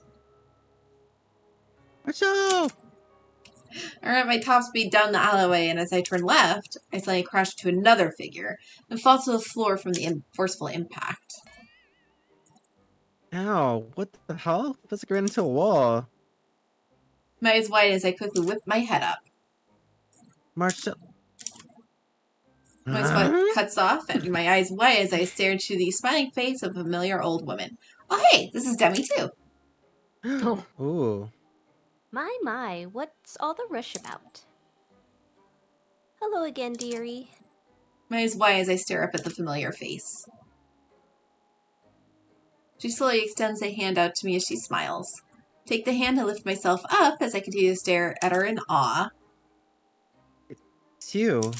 Marcello! I run at my top speed down the alleyway, and as I turn left, I suddenly crash into another figure and fall to the floor from the forceful impact. Ow, what the hell? Feels like I ran into a wall. My eyes widen as I quickly whip my head up. Marcello. My spot cuts off, and my eyes widen as I stare into the smiling face of a familiar old woman. Oh, hey, this is Demi, too. Oh. Ooh. My, what's all the rush about? Hello again, dearie. My eyes widen as I stare up at the familiar face. She slowly extends a hand out to me as she smiles. Take the hand and lift myself up as I continue to stare at her in awe. It's you.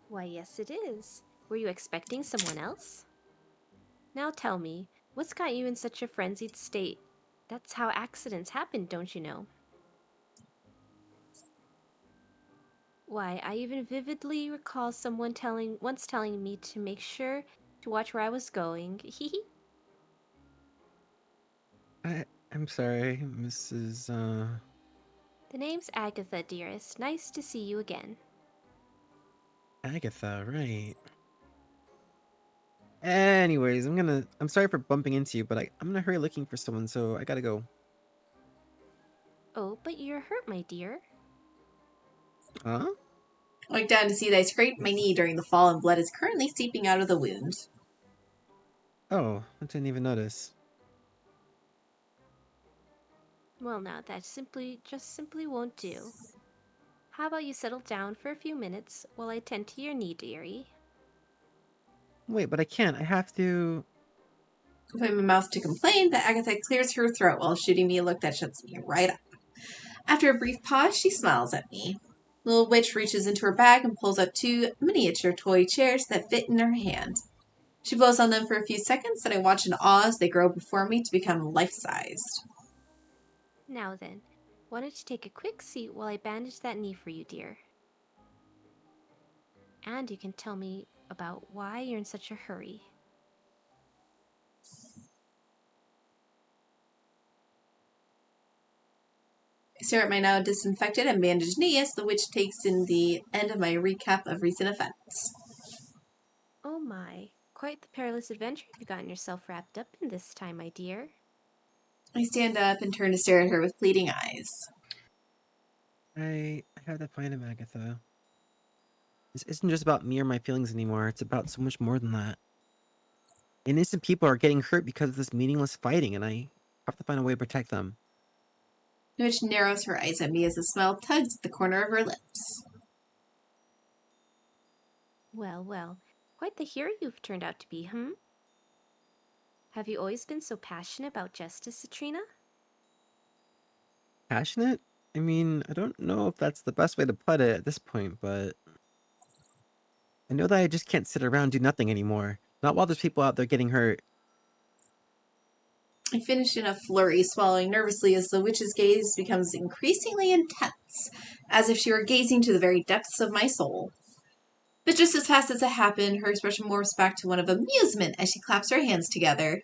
Why, yes, it is. Were you expecting someone else? Now tell me, what's got you in such a frenzied state? That's how accidents happen, don't you know? Why, I even vividly recall someone once telling me to make sure to watch where I was going. Hehe. I'm sorry, Mrs. The name's Agatha, dearest. Nice to see you again. Agatha, right. Anyways, I'm sorry for bumping into you, but I'm gonna hurry looking for someone, so I gotta go. Oh, but you're hurt, my dear. Huh? I look down to see that I scraped my knee during the fall and blood is currently seeping out of the wound. Oh, I didn't even notice. Well, now that simply won't do. How about you settle down for a few minutes while I tend to your knee, dearie? Wait, but I can't. I have to... Opening my mouth to complain, but Agatha clears her throat while shooting me a look that shuts me right up. After a brief pause, she smiles at me. The little witch reaches into her bag and pulls out 2 miniature toy chairs that fit in her hand. She blows on them for a few seconds, and I watch in awe as they grow before me to become life-sized. Now then, why don't you take a quick seat while I bandage that knee for you, dear? And you can tell me about why you're in such a hurry. I stare at my now disinfected and bandaged knee as the witch takes in the end of my recap of recent events. Oh my, quite the perilous adventure you've gotten yourself wrapped up in this time, my dear. I stand up and turn to stare at her with pleading eyes. I have to find him, Agatha. This isn't just about me or my feelings anymore. It's about so much more than that. Innocent people are getting hurt because of this meaningless fighting, and I have to find a way to protect them. The witch narrows her eyes at me as a smile tugs at the corner of her lips. Well, well, quite the hero you've turned out to be, Have you always been so passionate about justice, Citrina? Passionate? I mean, I don't know if that's the best way to put it at this point, but I know that I just can't sit around and do nothing anymore. Not while there's people out there getting hurt. I finish in a flurry, swallowing nervously as the witch's gaze becomes increasingly intense, as if she were gazing to the very depths of my soul. But just as fast as it happened, her expression morphs back to one of amusement as she claps her hands together.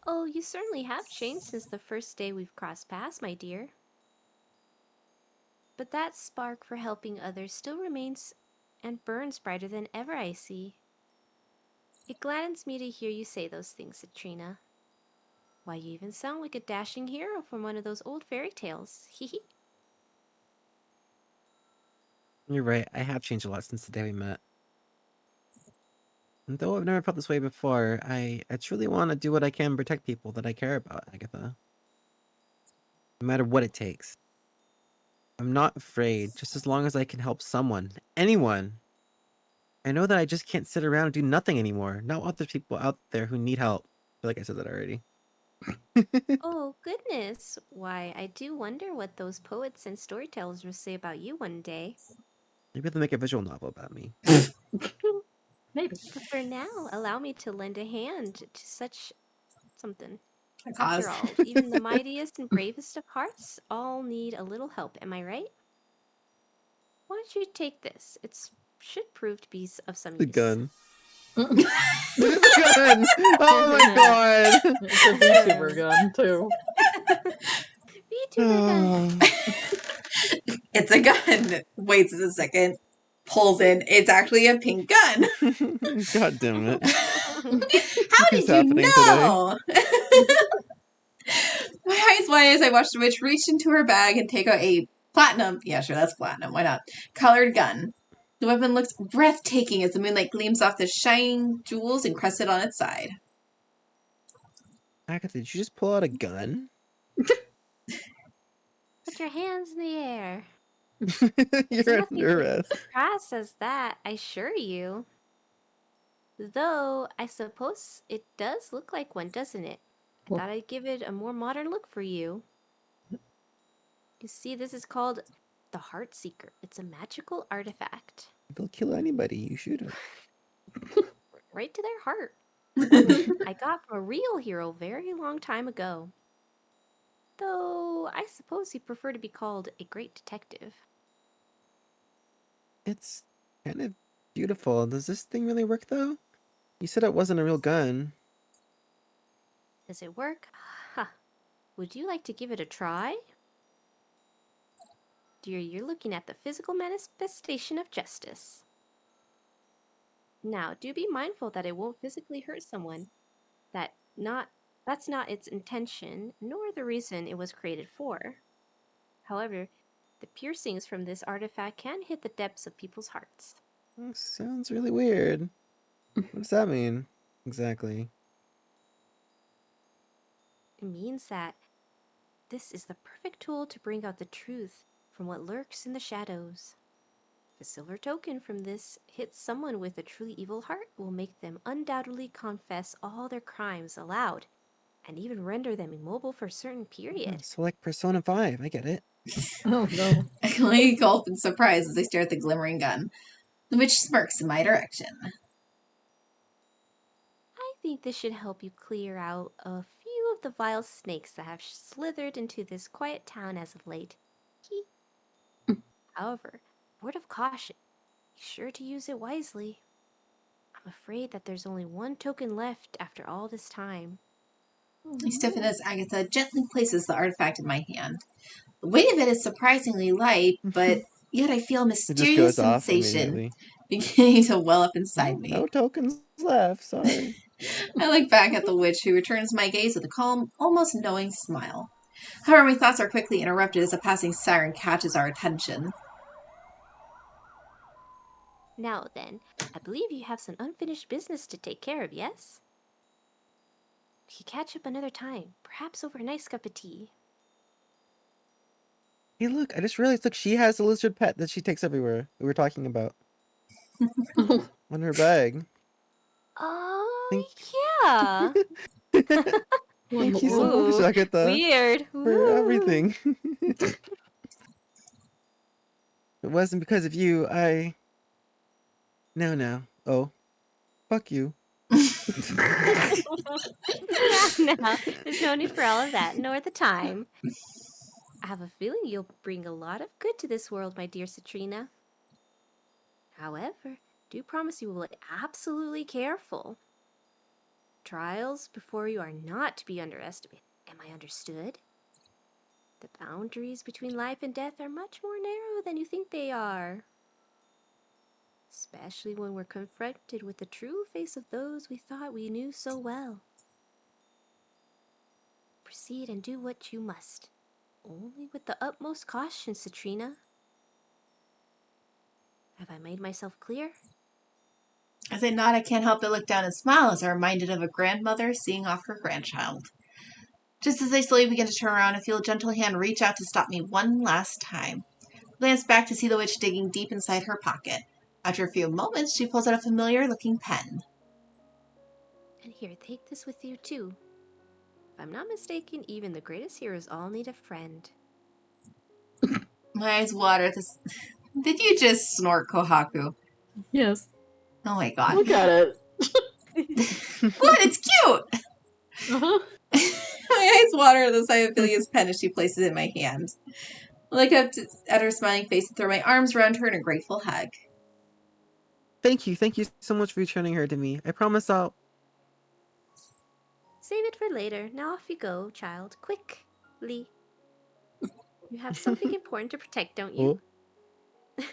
Oh, you certainly have changed since the first day we've crossed paths, my dear. But that spark for helping others still remains and burns brighter than ever, I see. It gladdens me to hear you say those things, Citrina. Why, you even sound like a dashing hero from one of those old fairy tales. Hee. You're right, I have changed a lot since the day we met. And though I've never felt this way before, I truly want to do what I can to protect people that I care about, Agatha. No matter what it takes. I'm not afraid, just as long as I can help someone. Anyone! I know that I just can't sit around and do nothing anymore. Not while there's people out there who need help. I feel like I said that already. Oh, goodness. Why, I do wonder what those poets and storytellers will say about you one day. Maybe they'll make a visual novel about me. Maybe. But for now, allow me to lend a hand to such something. I pause. After all, even the mightiest and bravest of hearts all need a little help, am I right? Why don't you take this? It should prove to be of some The use. gun. The gun! Oh my god! It's a VTuber gun, too. VTuber gun! It's a gun. Waits a second. Pulls in. It's actually a pink gun. God damn it. How Keeps did you happening know? My eyes wide as I watched the witch reach into her bag and take out a platinum, yeah, sure, that's platinum, why not, colored gun. The weapon looks breathtaking as the moonlight gleams off the shining jewels encrusted on its side. Agatha, did you just pull out a gun? Put your hands in the air. You're nothing under arrest. Crass as that, I assure you. Though, I suppose it does look like one, doesn't it? I thought I'd give it a more modern look for you. You see, this is called the Heart Seeker. It's a magical artifact. They'll kill anybody you shoot them. Right to their heart. I got from a real hero very long time ago. Though, I suppose you prefer to be called a great detective. It's kind of beautiful. Does this thing really work, though? You said it wasn't a real gun. Does it work? Ha! Would you like to give it a try? Dear, you're looking at the physical manifestation of justice. Now, do be mindful that it won't physically hurt someone. That's not its intention, nor the reason it was created for. However, the piercings from this artifact can hit the depths of people's hearts. Oh, sounds really weird. What does that mean? Exactly. It means that this is the perfect tool to bring out the truth from what lurks in the shadows. The silver token from this hits someone with a truly evil heart will make them undoubtedly confess all their crimes aloud, and even render them immobile for a certain period. So like Persona 5, I get it. Oh no. I can only gulp in surprise as I stare at the glimmering gun. The witch smirks in my direction. I think this should help you clear out a few of the vile snakes that have slithered into this quiet town as of late. However, word of caution, be sure to use it wisely. I'm afraid that there's only one token left after all this time. I stiffen as Agatha gently places the artifact in my hand. The weight of it is surprisingly light, but yet I feel a It just mysterious goes off sensation immediately. beginning to well up inside me. No tokens left, sorry. I look back at the witch, who returns my gaze with a calm, almost knowing smile. However, my thoughts are quickly interrupted as a passing siren catches our attention. Now then, I believe you have some unfinished business to take care of, yes? We could catch up another time, perhaps over a nice cup of tea. Hey, look, I just realized, look, she has a lizard pet that she takes everywhere. We were talking about. On her bag. Oh, yeah. Thank you so much, Ooh, Agatha, weird. for Ooh. everything. If it wasn't because of you, No. Oh. Fuck you. No, there's no need for all of that, nor the time. I have a feeling you'll bring a lot of good to this world, my dear Citrina. However, do promise you will be absolutely careful. Trials before you are not to be underestimated. Am I understood? The boundaries between life and death are much more narrow than you think they are. Especially when we're confronted with the true face of those we thought we knew so well. Proceed and do what you must, only with the utmost caution, Citrina. Have I made myself clear? As I nod, I can't help but look down and smile as I'm reminded of a grandmother seeing off her grandchild. Just as I slowly begin to turn around, I feel a gentle hand reach out to stop me one last time. I glance back to see the witch digging deep inside her pocket. After a few moments, she pulls out a familiar-looking pen. And here, take this with you too. If I'm not mistaken, even the greatest heroes all need a friend. My eyes water at this. Did you just snort, Kohaku? Yes. Oh my god. Look at it. What? It's cute! Uh-huh. My eyes water at the sight of Philia's pen as she places it in my hand. I look up at her smiling face and throw my arms around her in a grateful hug. Thank you so much for returning her to me. I promise I'll... Save it for later. Now off you go, child. Quickly. You have something important to protect, don't you? Oh.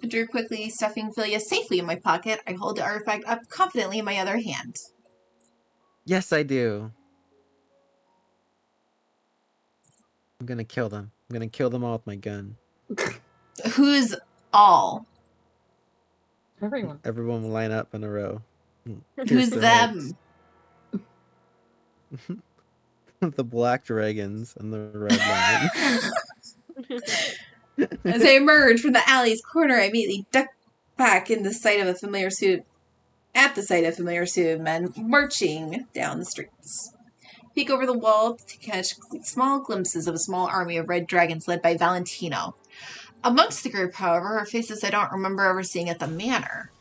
I drew quickly, stuffing Philia safely in my pocket. I hold the artifact up confidently in my other hand. Yes, I do. I'm gonna kill them. I'm gonna kill them all with my gun. Who's all? Everyone. Everyone will line up in a row. Who's them? The black dragons and the red lions. As I emerge from the alley's corner, I immediately duck back in the sight of a familiar suit. At the sight of a familiar suit of men marching down the streets. Peek over the wall to catch small glimpses of a small army of red dragons led by Valentino. Amongst the group, however, are faces I don't remember ever seeing at the manor.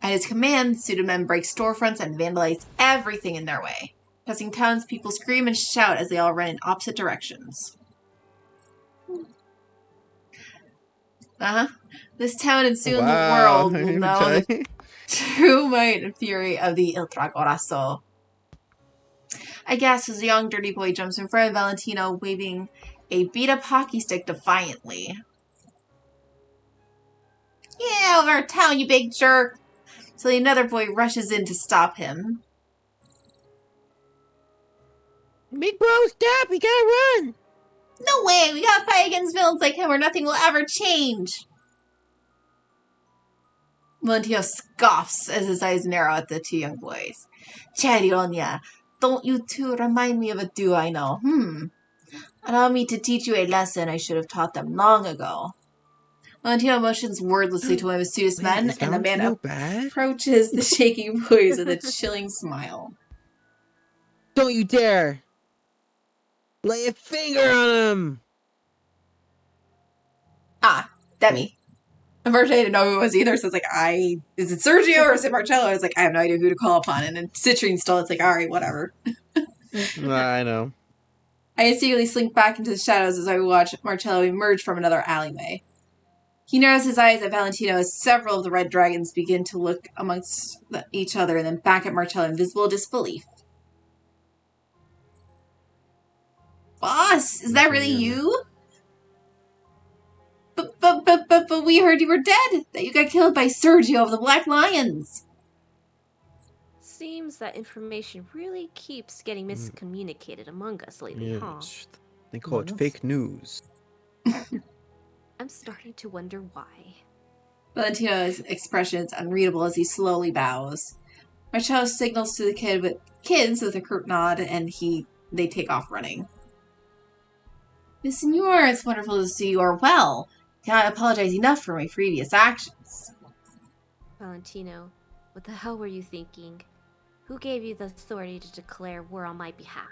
At his command, suited men break storefronts and vandalize everything in their way. Passing townspeople scream and shout as they all run in opposite directions. This town and soon the world will know the true might and fury of the Il Tragorazo. I gasp as a young dirty boy jumps in front of Valentino, waving a beat-up hockey stick defiantly. "Yeah, over our town, you big jerk!" So another boy rushes in to stop him. Big bro, stop! We gotta run! "No way! We gotta fight against villains like him or nothing will ever change!" Valentino scoffs as his eyes narrow at the two young boys. "Charionia, don't you two remind me of a duo I know? Allow me to teach you a lesson I should have taught them long ago. Valentino motions wordlessly to one of his suited men, Is and the man Valentino bad? approaches the shaking boys with a chilling smile. Don't you dare! Lay a finger on him! Ah, Demi. Unfortunately, I didn't know who it was either, so it's like, is it Sergio or is it Marcello? I was like, I have no idea who to call upon. And then Citrine still, it's like, alright, whatever. I know. I instinctively slink back into the shadows as I watch Marcello emerge from another alleyway. He narrows his eyes at Valentino as several of the red dragons begin to look amongst each other and then back at Marcello in visible disbelief. Boss, is that really you? But we heard you were dead, that you got killed by Sergio of the Black Lions. Seems that information really keeps getting miscommunicated among us lately, huh? They call it fake news. I'm starting to wonder why. Valentino's expression is unreadable as he slowly bows. Marcello signals to the kids with a curt nod, and they take off running. Miss Senor, it's wonderful to see you are well. Cannot apologize enough for my previous actions. Valentino, what the hell were you thinking? Who gave you the authority to declare war on my behalf?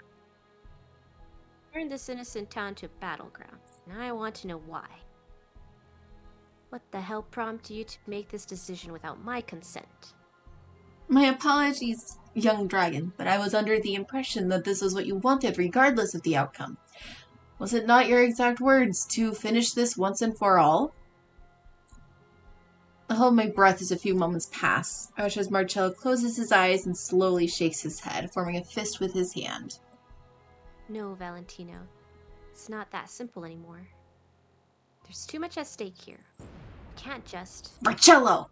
Turn this innocent town to a battleground, and I want to know why. What the hell prompted you to make this decision without my consent? My apologies, young dragon, but I was under the impression that this was what you wanted regardless of the outcome. Was it not your exact words, to finish this once and for all? I hold my breath as a few moments pass. I watch as Marcello closes his eyes and slowly shakes his head, forming a fist with his hand. No, Valentino. It's not that simple anymore. There's too much at stake here. You can't just... Marcello!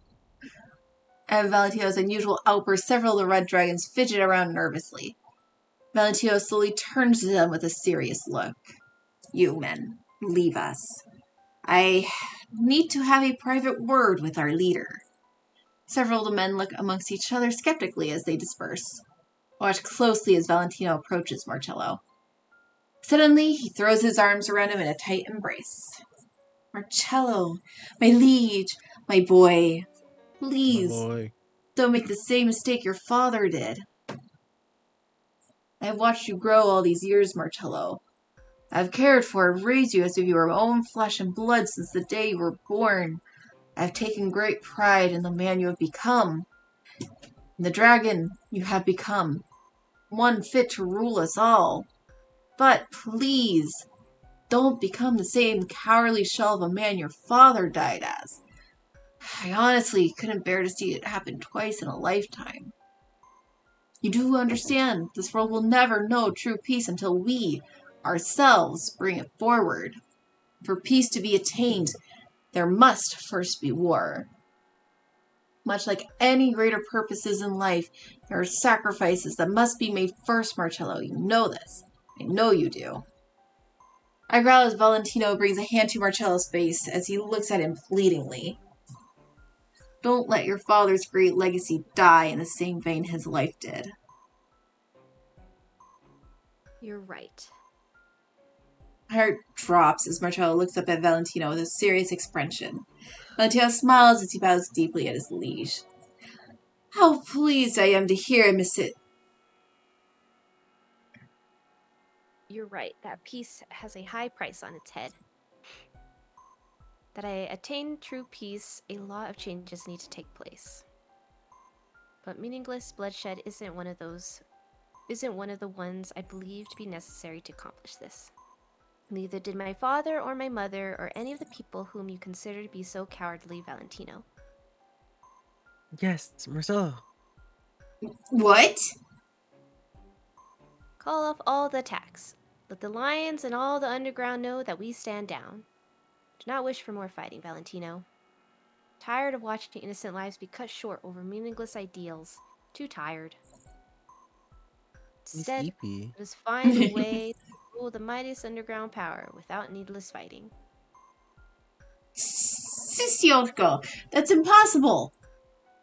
At Valentino's unusual outburst, several of the red dragons fidget around nervously. Valentino slowly turns to them with a serious look. You men, leave us. I need to have a private word with our leader. Several of the men look amongst each other skeptically as they disperse. Watch closely as Valentino approaches Marcello. Suddenly, he throws his arms around him in a tight embrace. Marcello, my liege, my boy, please, don't make the same mistake your father did. I have watched you grow all these years, Marcello. I have cared for and raised you as if you were my own flesh and blood since the day you were born. I have taken great pride in the man you have become, and the dragon you have become, one fit to rule us all. But please, don't become the same cowardly shell of a man your father died as. I honestly couldn't bear to see it happen twice in a lifetime. You do understand, this world will never know true peace until we, ourselves, bring it forward. For peace to be attained, there must first be war. Much like any greater purposes in life, there are sacrifices that must be made first, Marcello. You know this. I know you do. I growl as Valentino brings a hand to Marcello's face as he looks at him pleadingly. Don't let your father's great legacy die in the same vein his life did. You're right. My heart drops as Marcello looks up at Valentino with a serious expression. Valentino smiles as he bows deeply at his liege. How pleased I am to hear it, Miss You're right. That peace has a high price on its head. That I attain true peace, a lot of changes need to take place. But meaningless bloodshed isn't one of the ones I believe to be necessary to accomplish this. Neither did my father or my mother or any of the people whom you consider to be so cowardly, Valentino. Yes, Marcello. What? Call off all the attacks. Let the lions and all the underground know that we stand down. Do not wish for more fighting, Valentino. Tired of watching innocent lives be cut short over meaningless ideals. Too tired. Instead, let us find a way to rule the mightiest underground power without needless fighting. Sisyotko, that's impossible!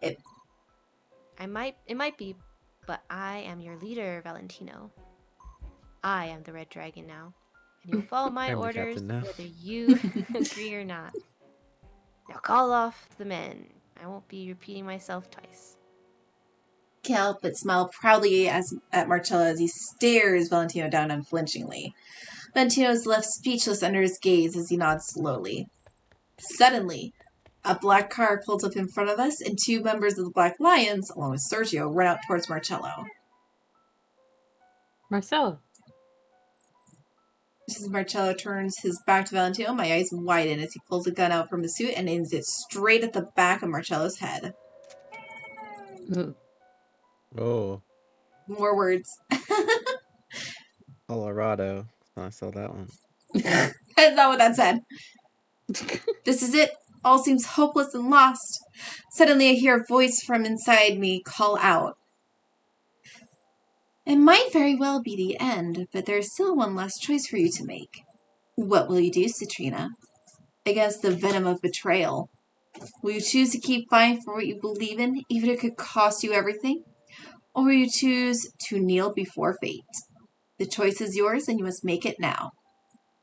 It might be, but I am your leader, Valentino. I am the Red Dragon now, and you'll follow my orders whether you agree or not. Now call off the men. I won't be repeating myself twice. Can't help but smile proudly at Marcello as he stares Valentino down unflinchingly. Valentino is left speechless under his gaze as he nods slowly. Suddenly, a black car pulls up in front of us, and two members of the Black Lions, along with Sergio, run out towards Marcello. Marcello. Just as Marcello turns his back to Valentino, my eyes widen as he pulls a gun out from his suit and aims it straight at the back of Marcello's head. Oh, More words. Colorado. I saw that one. That's not what that said. This is it. All seems hopeless and lost. Suddenly I hear a voice from inside me call out. It might very well be the end, but there is still one last choice for you to make. What will you do, Citrina? Against the venom of betrayal. Will you choose to keep fighting for what you believe in, even if it could cost you everything? Or will you choose to kneel before fate? The choice is yours, and you must make it now.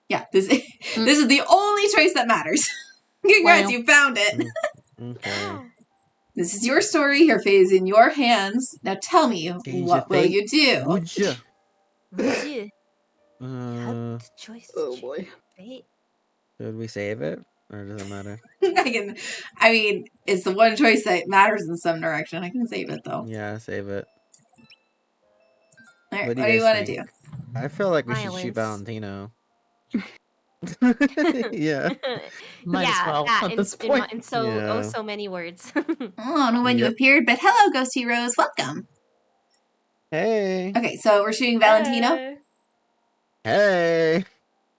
Yeah, this is the only choice that matters. Congrats, you found it. Okay. This is your story. Your fate is in your hands. Now tell me, Change what your will fate. you do? Would you? Would you have Uh, the choice to Oh choose boy. fate? should we save it, or does it matter? I mean, it's the one choice that matters in some direction. I can save it, though. Yeah, save it. All right, What what do do you you guys want to think? do? I feel like we should shoot Violence. Valentino. Yeah. Might as well that at this point. in so Yeah. so many words. Oh, I don't know when you Yep. appeared, but hello, Ghosty Rose. Welcome. Hey. Okay, so we're shooting Valentino. Hey.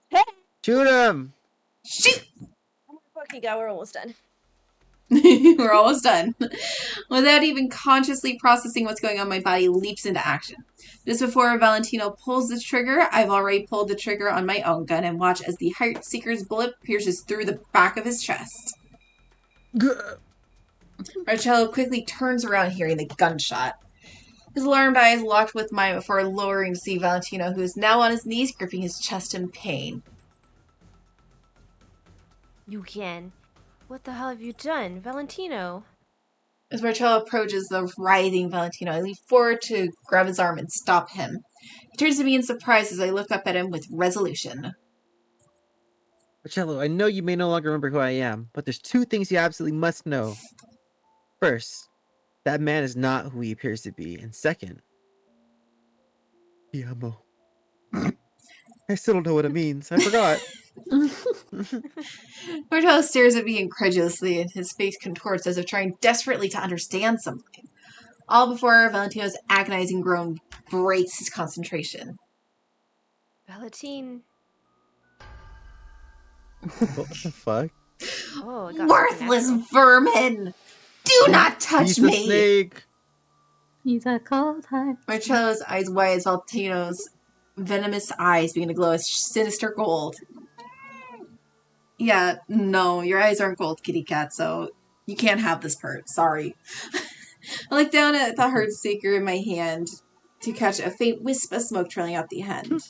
Hey. Shoot him. Shoot! Oh my fucking god, we're almost done. We're almost done. Without even consciously processing what's going on, my body leaps into action. Just before Valentino pulls the trigger, I've already pulled the trigger on my own gun and watch as the Heartseeker's bullet pierces through the back of his chest. Marcello quickly turns around hearing the gunshot. His alarmed eyes locked with mine before lowering to see Valentino, who is now on his knees, gripping his chest in pain. You can. What the hell have you done, Valentino? As Marcello approaches the writhing Valentino, I leap forward to grab his arm and stop him. He turns to me in surprise as I look up at him with resolution. Marcello, I know you may no longer remember who I am, but there's two things you absolutely must know. First, that man is not who he appears to be. And second, ti amo. I still don't know what it means. I forgot. Marcello stares at me incredulously, and his face contorts as if trying desperately to understand something. All before Valentino's agonizing groan breaks his concentration. Valentine. What the fuck? Oh, it got Worthless supernatural. vermin! Do not touch Piece of me! snake. He's a cold heart. Marcello's eyes wide as Valentino's venomous eyes begin to glow a sinister gold. Yeah, no, your eyes aren't gold, kitty cat, so you can't have this part. Sorry. I look down at the Heartseeker in my hand to catch a faint wisp of smoke trailing out the end.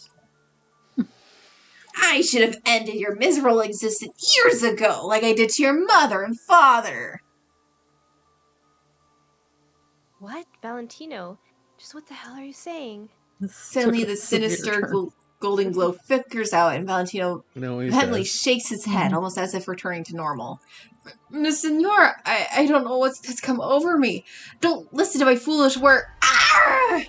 I should have ended your miserable existence years ago, like I did to your mother and father. What? Valentino? Just what the hell are you saying? Suddenly, the sinister golden glow flickers out, and Valentino No, he Bentley says. shakes his head, almost as if returning to normal. Senor, I don't know what's come over me. Don't listen to my foolish word. Arrgh!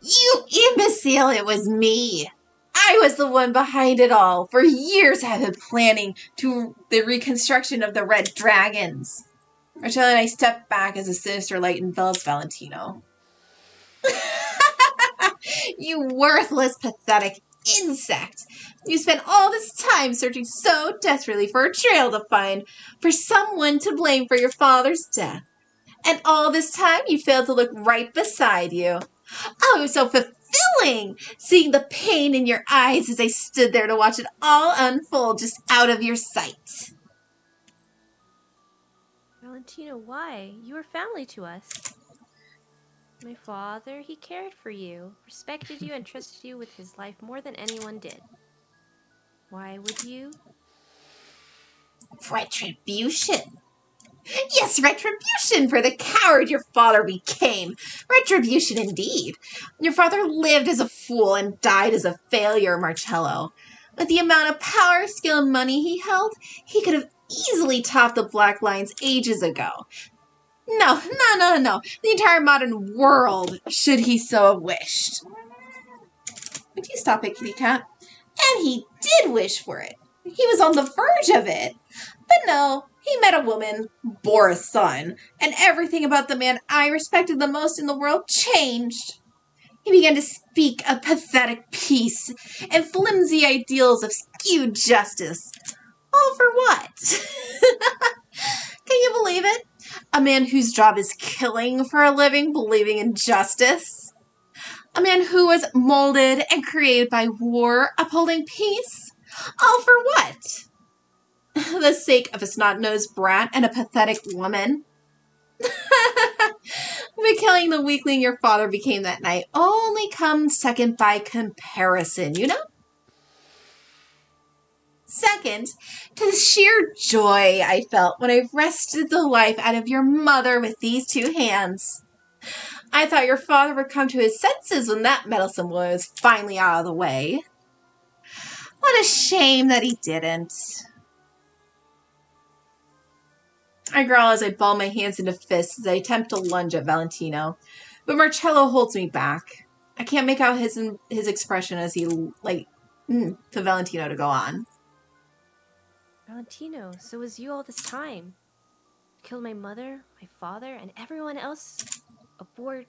You imbecile, it was me. I was the one behind it all. For years I've been planning the reconstruction of the Red Dragons. Marcello and I step back as a sinister light envelops Valentino. You worthless, pathetic insect. You spent all this time searching so desperately for a trail to find, for someone to blame for your father's death. And all this time you failed to look right beside you. Oh, it was so fulfilling, seeing the pain in your eyes as I stood there to watch it all unfold just out of your sight. Valentino, why? You were family to us. My father, he cared for you, respected you, and trusted you with his life more than anyone did. Why would you? Retribution. Yes, retribution for the coward your father became. Retribution indeed. Your father lived as a fool and died as a failure, Marcello. With the amount of power, skill, and money he held, he could have easily topped the Black Lions ages ago. No. The entire modern world, should he so have wished. Would you stop it, kitty cat? And he did wish for it. He was on the verge of it. But no, he met a woman, bore a son, and everything about the man I respected the most in the world changed. He began to speak of pathetic peace and flimsy ideals of skewed justice. All for what? Can you believe it? A man whose job is killing for a living, believing in justice. A man who was molded and created by war, upholding peace. All for what? The sake of a snot-nosed brat and a pathetic woman. But killing the weakling your father became that night only comes second by comparison, you know? Second, to the sheer joy I felt when I wrested the life out of your mother with these two hands. I thought your father would come to his senses when that meddlesome boy was finally out of the way. What a shame that he didn't. I growl as I ball my hands into fists as I attempt to lunge at Valentino, but Marcello holds me back. I can't make out his expression as he, to Valentino to go on. Valentino, so it was you all this time. You killed my mother, my father, and everyone else aboard.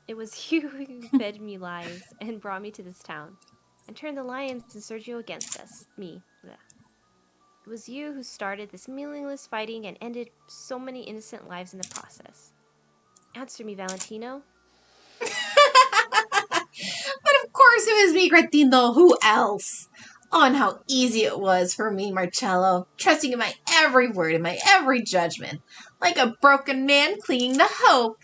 It was you who fed me lies and brought me to this town, and turned the Lions and Sergio against us. Me. Blech. It was you who started this meaningless fighting and ended so many innocent lives in the process. Answer me, Valentino. But of course it was me, Gretino. Who else? Oh, and how easy it was for me, Marcello, trusting in my every word and my every judgment, like a broken man clinging to hope.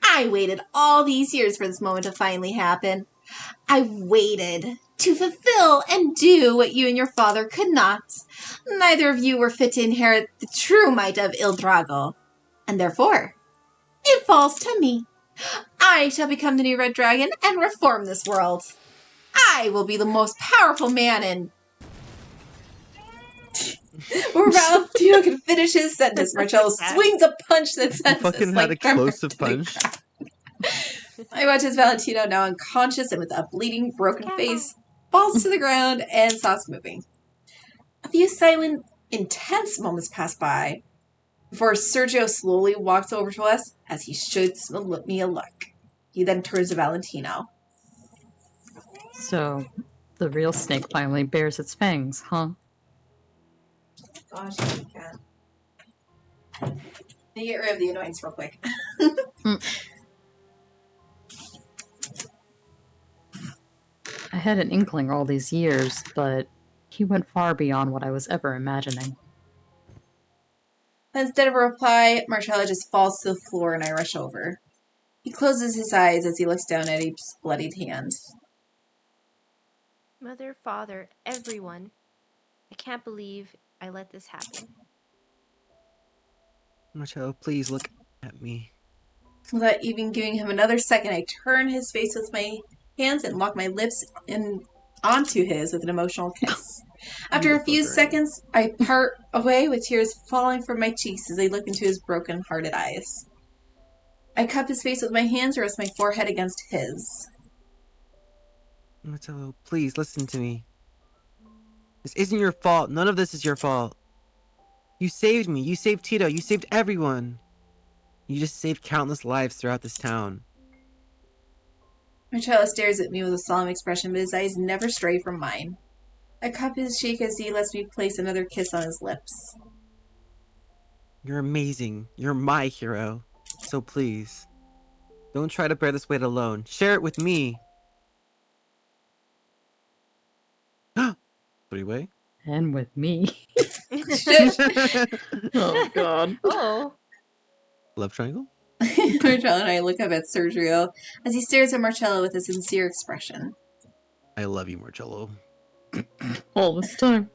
I waited all these years for this moment to finally happen. I waited to fulfill and do what you and your father could not. Neither of you were fit to inherit the true might of Il Drago, and therefore, it falls to me. I shall become the new Red Dragon and reform this world. I will be the most powerful man in... Where Valentino can finish his sentence, Marcello swings a punch that sends Fucking us had like explosive tremor to the punch. ground. I watch as Valentino, now unconscious and with a bleeding, broken face, falls to the ground and stops moving. A few silent, intense moments pass by before Sergio slowly walks over to us as he shoots me a look. He then turns to Valentino. So, the real snake finally bears its fangs, huh? Gosh, you can't. Let me get rid of the annoyance real quick. I had an inkling all these years, but he went far beyond what I was ever imagining. Instead of a reply, Marcello just falls to the floor and I rush over. He closes his eyes as he looks down at his bloodied hands. Mother, father, everyone. I can't believe I let this happen. Marcello, please look at me. Without even giving him another second, I turn his face with my hands and lock my lips onto his with an emotional kiss. After a few seconds, I part away with tears falling from my cheeks as I look into his broken-hearted eyes. I cup his face with my hands and rest my forehead against his. Marcello, please listen to me. This isn't your fault. None of this is your fault. You saved me. You saved Tito. You saved everyone. You just saved countless lives throughout this town. Marcello stares at me with a solemn expression, but his eyes never stray from mine. I cup his cheek as he lets me place another kiss on his lips. You're amazing. You're my hero. So please, don't try to bear this weight alone. Share it with me. Three-way? And with me. Oh, God. Oh. Love triangle? Marcello and I look up at Sergio as he stares at Marcello with a sincere expression. I love you, Marcello. All this time.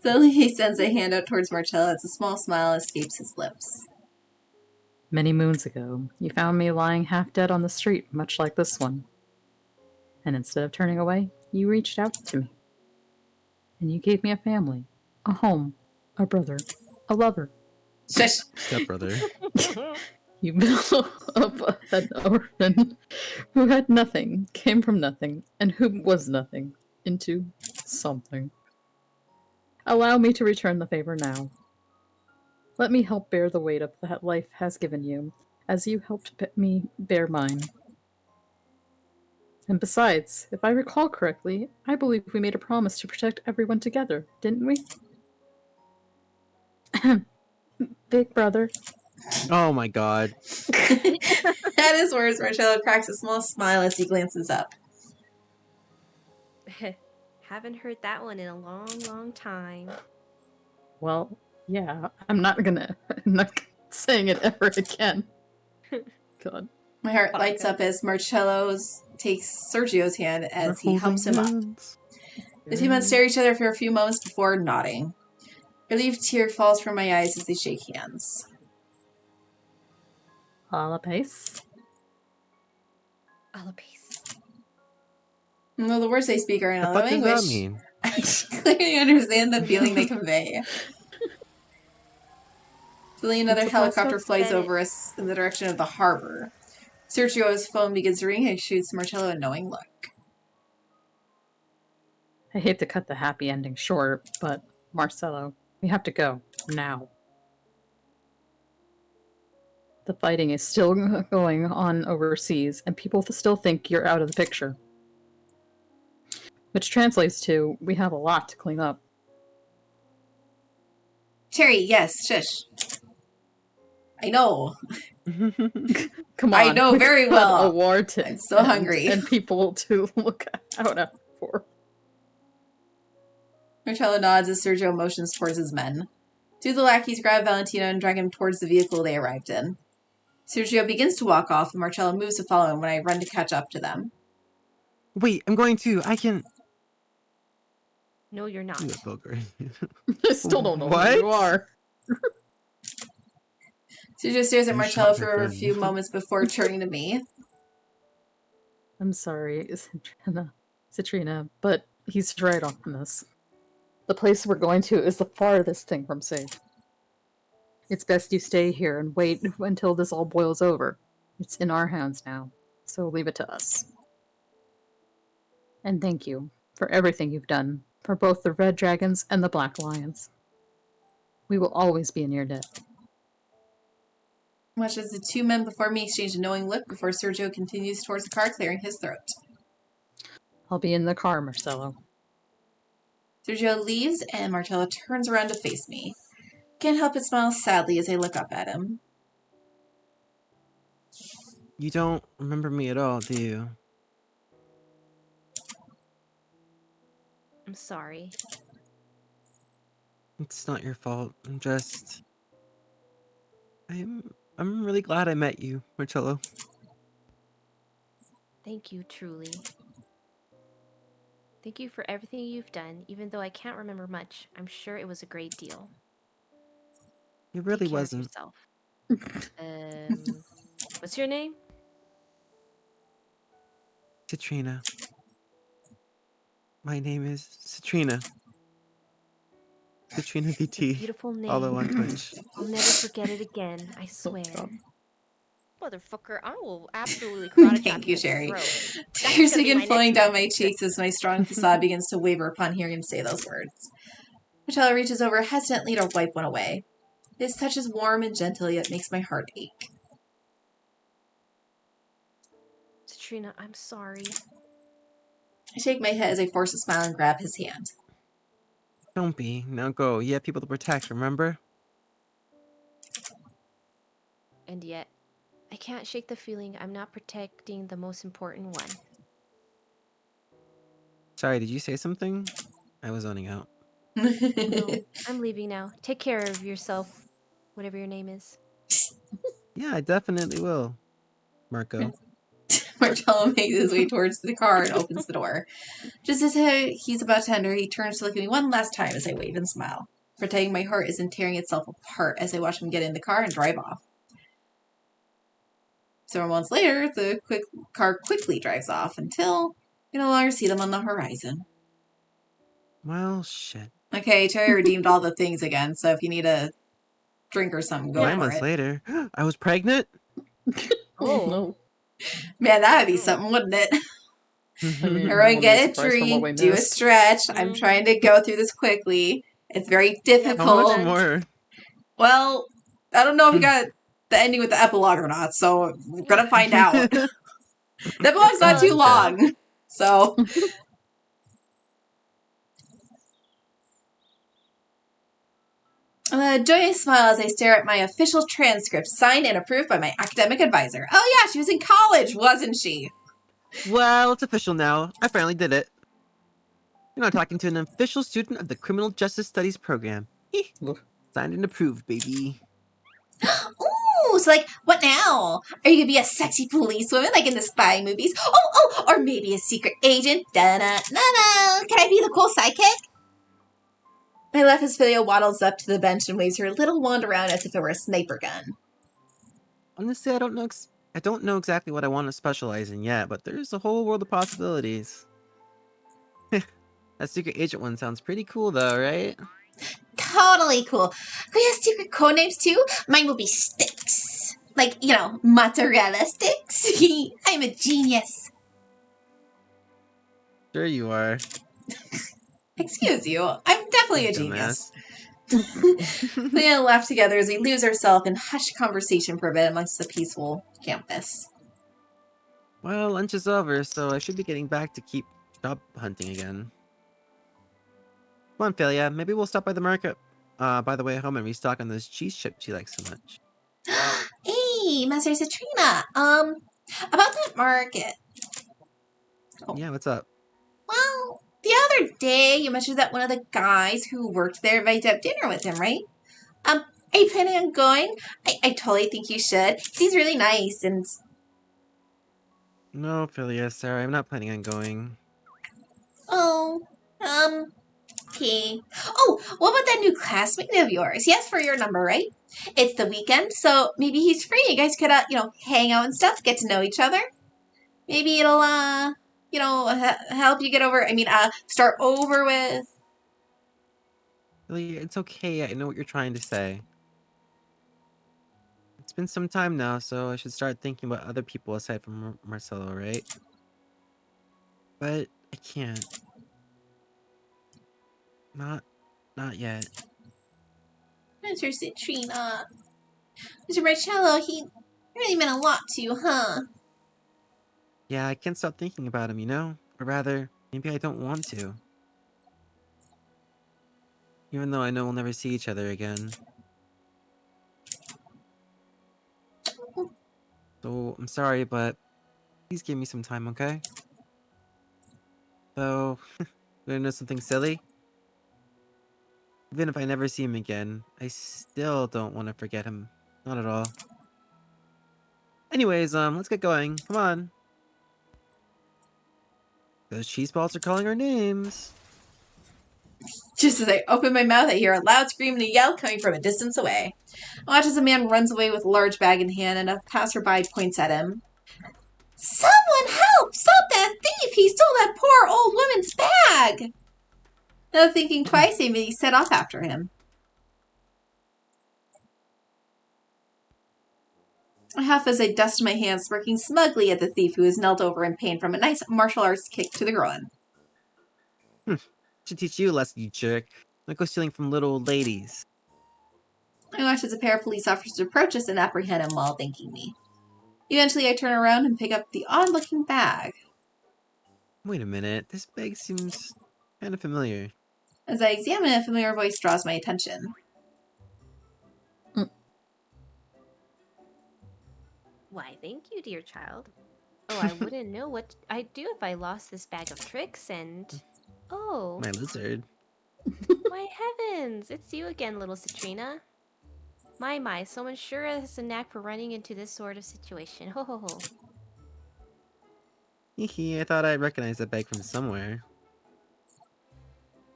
Suddenly he sends a hand out towards Marcello as a small smile escapes his lips. Many moons ago, you found me lying half dead on the street, much like this one. And instead of turning away, you reached out to me. And you gave me a family, a home, a brother, a lover. Shush! Stepbrother. You built up an orphan who had nothing, came from nothing, and who was nothing, into something. Allow me to return the favor now. Let me help bear the weight of that life has given you, as you helped me bear mine. And besides, if I recall correctly, I believe we made a promise to protect everyone together, didn't we? Big brother. Oh my god. At his words, Marcello cracks a small smile as he glances up. Haven't heard that one in a long, long time. Well, yeah, I'm not saying it ever again. God. My heart Vodka. lights up as Marcello takes Sergio's hand as he We're helps him holding up. hands. The two men stare at each other for a few moments before nodding. A relieved tear falls from my eyes as they shake hands. A la pace. Alapace. Though the words they speak are in The another fuck does language, that mean? I clearly understand the feeling they convey. Suddenly another It's helicopter supposed to flies spell it. over us in the direction of the harbor. Sergio's phone begins to ring and shoots Marcello a knowing look. I hate to cut the happy ending short, but Marcello, we have to go. Now. The fighting is still going on overseas, and people still think you're out of the picture. Which translates to, we have a lot to clean up. Cherry, yes, shush. I know. Come on, I know we've very got well. a war to I'm so end hungry. and people to look out for. Marcello nods as Sergio motions towards his men. Two of the lackeys grab Valentino and drag him towards the vehicle they arrived in. Sergio begins to walk off, and Marcello moves to follow him when I run to catch up to them. Wait, I'm going to. I can. No, you're not. You booger. I still don't know What? who you are. Sergio stares at You Marcello shot my for a friend. few moments before turning to me. I'm sorry, Citrina, but he's right on this. The place we're going to is the farthest thing from safe. It's best you stay here and wait until this all boils over. It's in our hands now, so leave it to us. And thank you for everything you've done for both the Red Dragons and the Black Lions. We will always be in your debt. Much as the two men before me exchange a knowing look before Sergio continues towards the car, clearing his throat. I'll be in the car, Marcello. Sergio leaves, and Marcello turns around to face me. Can't help but smile sadly as I look up at him. You don't remember me at all, do you? I'm sorry. It's not your fault. I'm really glad I met you, Marcello. Thank you, truly. Thank you for everything you've done. Even though I can't remember much, I'm sure it was a great deal. It really Take care wasn't. of yourself. What's your name? Citrina. My name is Citrina. Citrina VT. Beautiful name. Follow on Twitch. I'll never forget it again. I swear. God. Motherfucker, I will absolutely karate chop Thank you, in the Sherry. throat. Tears gonna be begin my flowing next down my magic trick. cheeks as my strong facade begins to waver upon hearing him say those words. Marcello reaches over hesitantly to wipe one away. His touch is warm and gentle, yet makes my heart ache. Citrina, I'm sorry. I shake my head as I force a smile and grab his hand. Don't be. Now go. You have people to protect, remember? And yet, I can't shake the feeling I'm not protecting the most important one. Sorry, did you say something? I was zoning out. No, I'm leaving now. Take care of yourself, whatever your name is. Yeah, I definitely will. Marco. Marcello makes his way towards the car and opens the door. Just as he's about to enter, he turns to look at me one last time as I wave and smile, pretending my heart isn't tearing itself apart as I watch him get in the car and drive off. Several months later, the car quickly drives off until we no longer see them on the horizon. Well, shit. Okay, Terry redeemed all the things again, so if you need a drink or something, go 9 for months it. later, I was pregnant. Oh, Oh. no. Man, that would be something, wouldn't it? I mean, Everyone won't be get a surprised from what we drink, do a missed. stretch. I'm trying to go through this quickly. It's very How difficult. much more? Well, I don't know if we got the ending with the epilogue or not, so we're gonna find out. The epilogue's not too long, so... Joyous smile as I stare at my official transcript, signed and approved by my academic advisor. Oh yeah, she was in college, wasn't she? Well, it's official now. I finally did it. You're not talking to an official student of the Criminal Justice Studies program. Signed and approved, baby. Ooh, so like, what now? Are you gonna be a sexy policewoman like in the spy movies? Oh, or maybe a secret agent? Da-na-na-na. Can I be the cool sidekick? My left Asphilia waddles up to the bench and waves her little wand around as if it were a sniper gun. Honestly, I don't know exactly what I want to specialize in yet, but there's a whole world of possibilities. That secret agent one sounds pretty cool though, right? Totally cool. We have secret code names too. Mine will be Sticks. Like, you know, mozzarella sticks. I'm a genius. Sure you are. Excuse you. I'm definitely a Dumbass. genius. We all laugh together as we lose ourselves in hushed conversation for a bit amongst the peaceful campus. Well, lunch is over, so I should be getting back to keep job hunting again. Come on, Philia. Maybe we'll stop by the market by the way home and restock on those cheese chips you like so much. Hey, Master Citrina. About that market. Oh. Yeah, what's up? Well, the other day you mentioned that one of the guys who worked there invited you to have dinner with him, right? Are you planning on going? I totally think you should. He's really nice and... No, Philia, sorry, I'm not planning on going. Oh, okay. Oh, what about that new classmate of yours? He asked for your number, right? It's the weekend, so maybe he's free. You guys could, hang out and stuff, get to know each other. Maybe it'll, help you get over, start over with... Philia, it's okay, I know what you're trying to say. It's been some time now, so I should start thinking about other people aside from Marcello, right? But I can't. Not yet. Mr. Citrina. Mr. Marcello, he really meant a lot to you, huh? Yeah, I can't stop thinking about him, you know? Or rather, maybe I don't want to. Even though I know we'll never see each other again. So, I'm sorry, but please give me some time, okay? So, you wanna know something silly? Even if I never see him again, I still don't want to forget him. Not at all. Anyways, let's get going. Come on. Those cheese balls are calling our names. Just as I open my mouth, I hear a loud scream and a yell coming from a distance away. I watch as a man runs away with a large bag in hand and a passerby points at him. Someone help! Stop that thief! He stole that poor old woman's bag! Without thinking twice, I immediately set off after him. I huff as I dust my hands, smirking smugly at the thief who is knelt over in pain from a nice martial arts kick to the groin. Should teach you a lesson, you jerk. Don't go stealing from little old ladies. I watch as a pair of police officers approach us and apprehend him while thanking me. Eventually, I turn around and pick up the odd-looking bag. Wait a minute, this bag seems kind of familiar. As I examine it, a familiar voice draws my attention. Why, thank you, dear child. Oh, I wouldn't know what I'd do if I lost this bag of tricks and... Oh, My lizard. my heavens! It's you again, little Citrina. My, someone sure has a knack for running into this sort of situation. Ho ho ho. Hee, I thought I'd recognize that bag from somewhere.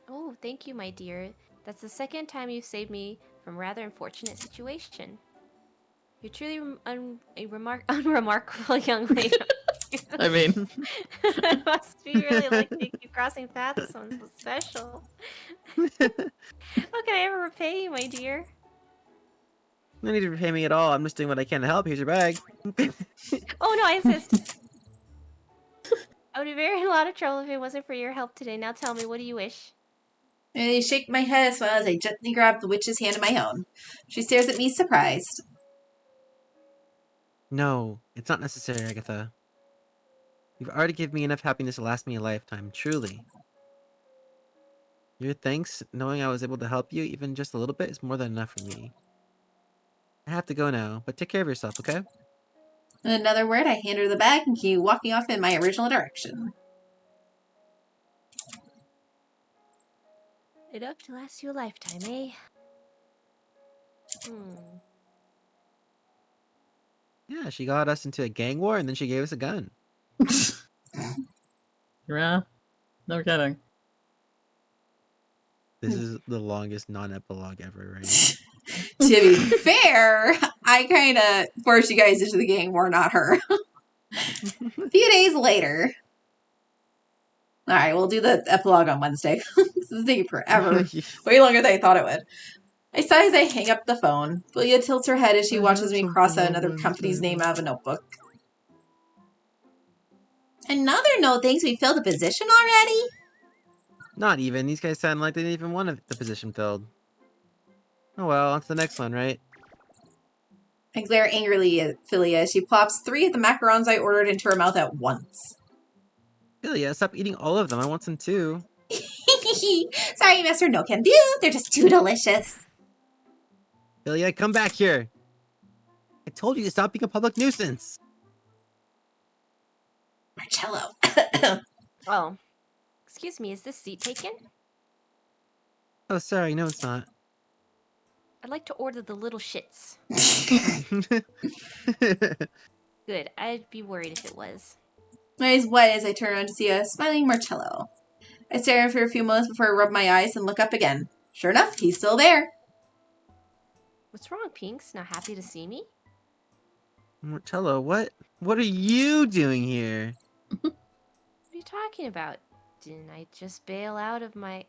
Oh, thank you, my dear. That's the second time you've saved me from a rather unfortunate situation. You're truly unremarkable young lady. I mean, It must be really lucky to keep crossing paths with someone so special. How can I ever repay you, my dear? No need to repay me at all. I'm just doing what I can to help. Here's your bag. Oh no, I insist. I would be very in a lot of trouble if it wasn't for your help today. Now tell me, what do you wish? I shake my head as well as I gently grab the witch's hand in my own. She stares at me, surprised. No, it's not necessary, Agatha. You've already given me enough happiness to last me a lifetime, truly. Your thanks, knowing I was able to help you even just a little bit, is more than enough for me. I have to go now, but take care of yourself, okay? In another word, I hand her the bag and keep walking off in my original direction. Enough to last you a lifetime, eh? Yeah, she got us into a gang war and then she gave us a gun. yeah, no kidding. This is the longest non-epilogue ever, right? To be fair, I kind of forced you guys into the gang war, not her. A few days later. Alright, we'll do the epilogue on Wednesday. This is taking forever. Way longer than I thought it would. I sigh as I hang up the phone. Julia tilts her head as she I watches have me cross something out on another Wednesday, company's name but- out of a notebook. Another note thinks we filled a position already? Not even. These guys sound like they didn't even want the position filled. Oh well, on to the next one, right? I glare angrily at Philia as she plops 3 of the macarons I ordered into her mouth at once. Philia, stop eating all of them. I want some too. Sorry, Master, no can do. They're just too delicious. Philia, come back here. I told you to stop being a public nuisance. Marcello. Oh. Excuse me, is this seat taken? Oh, sorry. No, it's not. I'd like to order the little shits. Good, I'd be worried if it was. My eyes wide as I turn around to see a smiling Marcello. I stare at him for a few moments before I rub my eyes and look up again. Sure enough, he's still there. What's wrong, Pinks? Not happy to see me? Marcello, what are you doing here? What are you talking about? Didn't I just bail out of my...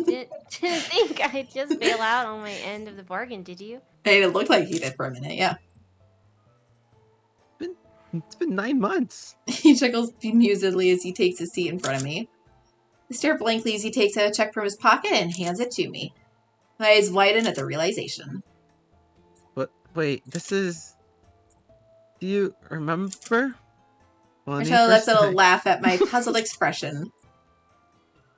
didn't think I'd just bail out on my end of the bargain, did you? And it looked like he did for a minute, yeah. It's been 9 months. He chuckles bemusedly as he takes his seat in front of me. I stare blankly as he takes out a check from his pocket and hands it to me. My eyes widen at the realization. But wait, this is... Do you remember? Marcello lets out a laugh at my puzzled expression.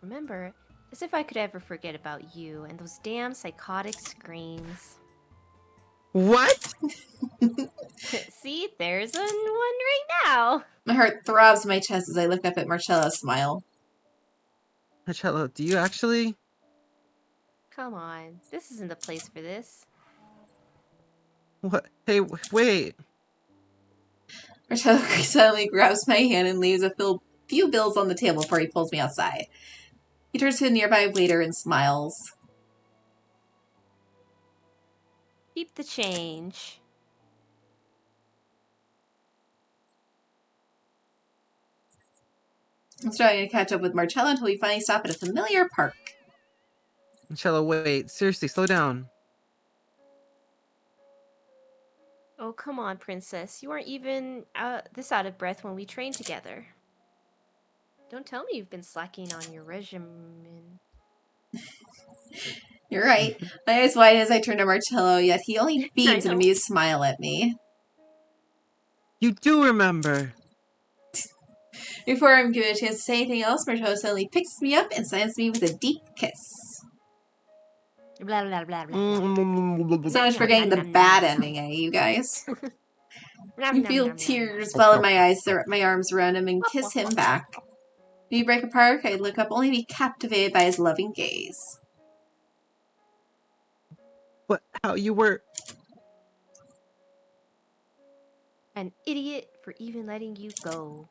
Remember, as if I could ever forget about you and those damn psychotic screams. What? See, there's one right now. My heart throbs in my chest as I look up at Marcello's smile. Marcello, do you actually... Come on, this isn't the place for this. What? Hey, wait. Marcello suddenly grabs my hand and leaves a few bills on the table before he pulls me outside. He turns to a nearby waiter and smiles. Keep the change. I'm starting to catch up with Marcello until we finally stop at a familiar park. Marcello, wait. Seriously, slow down. Oh, come on, princess. You weren't even this out of breath when we trained together. Don't tell me you've been slacking on your regimen. You're right. My eyes widen as I turn to Marcello, yet he only beams an know. amused smile at me. You do remember. Before I'm given a chance to say anything else, Marcello suddenly picks me up and slams me with a deep kiss. Blah, blah, blah, blah. So much for getting the bad ending, eh, you guys? I feel tears well in my eyes, throw my arms around him and kiss him back. When we break apart, I look up only to be captivated by his loving gaze. What? How you were... An idiot for even letting you go.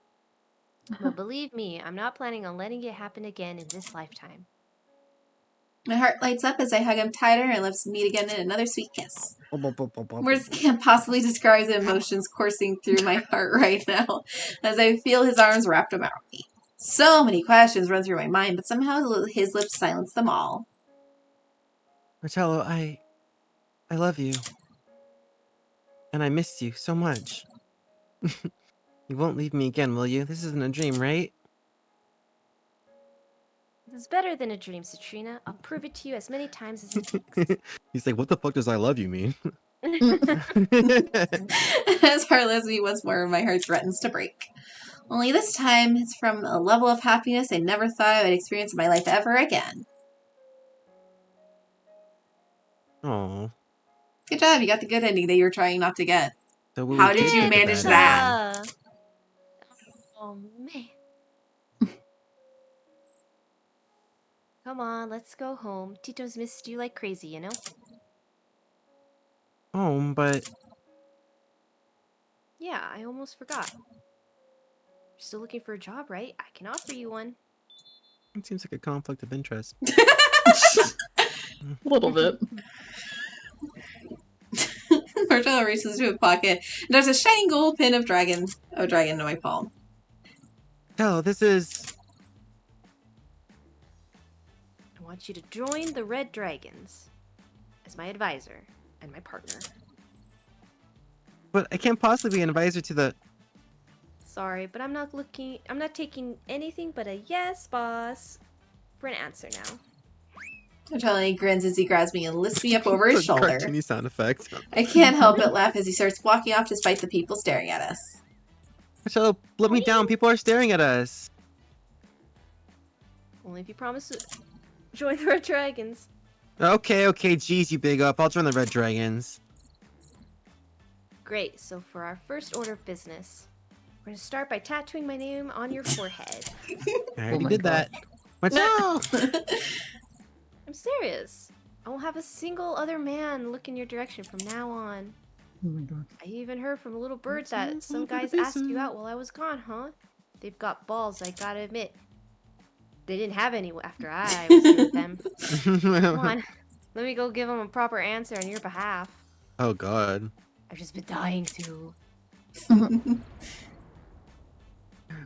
But believe me, I'm not planning on letting it happen again in this lifetime. My heart lights up as I hug him tighter and lips meet again in another sweet kiss. Words can't possibly describe the emotions coursing through my heart right now as I feel his arms wrapped around me. So many questions run through my mind, but somehow his lips silence them all. Marcello, I love you. And I missed you so much. You won't leave me again, will you? This isn't a dream, right? This is better than a dream, Citrina. I'll prove it to you as many times as it takes. He's like, what the fuck does I love you mean? As heartless me once more, my heart threatens to break. Only this time, it's from a level of happiness I never thought I would experience in my life ever again. Oh. Good job, you got the good ending that you were trying not to get. So we How did did you get the manage bad that? ending. Oh, man. Come on, let's go home. Tito's missed you like crazy, you know? Oh, but Yeah, I almost forgot. You're still looking for a job, right? I can offer you one. it seems like a conflict of interest. A little bit. Marcello reaches into his pocket. And there's a shining gold pin of dragon in my palm. Hell, this is... I want you to join the Red Dragons as my advisor and my partner. But I can't possibly be an advisor to the... Sorry, but I'm not taking anything but a yes, boss, for an answer now. Marcello grins as he grabs me and lifts me up over his It's a shoulder. cartoony sound effect. I can't help but laugh as he starts walking off despite the people staring at us. Marcello, let me down. People are staring at us. Only if you promise to join the Red Dragons. Okay, geez, you big up. I'll join the Red Dragons. Great, so for our first order of business, we're gonna start by tattooing my name on your forehead. I already my did God. that. Marcello! I'm serious. I won't have a single other man look in your direction from now on. Oh my god. I even heard from a little bird that some guys asked you out while I was gone, huh? They've got balls, I gotta admit. They didn't have any after I was here with them. Come on, let me go give them a proper answer on your behalf. Oh, God. I've just been dying to.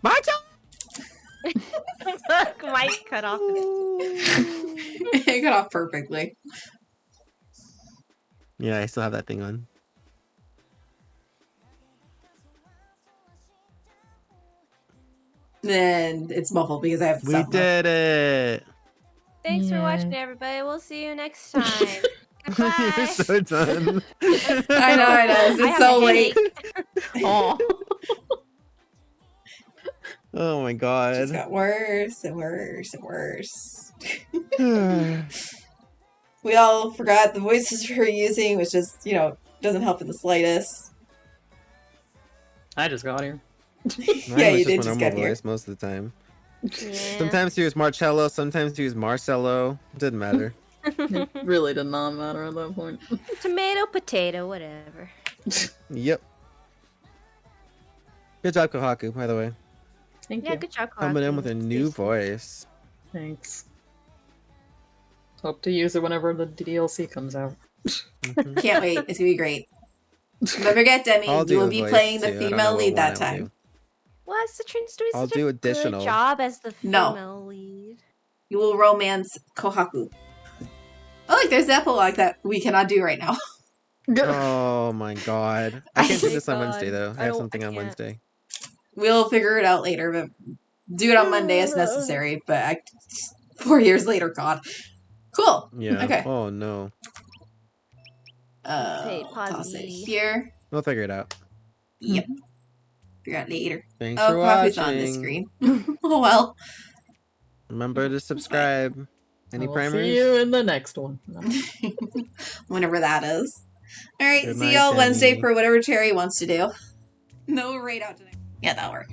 Marcello! Look, Mike cut off. It got off perfectly. Yeah, I still have that thing on. And it's muffled because I have to We stop did it! Thanks for Yay. watching, everybody. We'll see you next time. You're Goodbye. so done. I know, it's I been have so a late. headache. Oh. Oh my It God. just got worse and worse and worse. Oh We all forgot the voices we were using, which just, doesn't help in the slightest. I just got here. Yeah, you did my just normal get here. voice most of the time. Yeah. Sometimes he was Marcello, sometimes he was Marcello. Didn't matter. It really did not matter at that point. Tomato, potato, whatever. Yep. Good job, Kohaku, by the way. Thank Yeah, you. good job, Coming in Kohaku. with a new voice. Thanks. Hope to use it whenever the DLC comes out. Mhm. Can't wait. It's gonna be great. Don't forget, Demi, I'll you do will a be voice, playing the too. I don't know female what lead one that I'll time. do. Well, Citrina's doing I'll such do a additional. good job as the No. female lead. You will romance Kohaku. Oh, look, there's the epilogue that we cannot do right now. Oh my God. I can't do Oh this on my Wednesday, God. though. I I have don't- something I on can't. Wednesday. We'll figure it out later, but do it on Monday as necessary. But 4 years later, God. Cool. Yeah. Okay. Oh no. Okay, Toss it Posy. here. We'll figure it out. Yep. Figure out later. Thanks Oh, for Kohaku's watching. on this screen. Oh well. Remember to subscribe. Any We'll primers? see you in the next one. No. Whenever that is. Alright, Good see night, y'all Wednesday Demi. for whatever Terry wants to do. No raid out tonight. Yeah, that'll work.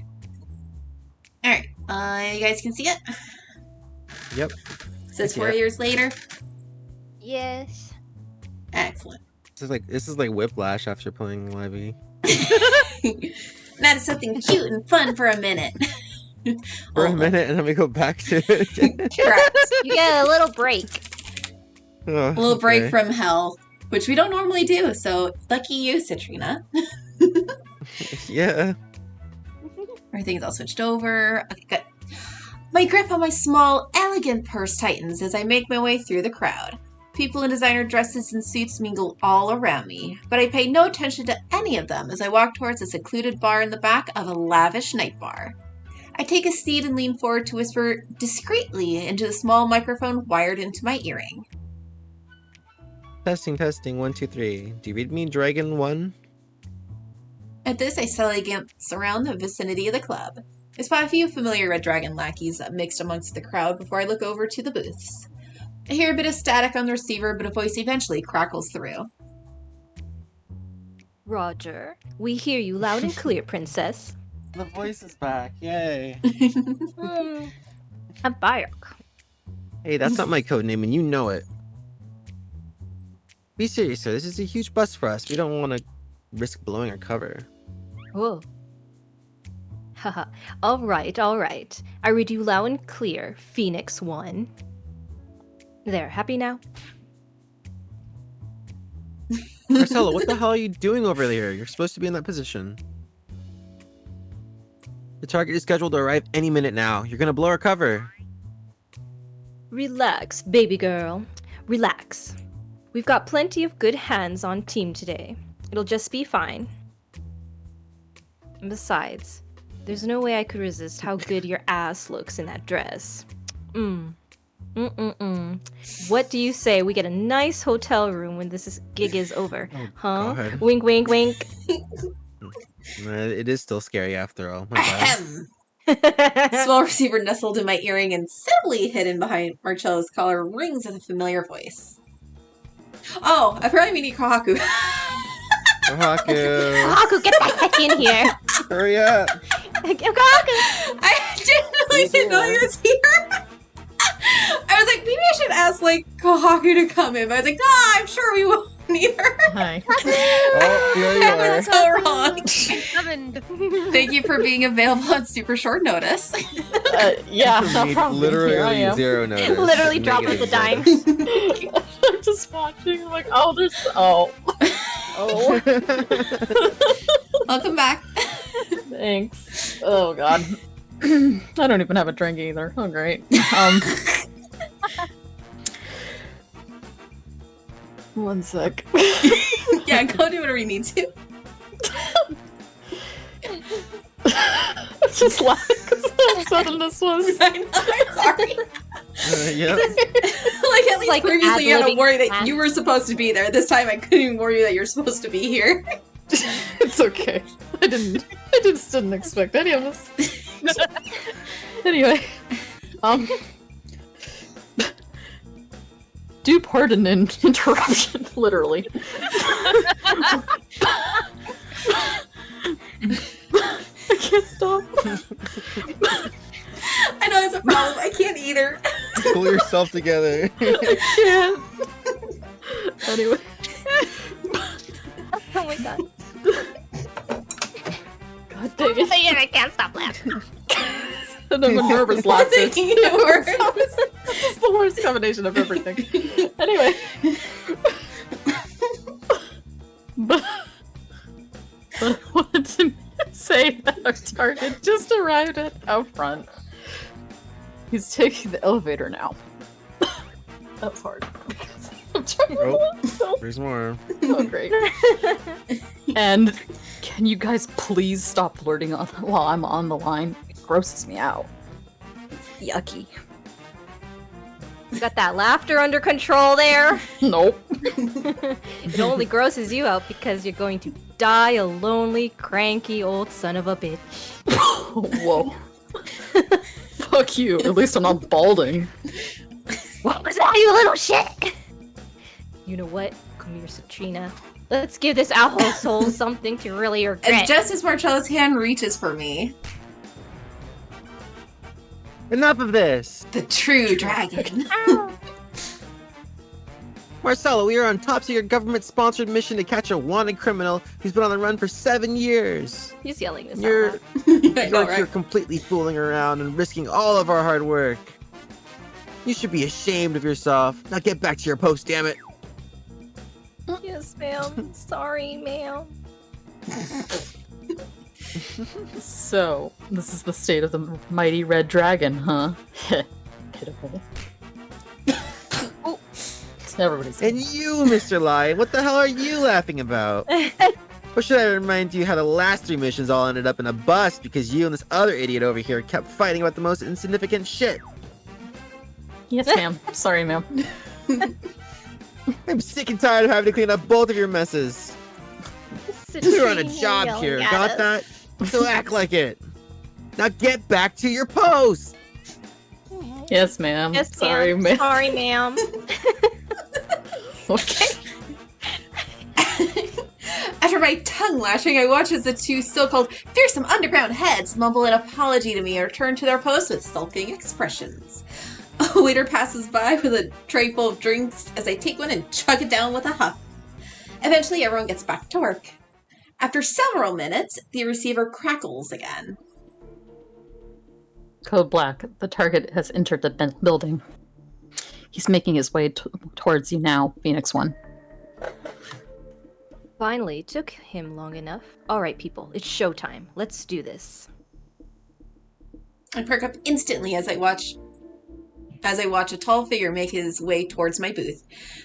Alright, you guys can see it? Yep. Says I 4 see it. years later. Yes. Excellent. This is like Whiplash after playing Live E. That is something cute and fun for a minute. for a Oh, minute, and then we go back to it again. Correct. You get a little break. Oh, A little break okay. from hell, which we don't normally do, so lucky you, Citrina. Yeah. Everything's all switched over. Okay, good. My grip on my small, elegant purse tightens as I make my way through the crowd. People in designer dresses and suits mingle all around me, but I pay no attention to any of them as I walk towards a secluded bar in the back of a lavish night bar. I take a seat and lean forward to whisper discreetly into the small microphone wired into my earring. Testing, 1, 2, 3. Do you read me, Dragon 1? At this, I slyly glance around the vicinity of the club. I spot a few familiar Red Dragon lackeys mixed amongst the crowd before I look over to the booths. I hear a bit of static on the receiver, but a voice eventually crackles through. Roger, we hear you loud and clear, princess. The voice is back. Yay. I'm Bayok. Hey, that's not my code name, and you know it. Be serious, sir. This is a huge bust for us. We don't want to risk blowing our cover. Whoa. Haha. All right. I read you loud and clear, Phoenix 1. There, happy now? Marcello, what the hell are you doing over there? You're supposed to be in that position. The target is scheduled to arrive any minute now. You're gonna blow our cover. Relax, baby girl. Relax. We've got plenty of good hands on team today. It'll just be fine. And besides, there's no way I could resist how good your ass looks in that dress. What do you say we get a nice hotel room when gig is over? Huh? God. Wink, wink, wink. It is still scary after all. My bad. Ahem. Small receiver nestled in my earring and subtly hidden behind Marcello's collar rings with a familiar voice. Oh, I probably mean Kohaku. Kohaku, Haku, get the heck in here. hurry up. Kohaku. I genuinely didn't know he was here. I was like, maybe I should ask, like, Kohaku to come in. But I was like, I'm sure we won't either. Hi. Oh, here you That are. was so wrong. Summoned. Thank you for being available on super short notice. Yeah, For no me, problem. Here I literally am. 0 notice. Literally dropping the Negative dime. I'm just watching. I'm like, oh, there's. Oh. Oh. Welcome back. Thanks. Oh, God. I don't even have a drink either. Oh, great. One sec. Yeah, go do whatever you need to. I'm just laughing because how sudden this was. I know, I'm sorry. Yep. Like, at least like previously you had to ad-libbing worry that plan. you were supposed to be there. This time I couldn't even worry that you're supposed to be here. It's okay. I just didn't expect any of this. Anyway, do pardon an interruption, literally. I can't stop. I know it's a problem. I can't either. Pull yourself together. I can't. Anyway. Oh my god. God dang it. I can't stop laughing. And I'm a nervous laughter. That's even worse. This is the worst combination of everything. Anyway. But I wanted to say that our target just arrived out front. He's taking the elevator now. That was hard. I'm trying to Oh. laugh so. There's more. Oh, great. And can you guys please stop flirting on while I'm on the line? It grosses me out. Yucky. You got that laughter under control there. Nope. It only grosses you out because you're going to die a lonely, cranky old son of a bitch. Whoa. Fuck you. At least I'm not balding. What was that, you little shit? You know what? Come here, Citrina. Let's give this owl soul something to really regret. And just as Marcello's hand reaches for me, Enough of this. the true dragon. Marcello, we are on top secret government-sponsored mission to catch a wanted criminal who's been on the run for 7 years. He's yelling this You're, out loud. you're here completely fooling around and risking all of our hard work. You should be ashamed of yourself. Now get back to your post, damn it. Yes, ma'am. Sorry, ma'am. So, this is the state of the mighty red dragon, huh? Pitiful. Everybody's And you, Mr. Lion, what the hell are you laughing about? Or should I remind you how the last 3 missions all ended up in a bust because you and this other idiot over here kept fighting about the most insignificant shit? Yes, ma'am. Sorry, ma'am. I'm sick and tired of having to clean up both of your messes. You're on a job Yelling here, at got us. that? So act like it. Now get back to your post. Yes, ma'am. Yes, Sorry, ma'am. ma'am. Sorry, ma'am. Okay. After my tongue lashing, I watch as the 2 so-called fearsome underground heads mumble an apology to me or turn to their posts with sulking expressions. A waiter passes by with a tray full of drinks as I take one and chug it down with a huff. Eventually, everyone gets back to work. After several minutes, the receiver crackles again. Code Black. The target has entered the building. He's making his way towards you now, Phoenix 1. Finally, it took him long enough. All right, people, it's showtime. Let's do this. I perk up instantly as I watch a tall figure make his way towards my booth.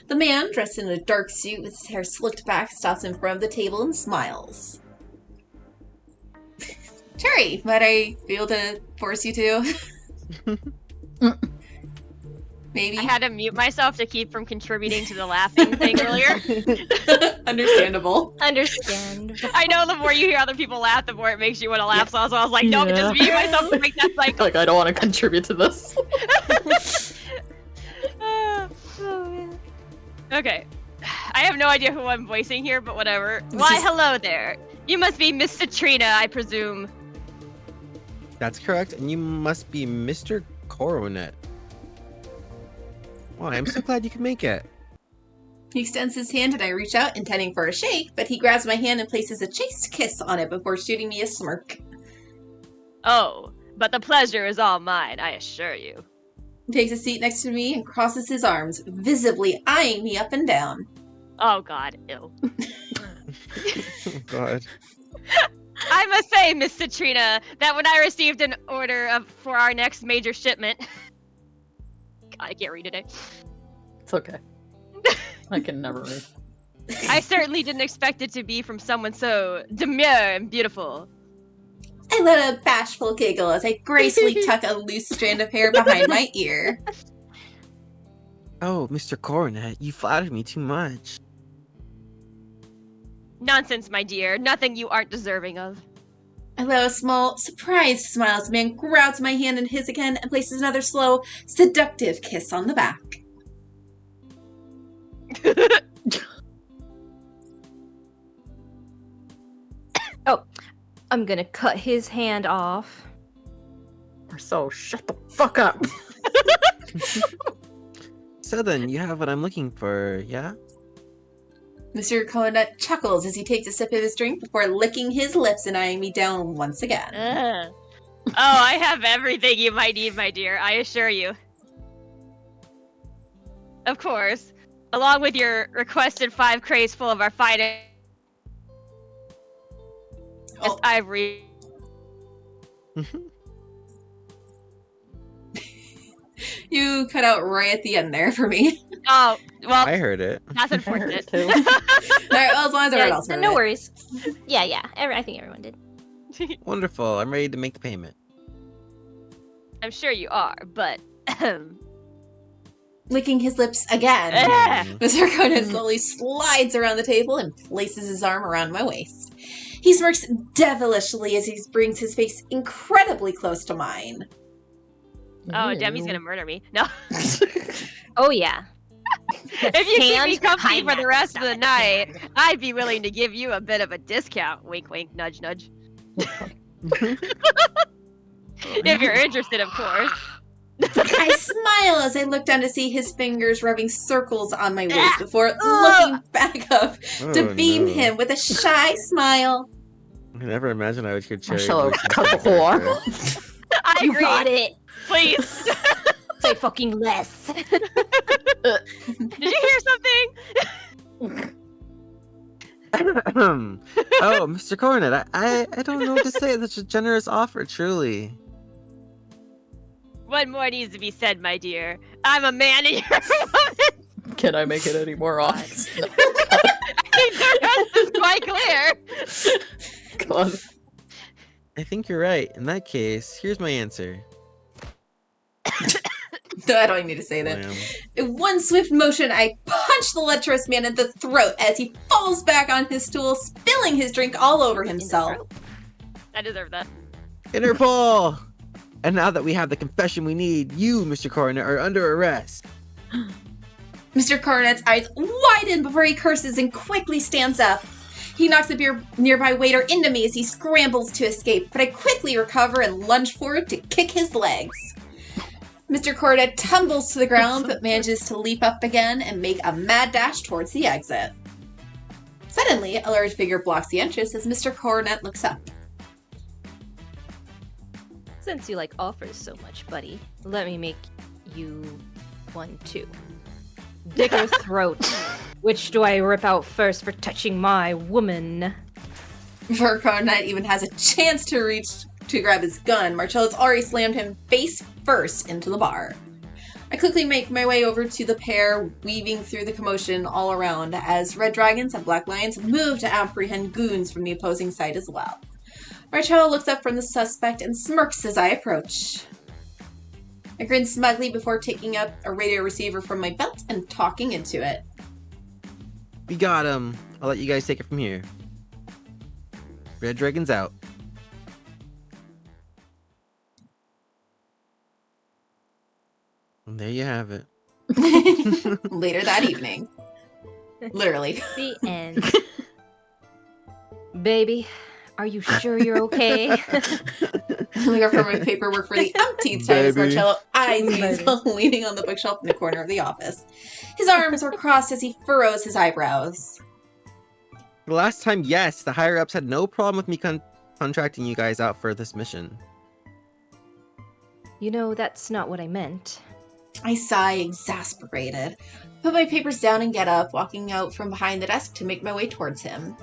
The man, dressed in a dark suit with his hair slicked back, stops in front of the table and smiles. Cherry, might I be able to force you to? Maybe. I had to mute myself to keep from contributing to the laughing thing earlier. Understandable. Understand. I know the more you hear other people laugh, the more it makes you want to laugh. So I was like, nope, Yeah. just mute myself to make that cycle. Like, I don't want to contribute to this. Ah, Oh, man. okay. I have no idea who I'm voicing here, but whatever. Why, hello there. You must be Miss Citrina, I presume. That's correct, and you must be Mr. Coronet. Well, I'm so glad you could make it. He extends his hand and I reach out, intending for a shake, but he grabs my hand and places a chaste kiss on it before shooting me a smirk. Oh, but the pleasure is all mine, I assure you. He takes a seat next to me and crosses his arms, visibly eyeing me up and down. Oh god, ew. Oh, God. I must say, Miss Citrina, that when I received an order for our next major shipment... God, I can't read today. It's okay. I can never read. I certainly didn't expect it to be from someone so demure and beautiful. I let a bashful giggle as I gracefully tuck a loose strand of hair behind my ear. Oh, Mr. Coronet, you flattered me too much. Nonsense, my dear. Nothing you aren't deserving of. I let a small, surprised smile as the man grabs my hand in his again and places another slow, seductive kiss on the back. I'm gonna cut his hand off. So, shut the fuck up. So then, you have what I'm looking for, yeah? Mr. Coconut chuckles as he takes a sip of his drink before licking his lips and eyeing me down once again. Oh, I have everything you might need, my dear, I assure you. Of course. Along with your requested 5 crates full of our finest Oh. ivory. You cut out right at the end there for me. Oh, well, I heard it. that's I heard unfortunate. it too. Alright, well, as long as everyone Yeah, else heard no it. worries. Yeah. I think everyone did. Wonderful. I'm ready to make the payment. I'm sure you are, but Licking his lips again. Yeah. Mr. Conan slowly slides around the table and places his arm around my waist. He smirks devilishly as he brings his face incredibly close to mine. oh, Demi's gonna murder me. No, Oh yeah. if you keep me Hand company behind for the that rest of the stomach. night, I'd be willing to give you a bit of a discount. Wink, wink, nudge, nudge. If you're interested, of course. I smile as I look down to see his fingers rubbing circles on my waist before looking back up to beam him with a shy smile. I never imagined I would hear Cherry. Marcello, voice cut the into whore. character. I You agree. got it. Please. Say fucking less. Did you hear something? Oh, Mr. Coronet, I don't know what to say. That's a generous offer, truly. What more needs to be said, my dear? I'm a man and you're a woman. Can I make it any more honest? No. I think the rest is quite clear. God. I think you're right. In that case, here's my answer. No, I don't even need to say that. Lamb. In one swift motion, I punch the lecherous man in the throat as he falls back on his stool, spilling his drink all over himself. I deserve that. Interpol! And now that we have the confession we need, you, Mr. Coronet, are under arrest. Mr. Coronet's eyes widen before he curses and quickly stands up. He knocks a nearby waiter into me as he scrambles to escape, but I quickly recover and lunge forward to kick his legs. Mr. Coronet tumbles to the ground, but manages to leap up again and make a mad dash towards the exit. Suddenly, a large figure blocks the entrance as Mr. Coronet looks up. Since you like offers so much, buddy, let me make you one too. Dick or throat? Which do I rip out first for touching my woman? Before Coronet even has a chance to reach to grab his gun, Marcello's already slammed him face first into the bar. I quickly make my way over to the pair, weaving through the commotion all around as red dragons and black lions move to apprehend goons from the opposing side as well. Marcello looks up from the suspect and smirks as I approach. I grin smugly before taking up a radio receiver from my belt and talking into it. We got him. I'll let you guys take it from here. Red Dragon's out. And there you have it. Later that evening. Literally. The end. Baby, are you sure you're okay? Looking for my paperwork for the umpteenth time as Baby. Marcello eyes me leaning on the bookshelf in the corner of the office. His arms are crossed as he furrows his eyebrows. The last time, yes, the higher-ups had no problem with me contracting you guys out for this mission. You know, that's not what I meant. I sigh, exasperated. Put my papers down and get up, walking out from behind the desk to make my way towards him.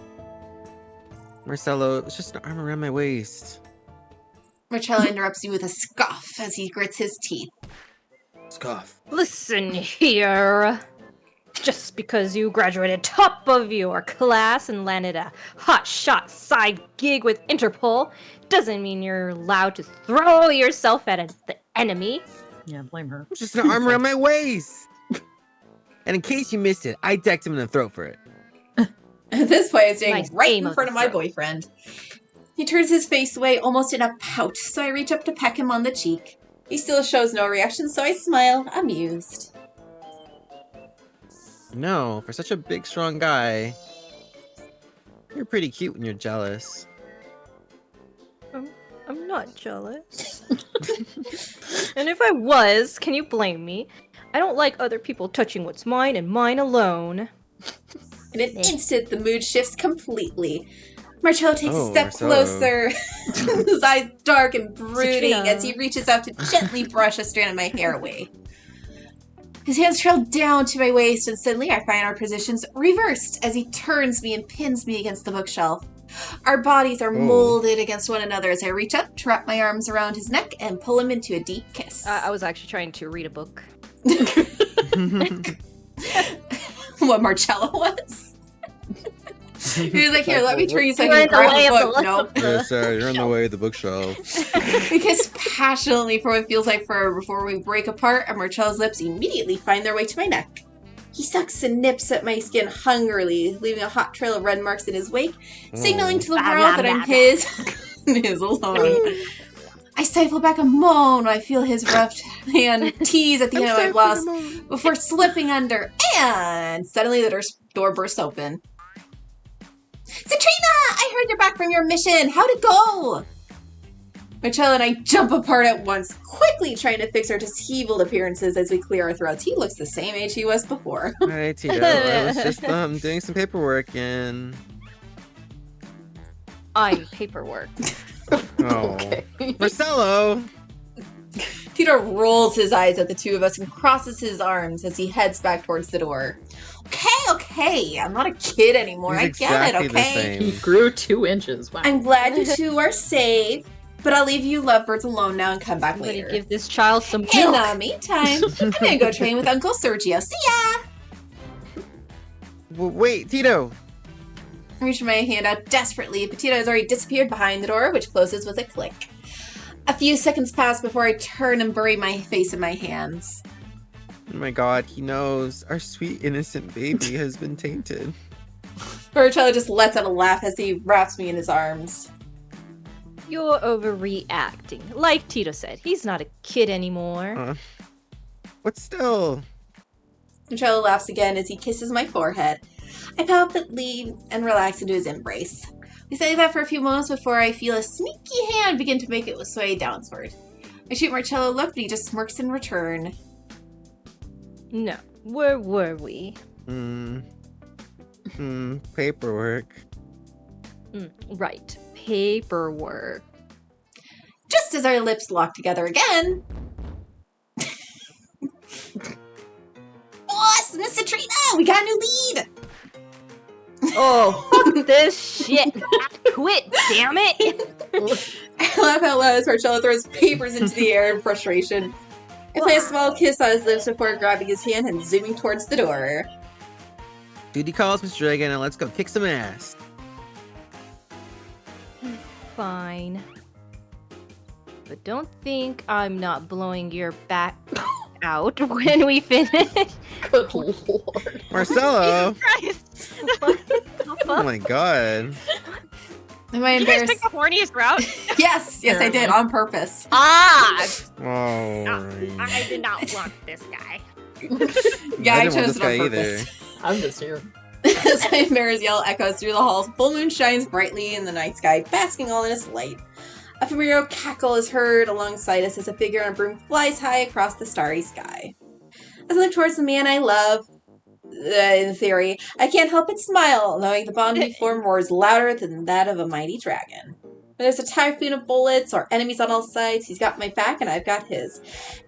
Marcello, it was just an arm around my waist. Marcello interrupts me with a scoff as he grits his teeth. Scoff. Listen here. Just because you graduated top of your class and landed a hotshot side gig with Interpol doesn't mean you're allowed to throw yourself at the enemy. Yeah, blame her. It was just an arm around my waist. And in case you missed it, I decked him in the throat for it. At this point, I'm standing Nice right aim in of front the of my throat. boyfriend. He turns his face away almost in a pout, so I reach up to peck him on the cheek. He still shows no reaction, so I smile, amused. No, for such a big, strong guy, you're pretty cute when you're jealous. I'm not jealous. And if I was, can you blame me? I don't like other people touching what's mine and mine alone. In an instant, the mood shifts completely. Marcello takes a step Marcello. closer, his eyes dark and brooding Citrina. as he reaches out to gently brush a strand of my hair away. His hands trail down to my waist, and suddenly I find our positions reversed as he turns me and pins me against the bookshelf. Our bodies are molded against one another as I reach up, wrap my arms around his neck, and pull him into a deep kiss. I was actually trying to read a book. What Marcello was? He was like, here, let me turn you so I You're can in the grab way a of the book. left Nope. of Yeah, sorry, you're on the way to the bookshelf. We kiss passionately for what feels like forever before we break apart, and Marcello's lips immediately find their way to my neck. He sucks and nips at my skin hungrily, leaving a hot trail of red marks in his wake, signaling to the world that I'm his, his alone. I stifle back a moan when I feel his rough hand tease at the end of my blouse before slipping under, and suddenly the door bursts open. Citrina! I heard you're back from your mission! How'd it go? Marcello and I jump apart at once, quickly trying to fix our disheveled appearances as we clear our throats. He looks the same age he was before. Alright, Tito. I was just doing some paperwork and I'm paperwork. oh, Okay. Marcello. Tito rolls his eyes at the two of us and crosses his arms as he heads back towards the door. Okay, I'm not a kid anymore. He's exactly I get the it, okay? same. He grew 2 inches. Wow. I'm glad you two are safe, but I'll leave you lovebirds alone now and come back Somebody later. give this child some In milk. the meantime, I'm gonna go train with Uncle Sergio. See ya! Wait, Tito. I reach my hand out desperately, but Tito has already disappeared behind the door, which closes with a click. A few seconds pass before I turn and bury my face in my hands. Oh my god, he knows. Our sweet innocent baby has been tainted. Marcello just lets out a laugh as he wraps me in his arms. You're overreacting. Like Tito said, he's not a kid anymore. But still. Marcello laughs again as he kisses my forehead. I palpably and relax into his embrace. We say that for a few moments before I feel a sneaky hand begin to make its way downward. I shoot Marcello a look, but he just smirks in return. No, where were we? Paperwork. Right, paperwork. Just as our lips lock together again. Boss, Miss Citrina, we got a new lead! Oh, fuck this shit. Quit, damn it. I laugh out loud as Marcello throws papers into the air in frustration. I play a small kiss on his lips before grabbing his hand and zooming towards the door. Duty calls, Mr. Dragon, and let's go kick some ass. Fine. But don't think I'm not blowing your back out when we finish. Good lord. Marcello! Christ! Oh my god. Am I You guys embarrassed? picked the horniest route? Yes, I did, on purpose. Ah! Alright. I did not want this guy. Yeah, I didn't want chose this it on guy purpose. either. I'm just here. As my embarrassed yell echoes through the halls, full moon shines brightly in the night sky, basking all in its light. A familiar cackle is heard alongside us as a figure on a broom flies high across the starry sky. As I look towards the man I love, in theory, I can't help but smile, knowing the bond we form roars louder than that of a mighty dragon. When there's a typhoon of bullets or enemies on all sides, he's got my back and I've got his.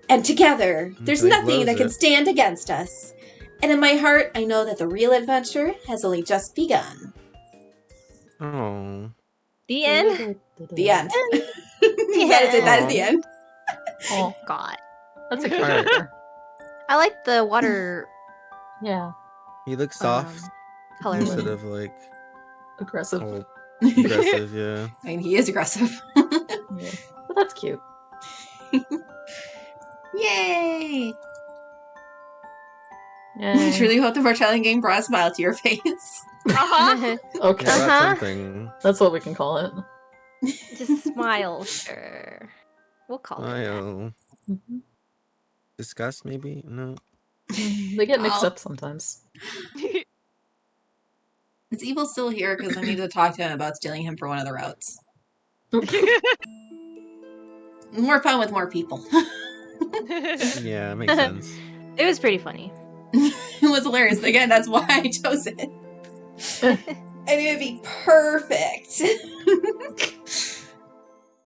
And together, there's He nothing blows that can it. stand against us. And in my heart, I know that the real adventure has only just begun. Oh. The end? The end. That is it. That is the end. Oh, God. that's a Alright. character. I like the water Yeah. He looks soft color. instead of like Aggressive. oh, aggressive, yeah. I mean, he is aggressive. Yeah. But that's cute. Yay! I Yeah. truly hope the Marcello game brought a smile to your face. Uh-huh. Okay. Yeah, Uh-huh. that's something. That's what we can call it. Just smile, sure. We'll call it. Smile. Mhm. Disgust, maybe? No. They get mixed Oh. up sometimes. Is Evil still here? Because I need to talk to him about stealing him for one of the routes. More fun with more people. Yeah, makes sense. It was pretty funny. It was hilarious. Again, that's why I chose it. I knew it'd be perfect.